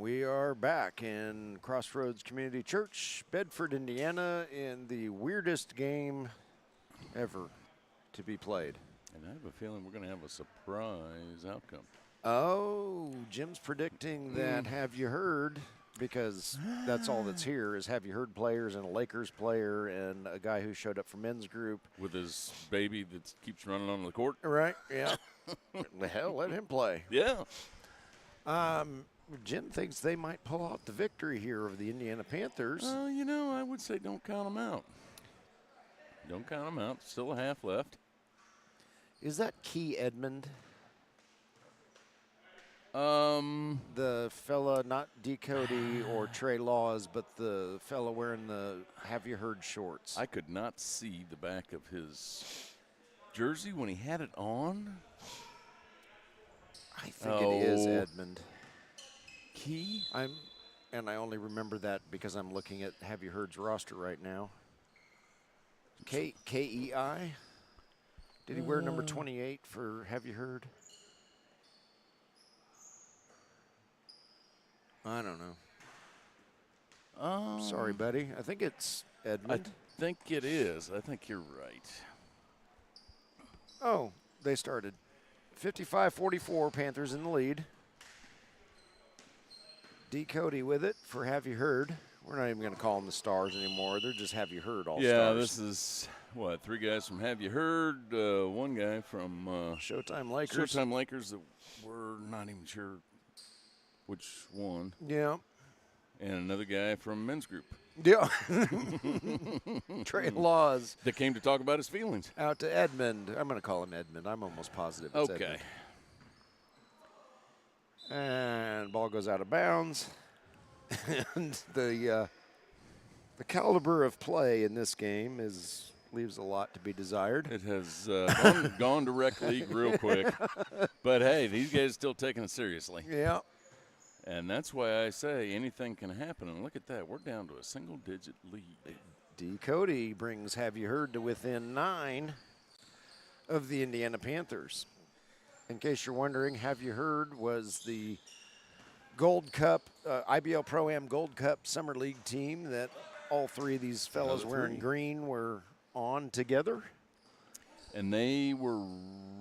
We are back in Crossroads Community Church, Bedford, Indiana, in the weirdest game ever to be played. And I have a feeling we're going to have a surprise outcome. Oh, Jim's predicting that Have You Heard, because that's all that's here is Have You Heard players and a Lakers player and a guy who showed up for men's group. With his baby that keeps running on the court. Right, yeah. The hell, let him play. Yeah. Jim thinks they might pull out the victory here over the Indiana Panthers. I would say don't count them out. Don't count them out. Still a half left. Is that Key Edmond? The fella, not D. Cody or Trey Laws, but the fella wearing the Have You Heard shorts. I could not see the back of his jersey when he had it on. I think it is Edmond. Key? I only remember that because I'm looking at Have You Heard's roster right now. K-E-I? Did he wear number 28 for Have You Heard? I don't know. Sorry, buddy. I think it's Edmund. I think it is. I think you're right. Oh, they started. 55-44, Panthers in the lead. D. Cody with it for Have You Heard. We're not even going to call them the Stars anymore. They're just Have You Heard all-stars. Yeah, this is, three guys from Have You Heard, one guy from Showtime Lakers. Showtime Lakers that we're not even sure which one. Yeah. And another guy from men's group. Yeah. Trey Laws. That came to talk about his feelings. Out to Edmund. I'm going to call him Edmund. I'm almost positive it's okay. Edmund. And ball goes out of bounds. And the caliber of play in this game leaves a lot to be desired. It has gone to rec league real quick. But, hey, these guys still taking it seriously. Yeah. And that's why I say anything can happen. And look at that. We're down to a single-digit lead. D. Cody brings Have You Heard to within 9 of the Indiana Panthers. In case you're wondering, Have You Heard was the Gold Cup, IBL ProAm Gold Cup Summer League team that all three of these fellows wearing green were on together. And they were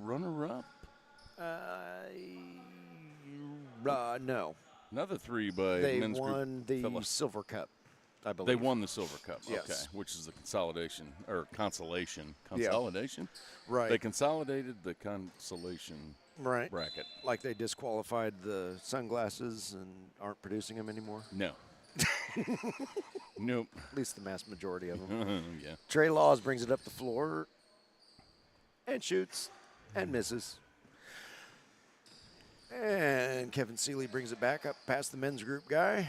runner-up? No. Another three by they men's group. They won the fella. Silver Cup, I believe. They won the Silver Cup, yes. Okay, which is the consolation, or consolation. Consolidation? Right. They consolidated the consolation bracket. Like they disqualified the sunglasses and aren't producing them anymore? No. Nope. At least the vast majority of them. Yeah. Trey Laws brings it up the floor and shoots and misses. And Kevin Seeley brings it back up past the men's group guy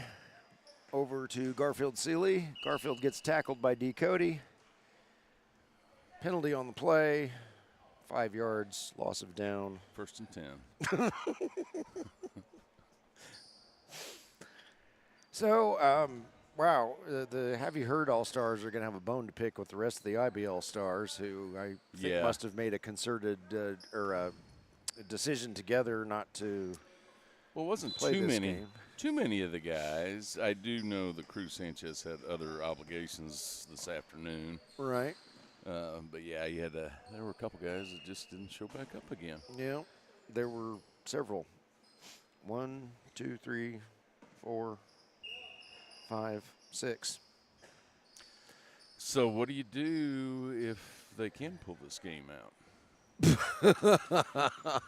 over to Garfield Seeley. Garfield gets tackled by D. Cody. Penalty on the play. 5 yards, loss of down. 1st and 10. So, wow, the Have You Heard All-Stars are going to have a bone to pick with the rest of the IBL Stars, who I think must have made a concerted decision together not to Well, it wasn't play this game. Too many of the guys. I do know that Cruz Sanchez had other obligations this afternoon. Right. But, yeah, there were a couple guys that just didn't show back up again. Yeah, there were several. 1, 2, 3, 4, 5, 6. So what do you do if they can pull this game out?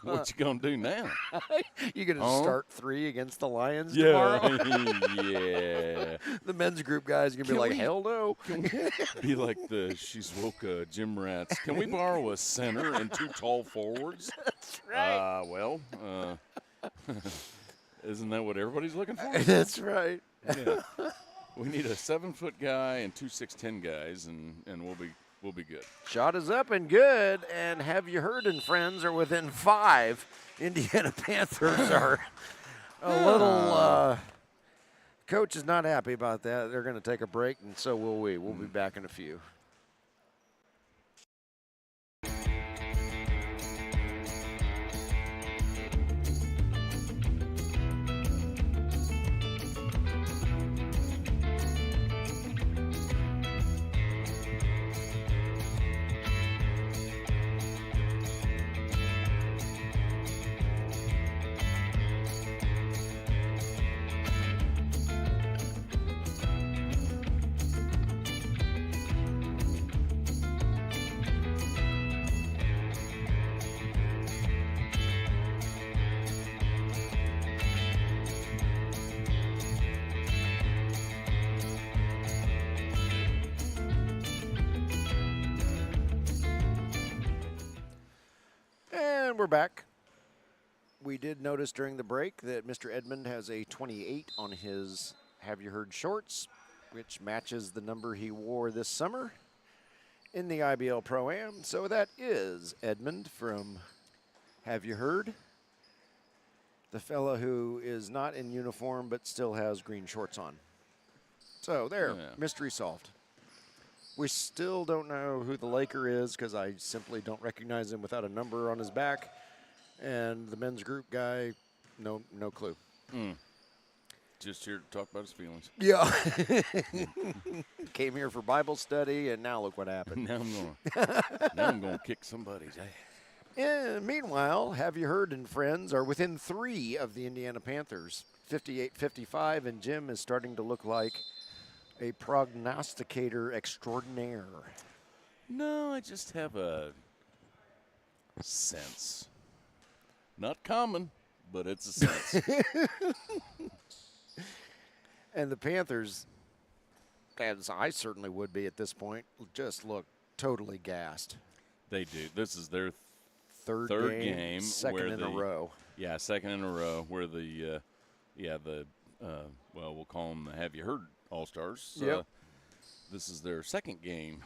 What you gonna do now? You gonna start 3 against the Lions tomorrow? Yeah. The men's group guys are gonna be like, hell no. Can we be like the Shizuoka gym rats? Can we borrow a center and 2 tall forwards? That's right. Isn't that what everybody's looking for? That's right. Yeah. We need a 7-foot guy and 2 6'10" guys, and we'll be good. Shot is up and good, and Have You Heard and friends are within 5. Indiana Panthers are a little. Coach is not happy about that. They're going to take a break, and so will we. We'll be back in a few. And we're back. We did notice during the break that Mr. Edmond has a 28 on his Have You Heard shorts, which matches the number he wore this summer in the IBL ProAm. So that is Edmond from Have You Heard, the fella who is not in uniform but still has green shorts on. So there, mystery solved. We still don't know who the Laker is because I simply don't recognize him without a number on his back. And the men's group guy, no clue. Just here to talk about his feelings. Yeah. Came here for Bible study, and now look what happened. Now I'm gonna kick somebody's ass. And meanwhile, Have You Heard and friends are within 3 of the Indiana Panthers, 58-55, and Jim is starting to look like a prognosticator extraordinaire. No, I just have a sense. Not common, but it's a sense. And the Panthers, as I certainly would be at this point, just look totally gassed. They do. This is their third game, second in a row. Yeah, second in a row. Where we'll call them the Have You Heard All-Stars. Yep. This is their second game.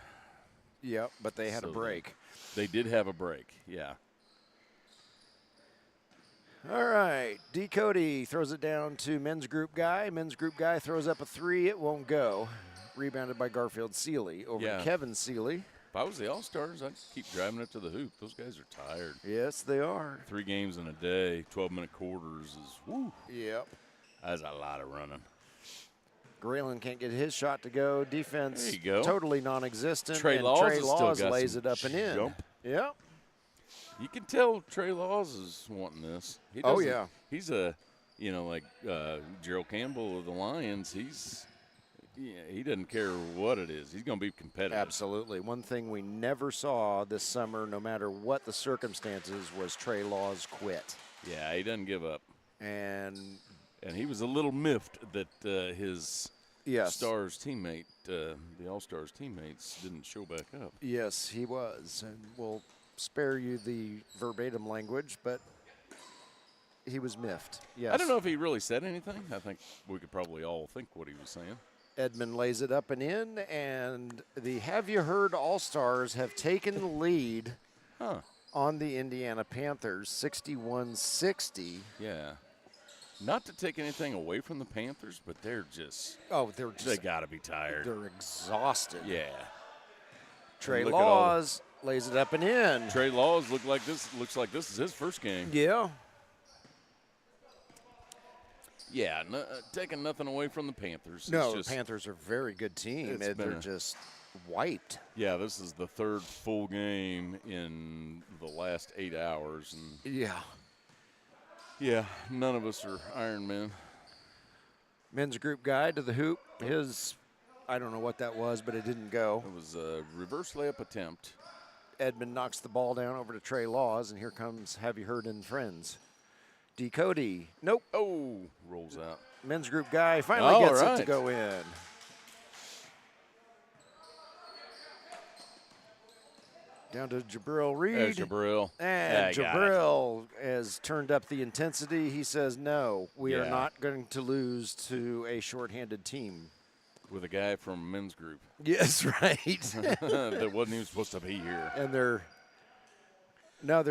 Yep, but they had a break. They did have a break, yeah. All right, D. Cody throws it down to men's group guy. Men's group guy throws up a 3. It won't go. Rebounded by Garfield Seeley over to Kevin Seeley. If I was the All-Stars, I'd keep driving it to the hoop. Those guys are tired. Yes, they are. 3 games in a day, 12-minute quarters is, woo. Yep. That's a lot of running. Grayland can't get his shot to go. Defense there you go. Totally non-existent. Trey Laws lays it up and in. Jump. Yep. You can tell Trey Laws is wanting this. He's a, like Gerald Campbell of the Lions. He doesn't care what it is. He's going to be competitive. Absolutely. One thing we never saw this summer, no matter what the circumstances, was Trey Laws quit. Yeah, he doesn't give up. And he was a little miffed that his Stars teammate, the All-Stars teammates, didn't show back up. Yes, he was. And we'll spare you the verbatim language, but he was miffed. Yes. I don't know if he really said anything. I think we could probably all think what he was saying. Edmond lays it up and in, and the Have You Heard All-Stars have taken the lead on the Indiana Panthers, 61-60. Yeah. Not to take anything away from the Panthers, but they're just they got to be tired. They're exhausted. Yeah. Trey Laws lays it up and in. Trey Laws looks like this is his first game. Yeah. Yeah, taking nothing away from the Panthers. No, the Panthers are a very good team. They're just wiped. Yeah, this is the third full game in the last 8 hours. And yeah, none of us are Iron Men. Men's group guy to the hoop. I don't know what that was, but it didn't go. It was a reverse layup attempt. Edmond knocks the ball down over to Trey Laws, and here comes Have You Heard and friends. D. Cody. Nope. Oh, rolls out. Men's group guy finally gets it to go in. Down to Jabril Reed. There's Jabril. And Jabril has turned up the intensity. He says, no, we are not going to lose to a shorthanded team. With a guy from men's group. Yes, right. That wasn't even supposed to be here. And their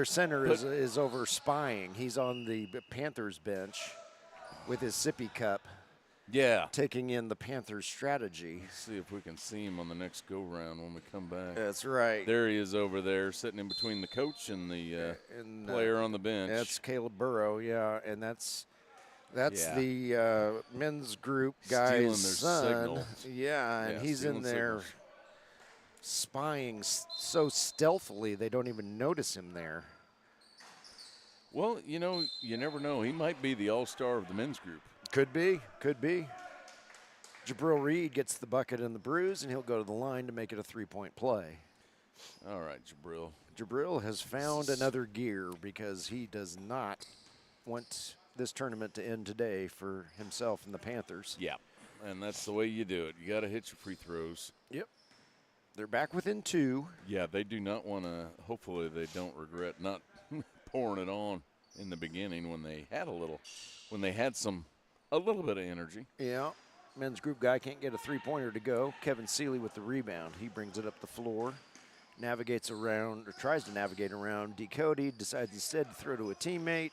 center is over spying. He's on the Panthers bench with his sippy cup. Yeah. Taking in the Panthers strategy. Let's see if we can see him on the next go-round when we come back. That's right. There he is over there, sitting in between the coach and the player on the bench. That's Caleb Burrow, and that's the men's group guy's son. Signal. Yeah, and he's in there spying so stealthily they don't even notice him there. Well, you never know. He might be the all-star of the men's group. Could be. Jabril Reed gets the bucket and the bruise, and he'll go to the line to make it a three-point play. All right, Jabril. Jabril has found another gear because he does not want this tournament to end today for himself and the Panthers. Yeah, and that's the way you do it. You got to hit your free throws. Yep. They're back within 2. Yeah, they do not want to – hopefully they don't regret not pouring it on in the beginning when they had a little bit of energy. Yeah. Men's group guy can't get a three-pointer to go. Kevin Seeley with the rebound. He brings it up the floor, navigates around, or tries to navigate around. D. Cody decides instead to throw to a teammate.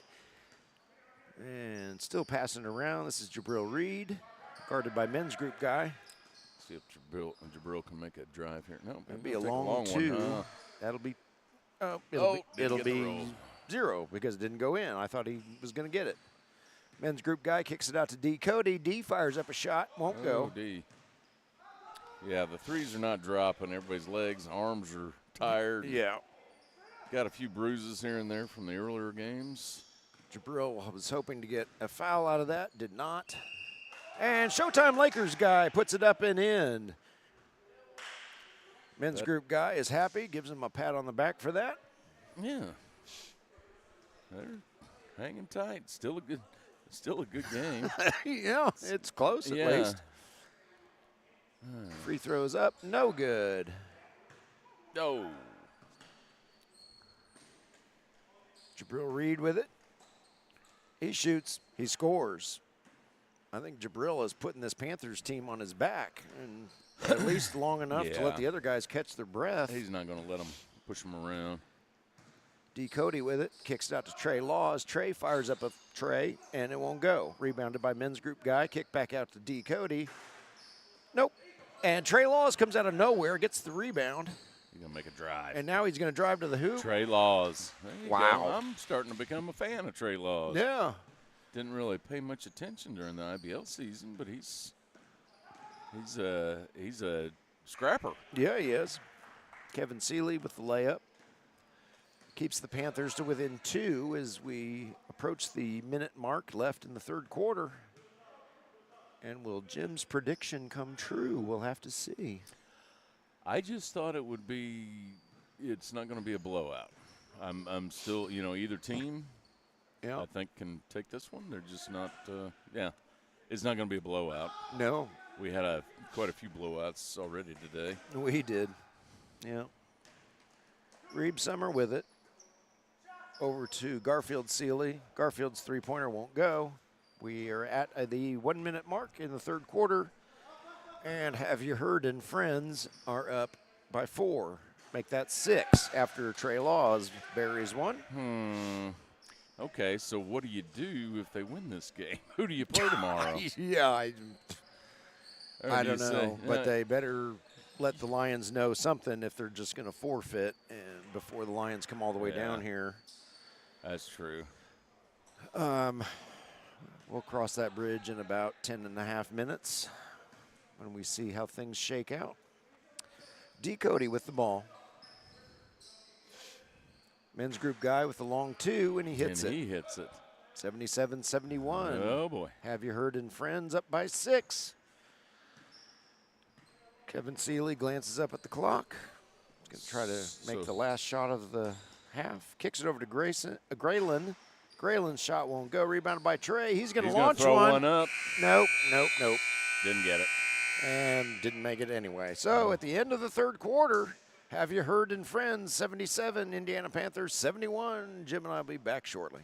And still passing around. This is Jabril Reed, guarded by men's group guy. See if Jabril can make a drive here. No, it'll be a long two. One. That'll be. It'll be 0 because it didn't go in. I thought he was going to get it. Men's group guy kicks it out to D. Cody. D fires up a shot. Won't go. D. Yeah, the threes are not dropping. Everybody's legs, arms are tired. Yeah. Got a few bruises here and there from the earlier games. Jabril was hoping to get a foul out of that. Did not. And Showtime Lakers guy puts it up and in. Men's group guy is happy. Gives him a pat on the back for that. Yeah. They're hanging tight. Still a good game. Yeah, it's close at least. Free throws up, no good. No. Jabril Reed with it. He shoots, he scores. I think Jabril is putting this Panthers team on his back, and at least long enough to let the other guys catch their breath. He's not going to let them push them around. D. Cody with it, kicks it out to Trey Laws. Trey fires up a tray, and it won't go. Rebounded by men's group guy, kick back out to D. Cody. Nope. And Trey Laws comes out of nowhere, gets the rebound. He's going to make a drive. And now he's going to drive to the hoop. Trey Laws. Wow. Go. I'm starting to become a fan of Trey Laws. Yeah. Didn't really pay much attention during the IBL season, but he's a scrapper. Yeah, he is. Kevin Seeley with the layup. Keeps the Panthers to within 2 as we approach the minute mark left in the third quarter. And will Jim's prediction come true? We'll have to see. I just thought it's not going to be a blowout. I'm still, either team, I think, can take this one. They're just not, it's not going to be a blowout. No. We had quite a few blowouts already today. We did, yeah. Reeb Summer with it. Over to Garfield Seeley. Garfield's three-pointer won't go. We are at the 1 minute mark in the third quarter. And Have You Heard and Friends are up by 4. Make that 6 after Trey Laws buries one. Okay, so what do you do if they win this game? Who do you play tomorrow? Yeah, I don't know. But they better let the Lions know something if they're just going to forfeit and before the Lions come all the way down here. That's true. We'll cross that bridge in about 10.5 minutes when we see how things shake out. D. Cody with the ball. Men's group guy with the long 2, and he hits it. 77-71. Oh, boy. Have You Heard and Friends up by 6. Kevin Seeley glances up at the clock. He's going to try to make the last shot of the half. Kicks it over to Graylin. Graylin's shot won't go. Rebounded by Trey. He's going to launch throw one up. Nope. Didn't get it. And didn't make it anyway. So at the end of the third quarter, Have You Heard and Friends 77, Indiana Panthers 71. Jim and I will be back shortly.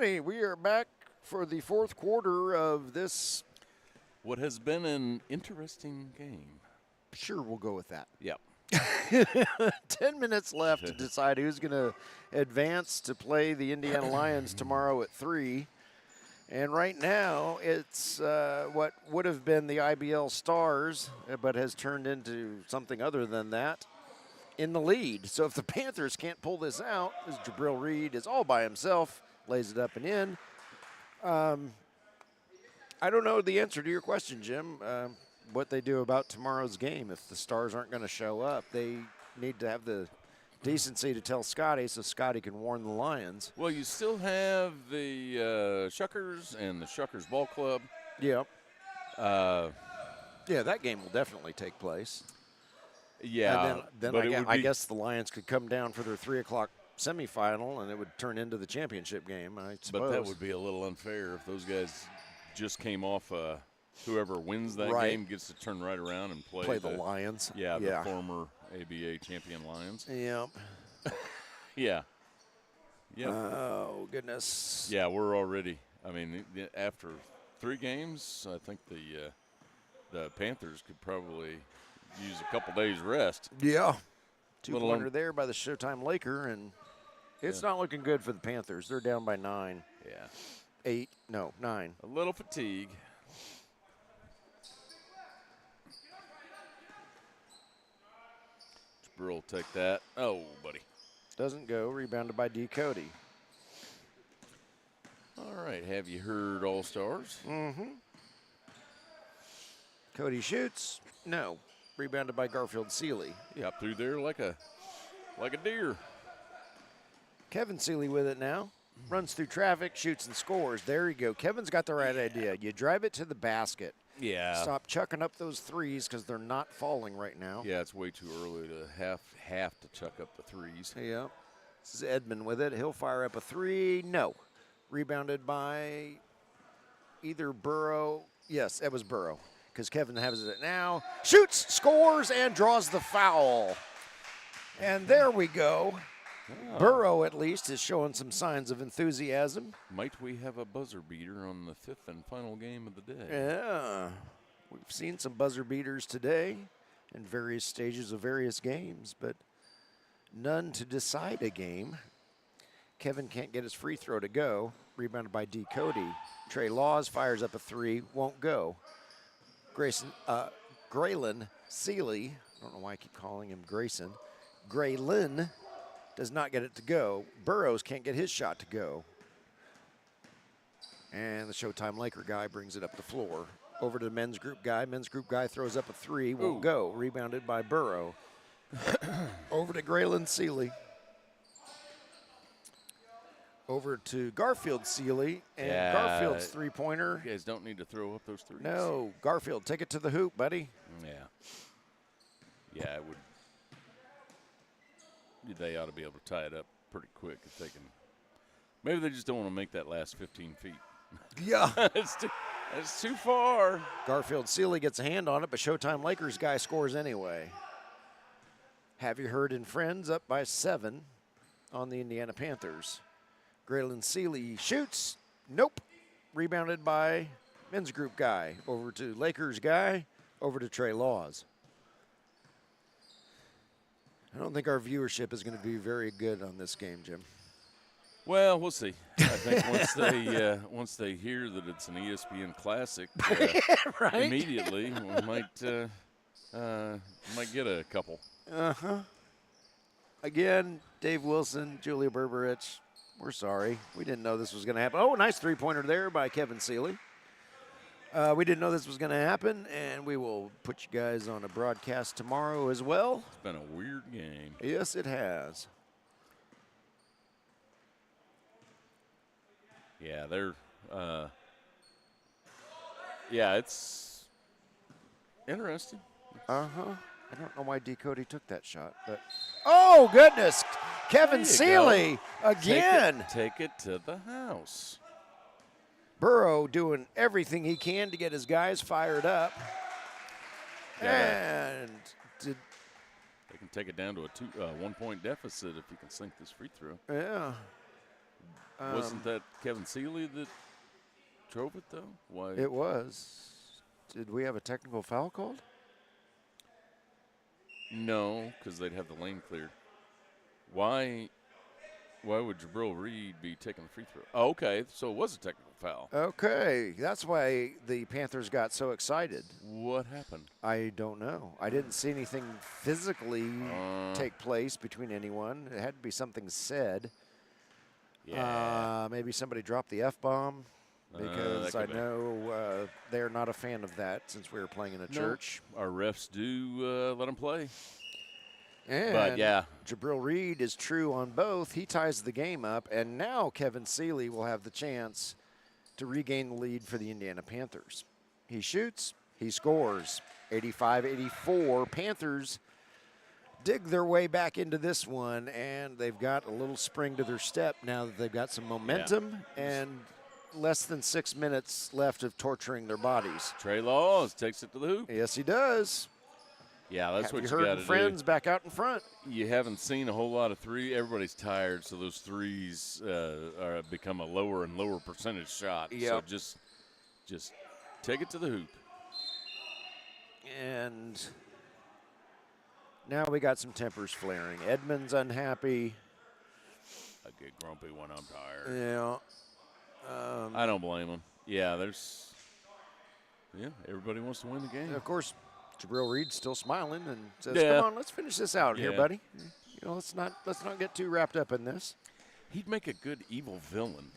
righty, we are back for the fourth quarter of this. What has been an interesting game. Sure, we'll go with that. Yep. 10 minutes left to decide who's going to advance to play the Indiana Lions tomorrow at 3. And right now, it's what would have been the IBL Stars, but has turned into something other than that, in the lead. So if the Panthers can't pull this out, as Jabril Reed is all by himself, lays it up and in. I don't know the answer to your question, Jim. What they do about tomorrow's game if the Stars aren't going to show up. They need to have the decency to tell Scotty so Scotty can warn the Lions. Well, you still have the Shuckers and the Shuckers Ball Club. Yep. Yeah, that game will definitely take place. Yeah. And then I guess the Lions could come down for their 3 o'clock semifinal, and it would turn into the championship game, I suppose. But that would be a little unfair if those guys just came off whoever wins that game gets to turn right around and play the Lions. Yeah, the former ABA champion Lions. Yep. Yeah. Yep. Oh, goodness. Yeah, we're already. I mean, after 3 games, I think the Panthers could probably use a couple days rest. Yeah. 2-pointer there by the Showtime Laker, and it's not looking good for the Panthers. They're down by 9. Yeah. 8. No, 9. A little fatigue. Jabril will take that. Oh, buddy. Doesn't go. Rebounded by D. Cody. All right. Have you heard All Stars? Mm-hmm. Cody shoots. No. Rebounded by Garfield Seeley. Up through there like a deer. Kevin Seeley with it now. Runs through traffic, shoots and scores. There you go. Kevin's got the right idea. You drive it to the basket. Yeah. Stop chucking up those threes because they're not falling right now. Yeah, it's way too early to have to chuck up the threes. Yeah. This is Edmond with it. He'll fire up a 3. No. Rebounded by either Burrow. Yes, it was Burrow because Kevin has it now. Shoots, scores, and draws the foul. And there we go. Oh. Burrow, at least, is showing some signs of enthusiasm. Might we have a buzzer beater on the 5th and final game of the day? Yeah. We've seen some buzzer beaters today in various stages of various games, but none to decide a game. Kevin can't get his free throw to go. Rebounded by D. Cody. Trey Laws fires up a 3. Won't go. Graylin Seeley. I don't know why I keep calling him Grayson. Graylin does not get it to go. Burrows can't get his shot to go. And the Showtime Laker guy brings it up the floor. Over to the men's group guy. Men's group guy throws up a 3. Won't go. Rebounded by Burrow. Over to Graylin Seeley. Over to Garfield Seeley. And Garfield's three-pointer. You guys don't need to throw up those threes. No. Garfield, take it to the hoop, buddy. Yeah. Yeah, it would. They ought to be able to tie it up pretty quick if they can. Maybe they just don't want to make that last 15 feet. Yeah. It's too far. Garfield Seeley gets a hand on it, but Showtime Lakers guy scores anyway. Have you heard in Friends up by 7 on the Indiana Panthers. Graylin Seeley shoots. Nope. Rebounded by men's group guy. Over to Lakers guy. Over to Trey Laws. I don't think our viewership is going to be very good on this game, Jim. Well, we'll see. I think once they hear that it's an ESPN Classic, right? Immediately we might get a couple. Again, Dave Wilson, Julia Berberich. We're sorry. We didn't know this was going to happen. Oh, nice three-pointer there by Kevin Seeley. We didn't know this was going to happen, and we will put you guys on a broadcast tomorrow as well. It's been a weird game. Yes, it has. Yeah, they're it's interesting. I don't know why D. Cody took that shot, but oh goodness, Kevin Seeley again. Take it to the house. Burrow doing everything he can to get his guys fired up. And they can take it down to a 1-point deficit if you can sink this free throw. Yeah. Wasn't that Kevin Seeley that drove it, though? Why? It was. Did we have a technical foul called? No, because they'd have the lane cleared. Why would Jabril Reed be taking the free throw? Oh, okay, so it was a technical foul. Okay, that's why the Panthers got so excited. What happened? I don't know. I didn't see anything physically take place between anyone. It had to be something said. Yeah. Maybe somebody dropped the F-bomb, because I know they're not a fan of that since we were playing in a church. Our refs do let them play. And but, yeah. Jabril Reed is true on both. He ties the game up, and now Kevin Seeley will have the chance to regain the lead for the Indiana Panthers. He shoots, he scores. 85-84. Panthers dig their way back into this one, and they've got a little spring to their step now that they've got some momentum and less than 6 minutes left of torturing their bodies. Trey Laws takes it to the hoop. Yes, he does. Yeah, that's what you got to do. Friends back out in front. You haven't seen a whole lot of three. Everybody's tired, so those threes become a lower and lower percentage shot. Yep. So just take it to the hoop. And now we got some tempers flaring. Edmonds unhappy. I get grumpy when I'm tired. Yeah. I don't blame him. Yeah, everybody wants to win the game. Of course, Jabril Reed's still smiling and says, Yeah. "Come on, let's finish this out here, buddy. You know, let's not get too wrapped up in this." He'd make a good evil villain.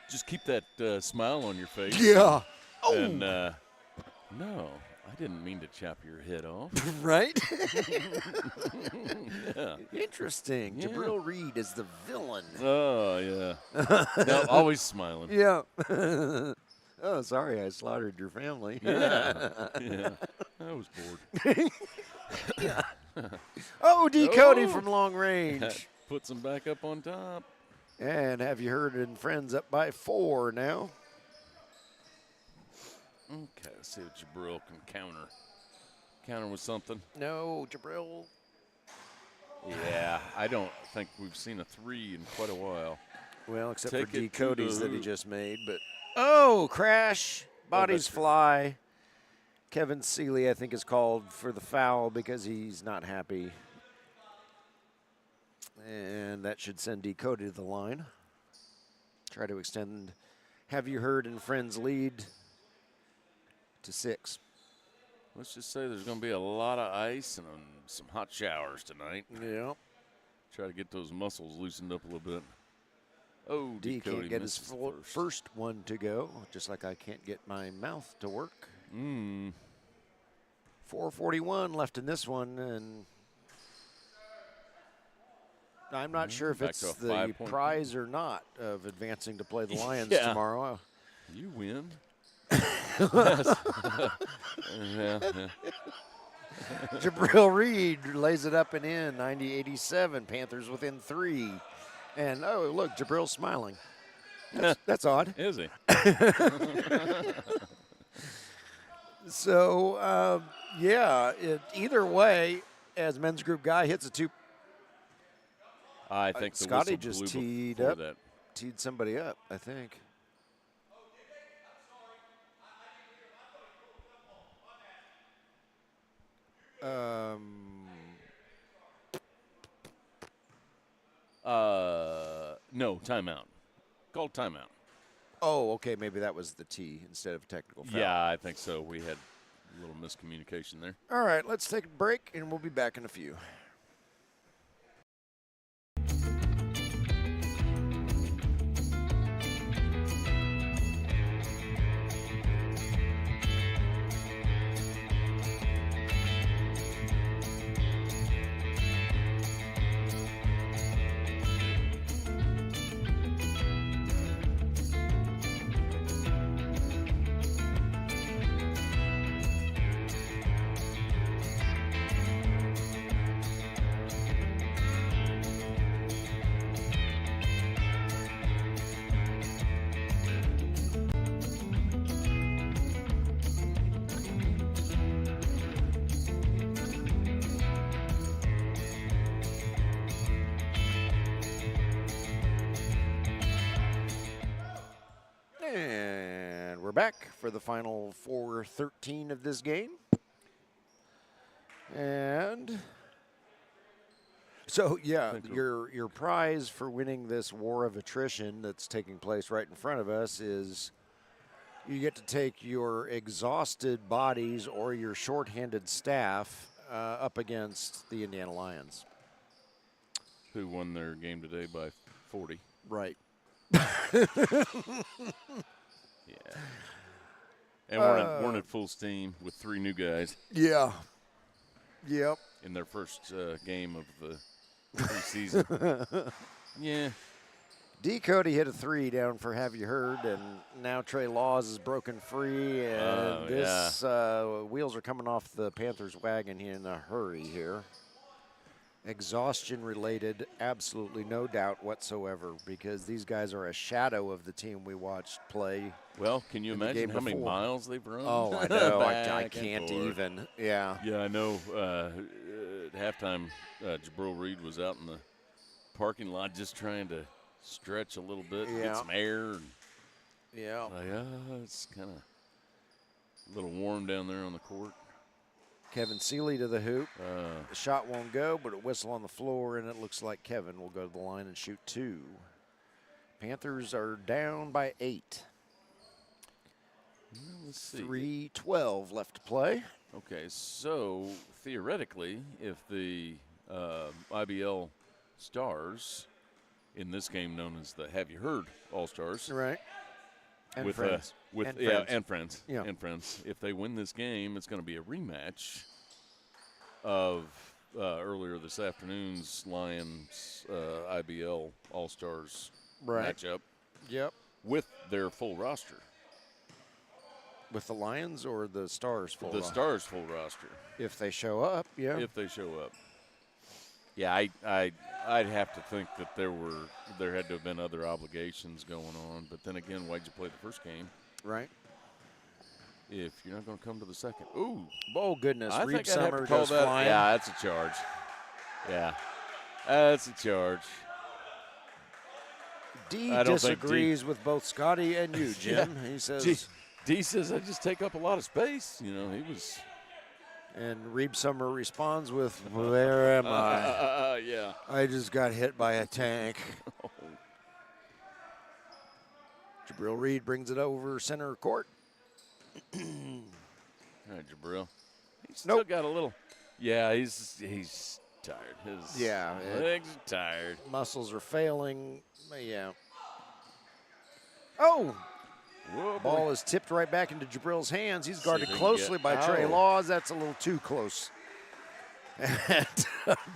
Just keep that smile on your face. Yeah. And no, I didn't mean to chop your head off. Right? Yeah. Interesting. Yeah. Jabril Reed is the villain. Oh, yeah. No, always smiling. Yeah. Oh, sorry, I slaughtered your family. Yeah. I was bored. Yeah. Oh, D. Cody from long range. Puts them back up on top. And have you heard in friends up by 4 now? Okay, let's see if Jabril can counter with something. No, Jabril. Yeah, I don't think we've seen a 3 in quite a while. Well, except Take for D. it to Cody's the that he hoop. just made. But crash. Bodies fly. Kevin Seeley, I think, is called for the foul because he's not happy. And that should send D. Cody to the line. Try to extend Have You Heard and Friends lead to 6. Let's just say there's going to be a lot of ice and some hot showers tonight. Yeah. Try to get those muscles loosened up a little bit. Oh, D Cody can't get his misses first one to go, just like I can't get my mouth to work. 4:41 left in this one, and I'm not sure if back it's to a the 5-point prize or not of advancing to play the Lions Yeah. tomorrow. You win. Yeah. Jabril Reed lays it up and in, 90-87. Panthers within 3. And, oh, look, Jabril's smiling. That's odd. Is he? So, either way, as men's group guy hits a 2. I think the Scotty whistle just blew teed before up. that. Teed somebody up, I think. No, timeout. Called timeout. Oh, okay, maybe that was the T instead of a technical foul. Yeah, I think so. We had a little miscommunication there. All right, let's take a break, and we'll be back in a few. back for the final 4:13 of this game. And so, yeah, your prize for winning this war of attrition that's taking place right in front of us is you get to take your exhausted bodies or your shorthanded staff up against the Indiana Lions. Who won their game today by 40. Right. Yeah. And we're at full steam with 3 new guys. Yeah. Yep. In their first game of the preseason. Yeah. D. Cody hit a 3 down for Have You Heard, and now Trey Laws is broken free, and wheels are coming off the Panthers wagon in a hurry here. Exhaustion related, absolutely no doubt whatsoever, because these guys are a shadow of the team we watched play. Well, can you imagine how many miles they've run? Oh, I know. I can't even. Yeah. Yeah, I know. At halftime, Jabril Reed was out in the parking lot just trying to stretch a little bit, get some air. And it's kind of a little warm down there on the court. Kevin Seeley to the hoop. The shot won't go, but a whistle on the floor, and it looks like Kevin will go to the line and shoot 2. Panthers are down by 8. Let's see. 3:12 left to play. Okay, so theoretically, if the IBL Stars, in this game known as the Have You Heard All-Stars. Right. And friends. And friends. Yeah. And friends. If they win this game, it's going to be a rematch of earlier this afternoon's Lions IBL All-Stars matchup. Yep. With their full roster. With the Lions or the Stars full roster? The Stars full roster. If they show up, yeah. If they show up. Yeah, I'd have to think that there had to have been other obligations going on. But then again, why'd you play the first game? Right. If you're not going to come to the second. Ooh. Oh, goodness. I Reed think I'd have Summer to call goes that. flying. Yeah, that's a charge. Yeah. That's a charge. D disagrees with both Scotty and you, Jim. Yeah. He says. D says, I just take up a lot of space. You know, he was. And Reeb Summer responds with, where am I? Yeah. I just got hit by a tank. Jabril Reed brings it over center court. All right, Jabril. He's still got a little. Yeah, he's tired. His legs are tired. Muscles are failing. Yeah. Oh! Whoa, ball is tipped right back into Jabril's hands. He's guarded closely by Trey Laws. That's a little too close. And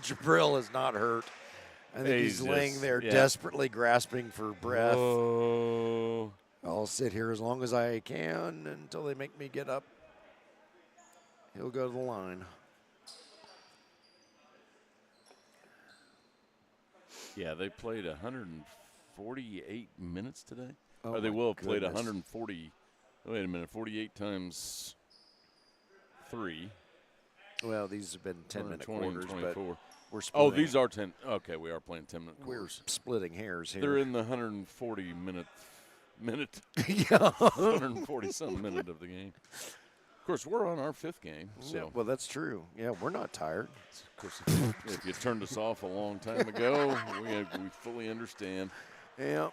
Jabril is not hurt. I think he's laying there desperately grasping for breath. Whoa. I'll sit here as long as I can until they make me get up. He'll go to the line. Yeah, they played 148 minutes today. Oh, or they will have played 140. Wait a minute, 48 times 3. Well, these have been 10-minute quarters, but we're splitting. Oh, these are 10. Okay, we are playing 10-minute quarters. We're splitting hairs here. They're in the 140-minute. Yeah. 140-some minute of the game. Of course, we're on our 5th game. So. Yeah, well, that's true. Yeah, we're not tired. Of course, if you turned us off a long time ago, we fully understand. Yeah.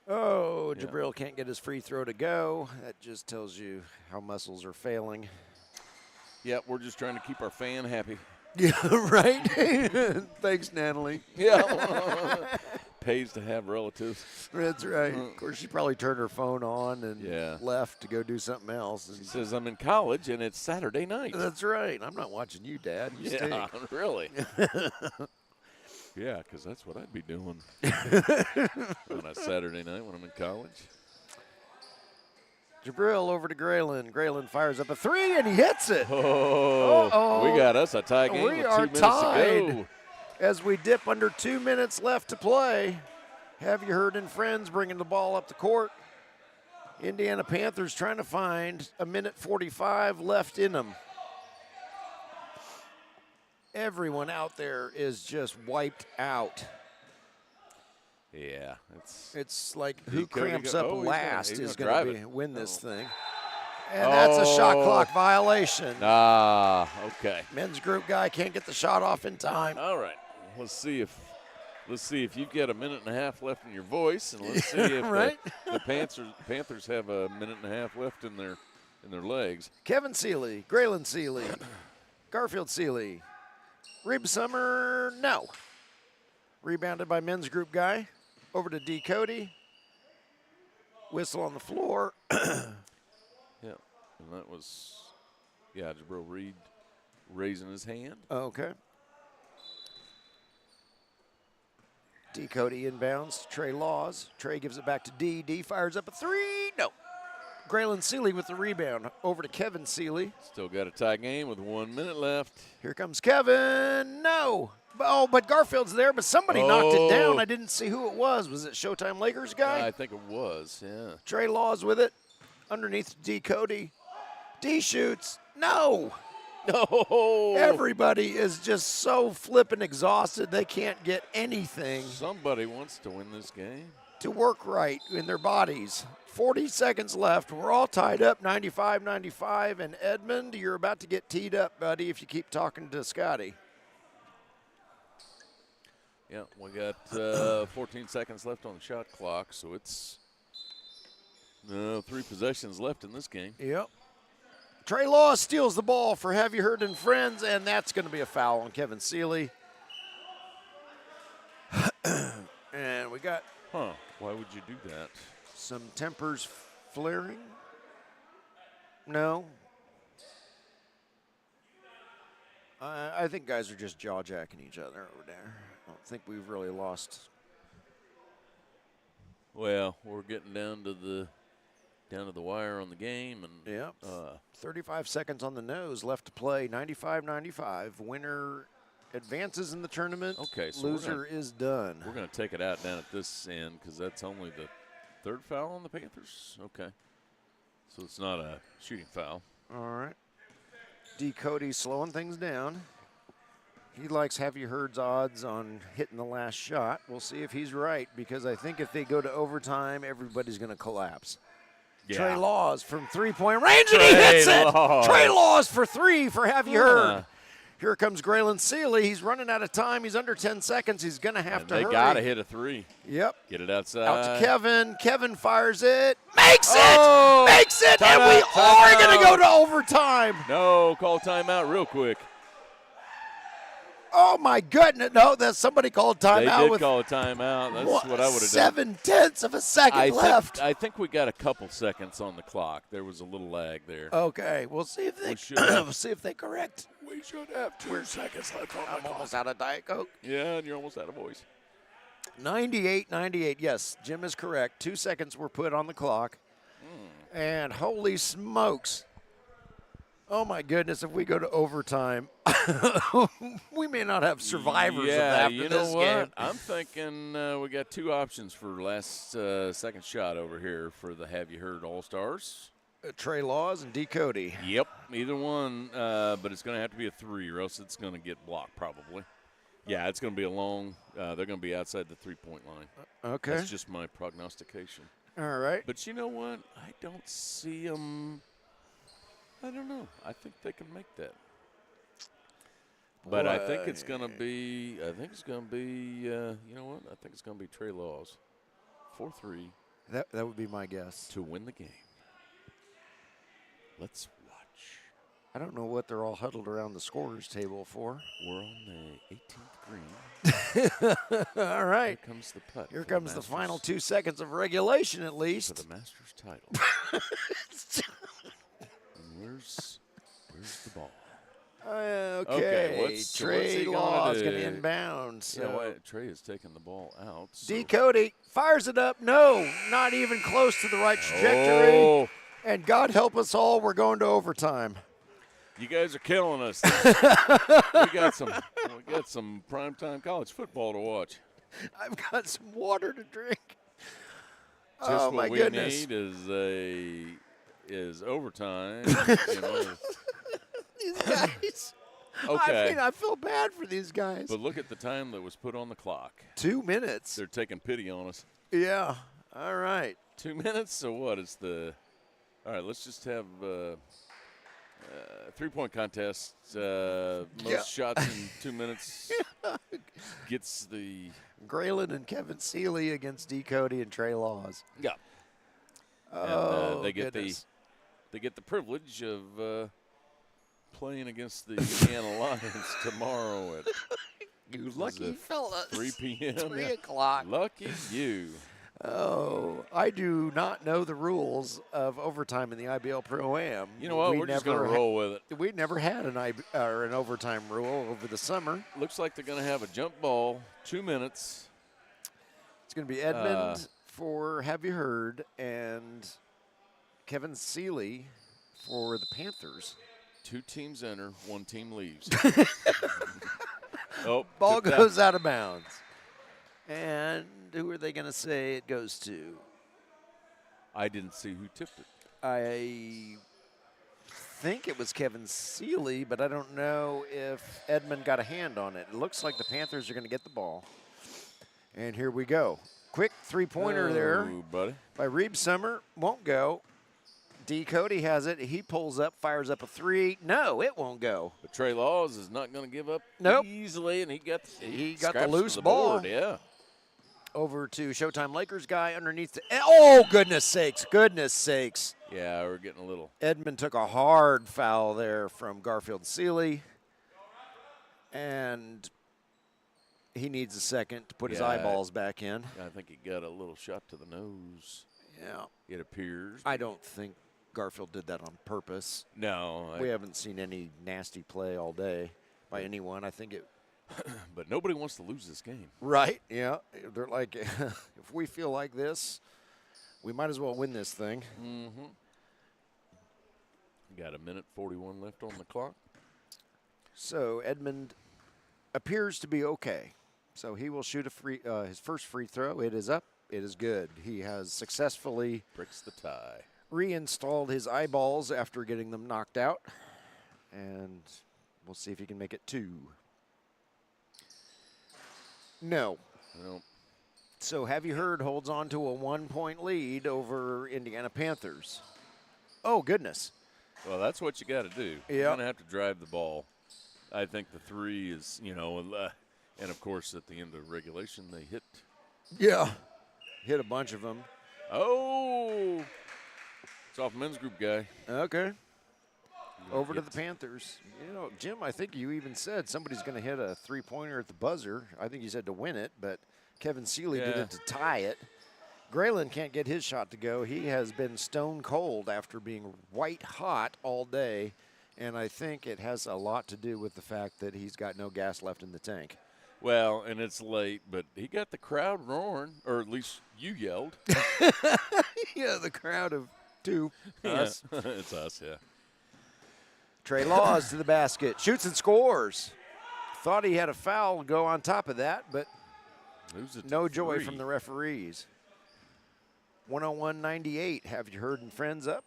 Oh, Jabril can't get his free throw to go. That just tells you how muscles are failing. Yeah, we're just trying to keep our fan happy. Yeah, right? Thanks, Natalie. Yeah. Pays to have relatives. That's right. Of course, she probably turned her phone on and left to go do something else. She says, I'm in college, and it's Saturday night. That's right. I'm not watching you, Dad. You stink. Really? Yeah, because that's what I'd be doing on a Saturday night when I'm in college. Jabril over to Graylin. Graylin fires up a 3, and he hits it. Oh, we got us a tie game with 2 minutes to go. As we dip under 2 minutes left to play. Have You Heard and friends bringing the ball up the court. Indiana Panthers trying to find a minute 45 left in them. Everyone out there is just wiped out. Yeah, It's like who cramps up he's last gonna is going drive to it. win this thing. And that's a shot clock violation. Okay. Men's group guy can't get the shot off in time. All right. Let's see if you've got a minute and a half left in your voice, and let's see if right? the Panthers have a minute and a half left in their legs. Kevin Seeley, Graylin Seeley, Garfield Seeley, Reeb Summer, no. Rebounded by men's group guy. Over to D. Cody. Whistle on the floor. Yeah, and that was, Jabril Reed raising his hand. Okay. D. Cody inbounds. Trey Laws. Trey gives it back to D. D fires up a three. No. Graylin Seeley with the rebound. Over to Kevin Seeley. Still got a tie game with 1 minute left. Here comes Kevin. No. Oh, but Garfield's there, but somebody knocked it down. I didn't see who it was. Was it Showtime Lakers guy? I think it was, yeah. Trey Laws with it. Underneath D. Cody. D shoots. No. No. Everybody is just so flippin' exhausted they can't get anything Somebody wants to win this game. to work right in their bodies. 40 seconds left. We're all tied up, 95-95. And Edmund, you're about to get teed up, buddy, if you keep talking to Scotty. Yeah, we got 14 seconds left on the shot clock, so it's 3 possessions left in this game. Yep. Trey Laws steals the ball for Have You Heard and Friends, and that's going to be a foul on Kevin Seeley. And we got Why would you do that? some tempers flaring. No. I think guys are just jaw-jacking each other over there. I don't think we've really lost. Well, we're getting down to the wire on the game, and Yep. 35 seconds on the nose left to play. 95-95. Winner advances in the tournament. Okay, so loser is done. we're going to take it out down at this end because that's only the 3rd foul on the Panthers. Okay, so it's not a shooting foul. All right. D. Cody slowing things down. He likes Have You Heard's odds on hitting the last shot. We'll see if he's right, because I think if they go to overtime, everybody's going to collapse. Yeah. Trey Laws from three-point range, and he hits it! Trey Laws for 3 for Have You Heard. Here comes Graylin Seeley. He's running out of time. He's under 10 seconds. He's going to have to hurry. They got to hit a 3. Yep. Get it outside. Out to Kevin. Kevin fires it. Makes it! Makes it! And we are going to go to overtime. No, call timeout real quick. Oh, my goodness. No, that's somebody called timeout. They did call a timeout. That's what I would have done. 7/10 of a second left. I think we got a couple seconds on the clock. There was a little lag there. Okay, we'll see if they we'll see if they correct. We should have 2 seconds left on the clock. I'm almost out of Diet Coke. Yeah, and you're almost out of voice. 98-98. Yes, Jim is correct. 2 seconds were put on the clock. And holy smokes. Oh, my goodness, if we go to overtime, we may not have survivors of after you know this what? game. I'm thinking we got 2 options for last second shot over here for the Have You Heard All-Stars. Trey Laws and D. Cody. Yep, either one, but it's going to have to be a 3 or else it's going to get blocked probably. Yeah, it's going to be a long they're going to be outside the 3-point line. Okay. That's just my prognostication. All right. But you know what? I don't see them. I don't know. I think they can make that. But I think it's going to be, you know what? I think it's going to be Trey Laws. 4-3. That would be my guess. To win the game. Let's watch. I don't know what they're all huddled around the scorer's table for. We're on the 18th green. All right. Here comes the putt. Here comes the final 2 seconds of regulation, at For least. the Masters title. And where's the ball? Okay. What's Trey he gonna Laws do? going to inbound. So. You know what? Trey is taking the ball out. So. D. Cody fires it up. No, not even close to the right trajectory. Oh. And God help us all, we're going to overtime. You guys are killing us. we got some primetime college football to watch. I've got some water to drink. Just my what goodness. we need is overtime. These guys. Okay. I mean, I feel bad for these guys. But look at the time that was put on the clock. 2 minutes. They're taking pity on us. Yeah. All right. 2 minutes? So what? It's the – all right, let's just have three-point contest. Most shots in 2 minutes gets the – Graylin and Kevin Seeley against D. Cody and Trey Laws. Yeah. Oh, and they get goodness. the privilege of playing against the Indiana Lions tomorrow at You lucky fella. 3 p.m. 3 o'clock. Lucky you. Oh, I do not know the rules of overtime in the IBL ProAm. You know what? We're just going to roll with it. We never had an overtime rule over the summer. Looks like they're going to have a jump ball, 2 minutes. It's going to be Edmund for Have You Heard and Kevin Seeley for the Panthers. 2 teams enter, 1 team leaves. Oh, Ball goes out of bounds. And who are they going to say it goes to? I didn't see who tipped it. I think it was Kevin Seeley, but I don't know if Edmund got a hand on it. It looks like the Panthers are going to get the ball. And here we go. Quick three-pointer there buddy. by Reeb Summer. Won't go. D. Cody has it. He pulls up, fires up a 3. No, it won't go. But Trey Laws is not going to give up easily, and he got the loose ball. Board, yeah. Over to Showtime Lakers guy underneath the – oh, goodness sakes. Goodness sakes. Yeah, we're getting a little – Edmund took a hard foul there from Garfield Seeley. And he needs a second to put his eyeballs back in. I think he got a little shot to the nose. Yeah. It appears. I don't think Garfield did that on purpose. No. We haven't seen any nasty play all day by anyone. I think it – but nobody wants to lose this game. Right, yeah. They're like, if we feel like this, we might as well win this thing. Mm-hmm. Got 1:41 left on the clock. So Edmund appears to be okay. So he will shoot his first free throw. It is up. It is good. He has successfully breaks the tie. Reinstalled his eyeballs after getting them knocked out. And we'll see if he can make it 2. No. Nope. So Have You Heard holds on to a 1-point lead over Indiana Panthers. Oh, goodness. Well, that's what you got to do. Yeah. You're going to have to drive the ball. I think the 3 is, and, of course, at the end of regulation, they hit. Yeah. Hit a bunch of them. Oh. It's off men's group guy. Okay. Over to the Panthers. Jim, I think you even said somebody's going to hit a 3-pointer at the buzzer. I think you said to win it, but Kevin Seeley did it to tie it. Graylin can't get his shot to go. He has been stone cold after being white hot all day, and I think it has a lot to do with the fact that he's got no gas left in the tank. Well, and it's late, but he got the crowd roaring, or at least you yelled. Yeah, the crowd of 2. Us. It's us, yeah. Trey Laws to the basket. Shoots and scores. Thought he had a foul go on top of that, but no joy from the referees. 101-98. Have You Heard and Friends up.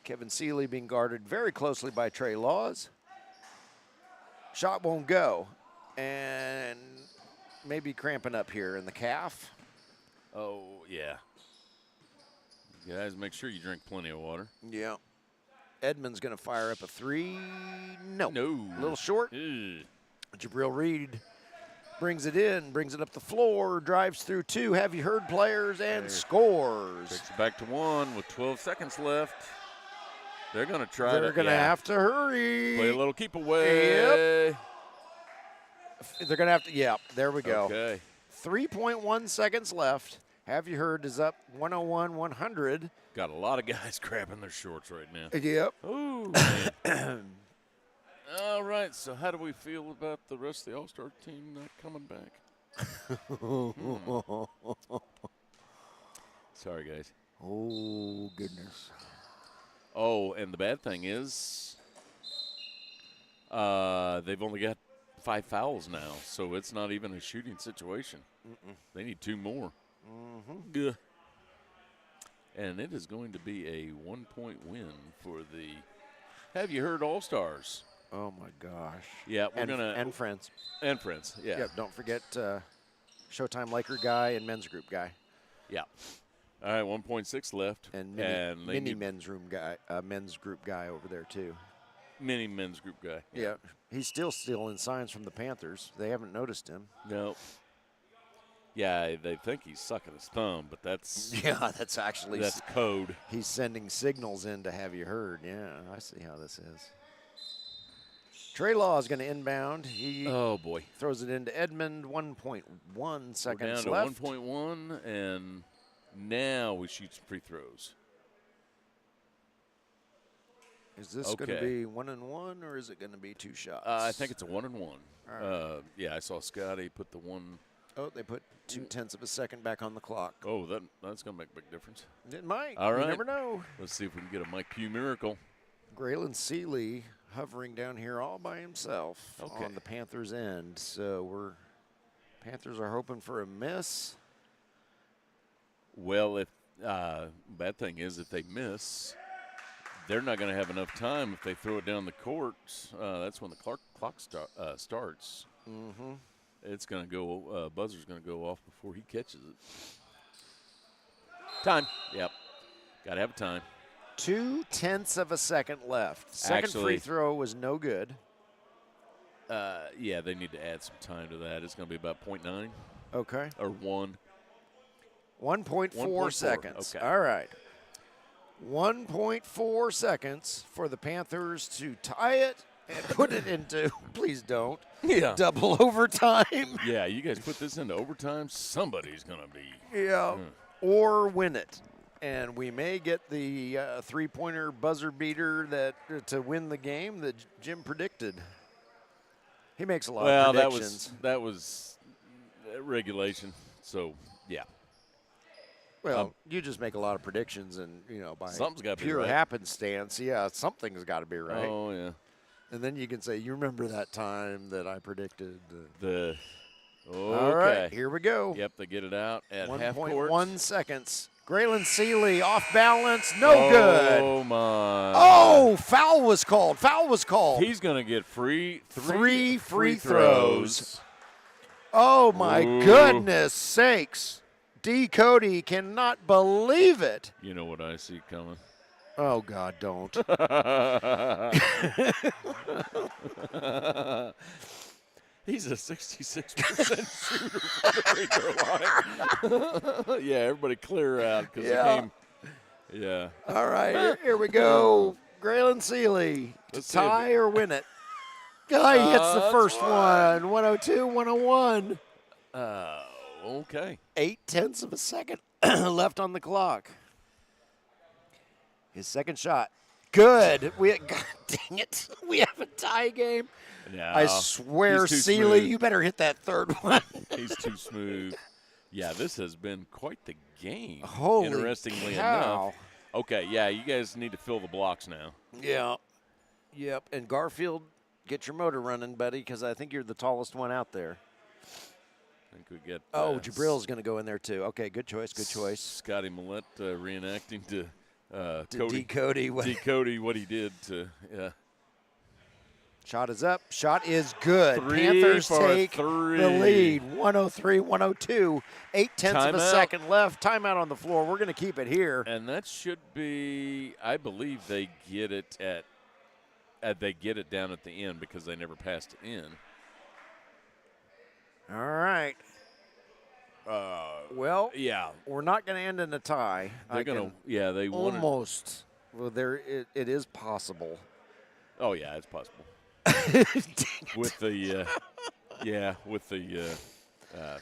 Kevin Seeley being guarded very closely by Trey Laws. Shot won't go. And maybe cramping up here in the calf. Oh, yeah. Guys, make sure you drink plenty of water. Yeah. Edmund's going to fire up a 3. No. No. A little short. Jabril Reed brings it in, brings it up the floor, drives through 2 Have You Heard players, and scores. Takes it back to 1 with 12 seconds left. They're going to try They're going to have to hurry. Play a little keep away. Yep. They're going to have to, there we go. Okay. 3.1 seconds left. Have You Heard is up 101-100. Got a lot of guys grabbing their shorts right now. Yep. Ooh. All right, so how do we feel about the rest of the All-Star team not coming back? Sorry, guys. Oh, goodness. Oh, and the bad thing is they've only got 5 fouls now, so it's not even a shooting situation. They need 2 more. Good. And it is going to be a 1-point win for the Have You Heard All-Stars. Oh, my gosh. Yeah, we're going to. And friends. And friends, yeah. Yep, don't forget Showtime Laker guy and men's group guy. Yeah. All right, 1.6 left. And mini men's group guy over there, too. Mini men's group guy. Yeah. He's still stealing signs from the Panthers. They haven't noticed him. No. Yeah, they think he's sucking his thumb, but that's that's code. He's sending signals in to have you heard. Yeah, I see how this is. Trey Law is going to inbound. He throws it into Edmond. 1.1 seconds left. Down to 1.1, and now we shoot some free throws. Is this going to be 1-1, or is it going to be 2 shots? I think it's a 1-1. Right. Yeah, I saw Scotty put the one. Oh, they put 0.2 of a second back on the clock. Oh, that's going to make a big difference. It might. All right. You never know. Let's see if we can get a Mike Pugh miracle. Graylin Seeley hovering down here all by himself on the Panthers' end. So Panthers are hoping for a miss. Well, if bad thing is if they miss, they're not going to have enough time if they throw it down the court. That's when the clock starts. Mm-hmm. It's going to go. Buzzer's going to go off before he catches it. Time. Yep. Got to have a time. 0.2 of a second left. Second free throw was no good. Yeah, they need to add some time to that. It's going to be about 0.9. Okay. Or 1. 1.4 seconds. Okay. All right. 1.4 seconds for the Panthers to tie it and put it into, please don't, double overtime. Yeah, you guys put this into overtime, somebody's going to be. Yeah, or win it. And we may get the three-pointer buzzer beater to win the game that Jim predicted. He makes a lot of predictions. That was regulation, so, yeah. Well, you just make a lot of predictions, and, by something's got to be pure right. happenstance, something's got to be right. Oh, yeah. And then you can say, you remember that time that I predicted. Okay. All right, here we go. Yep, they get it out at half court. 1.1 seconds. Graylin Seeley off balance, no good. Oh, my. Oh, foul was called. Foul was called. He's going to get three free throws. Oh, my goodness sakes. D. Cody cannot believe it. You know what I see coming. Oh, God, don't. He's a 66% shooter for the free throw line. Yeah, everybody clear out because the game. Yeah. All right, here we go. Graylin Seeley to tie or win it. Guy hits the first one. 102, 101. Okay. 0.8 of a second left on the clock. His second shot. Good. God dang it. We have a tie game. No, I swear, Seeley, you better hit that third one. He's too smooth. Yeah, this has been quite the game. Holy Interestingly cow. enough. Okay, yeah, you guys need to fill the blocks now. Yeah. Yep. And Garfield, get your motor running, buddy, because I think you're the tallest one out there. I think we get. Jabril's going to go in there too. Okay, good choice. Good choice. Scotty Millette reenacting to Cody what he did to. Yeah. Shot is up. Shot is good. Panthers take the lead. 103-102. 0.8 of a second left. Timeout on the floor. We're going to keep it here. And that should be. I believe they get it down at the end because they never passed it in. All right. Well, yeah, we're not going to end in a tie. They're going to. Yeah, they almost. Well, it is possible. Oh yeah, it's possible. with the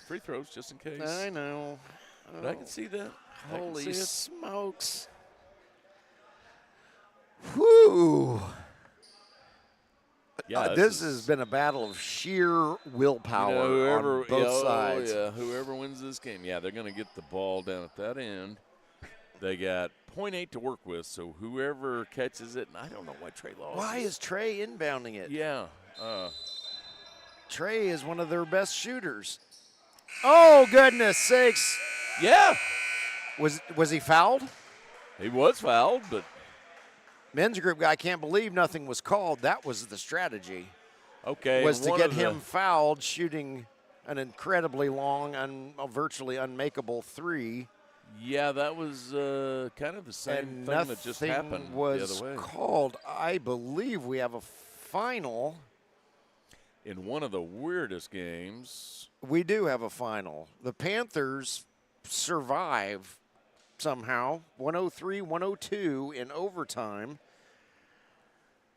free throws, just in case. I know. But I can see that. Holy smokes! Whew. Yeah, this has been a battle of sheer willpower on both sides. Yeah, whoever wins this game, they're going to get the ball down at that end. They got 0.8 to work with, so whoever catches it, and I don't know why Trey lost. Why is Trey inbounding it? Yeah. Trey is one of their best shooters. Oh, goodness sakes. Yeah. Was he fouled? He was fouled, but Men's group guy, I can't believe nothing was called. That was the strategy. Okay. Was to get him fouled shooting an incredibly long and virtually unmakeable three. Yeah, that was kind of the same thing that just happened was the other way. Called. I believe we have a final. In one of the weirdest games. We do have a final. The Panthers survive somehow, 103-102 in overtime.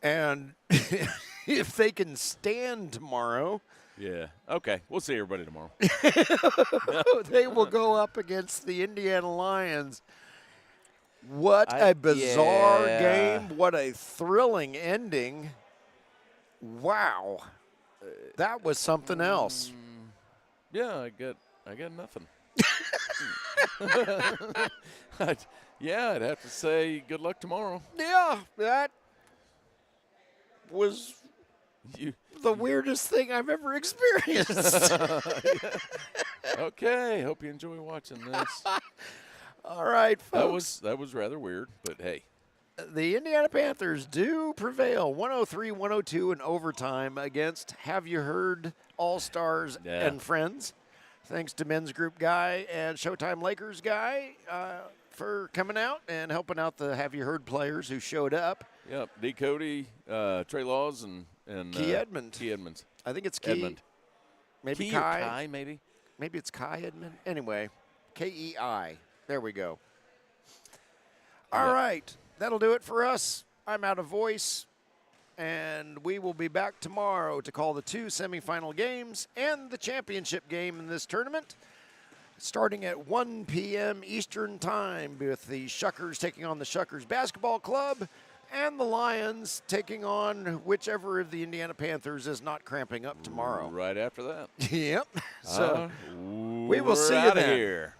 And if they can stand tomorrow. Yeah. Okay. We'll see everybody tomorrow. They will go up against the Indiana Lions. What a bizarre game. What a thrilling ending. Wow. That was something else. Yeah, I got nothing. I'd have to say good luck tomorrow. Yeah, that was the weirdest thing I've ever experienced. Okay, hope you enjoy watching this. All right, folks. That was rather weird, but hey. The Indiana Panthers do prevail 103-102 in overtime against Have You Heard All Stars and Friends. Thanks to Men's Group guy and Showtime Lakers guy for coming out and helping out the Have You Heard players who showed up. Yep, D. Cody, Trey Laws, and Key Edmond. Key Edmonds. I think it's Key. Edmond. Maybe Key Kai. Or Kai, maybe. Maybe it's Kai Edmond. Anyway, K-E-I. There we go. All right. That'll do it for us. I'm out of voice, and we will be back tomorrow to call the 2 semifinal games and the championship game in this tournament, starting at 1 p.m. Eastern Time with the Shuckers taking on the Shuckers Basketball Club and the Lions taking on whichever of the Indiana Panthers is not cramping up tomorrow. Right after that. Yep. So we will see you then. Here.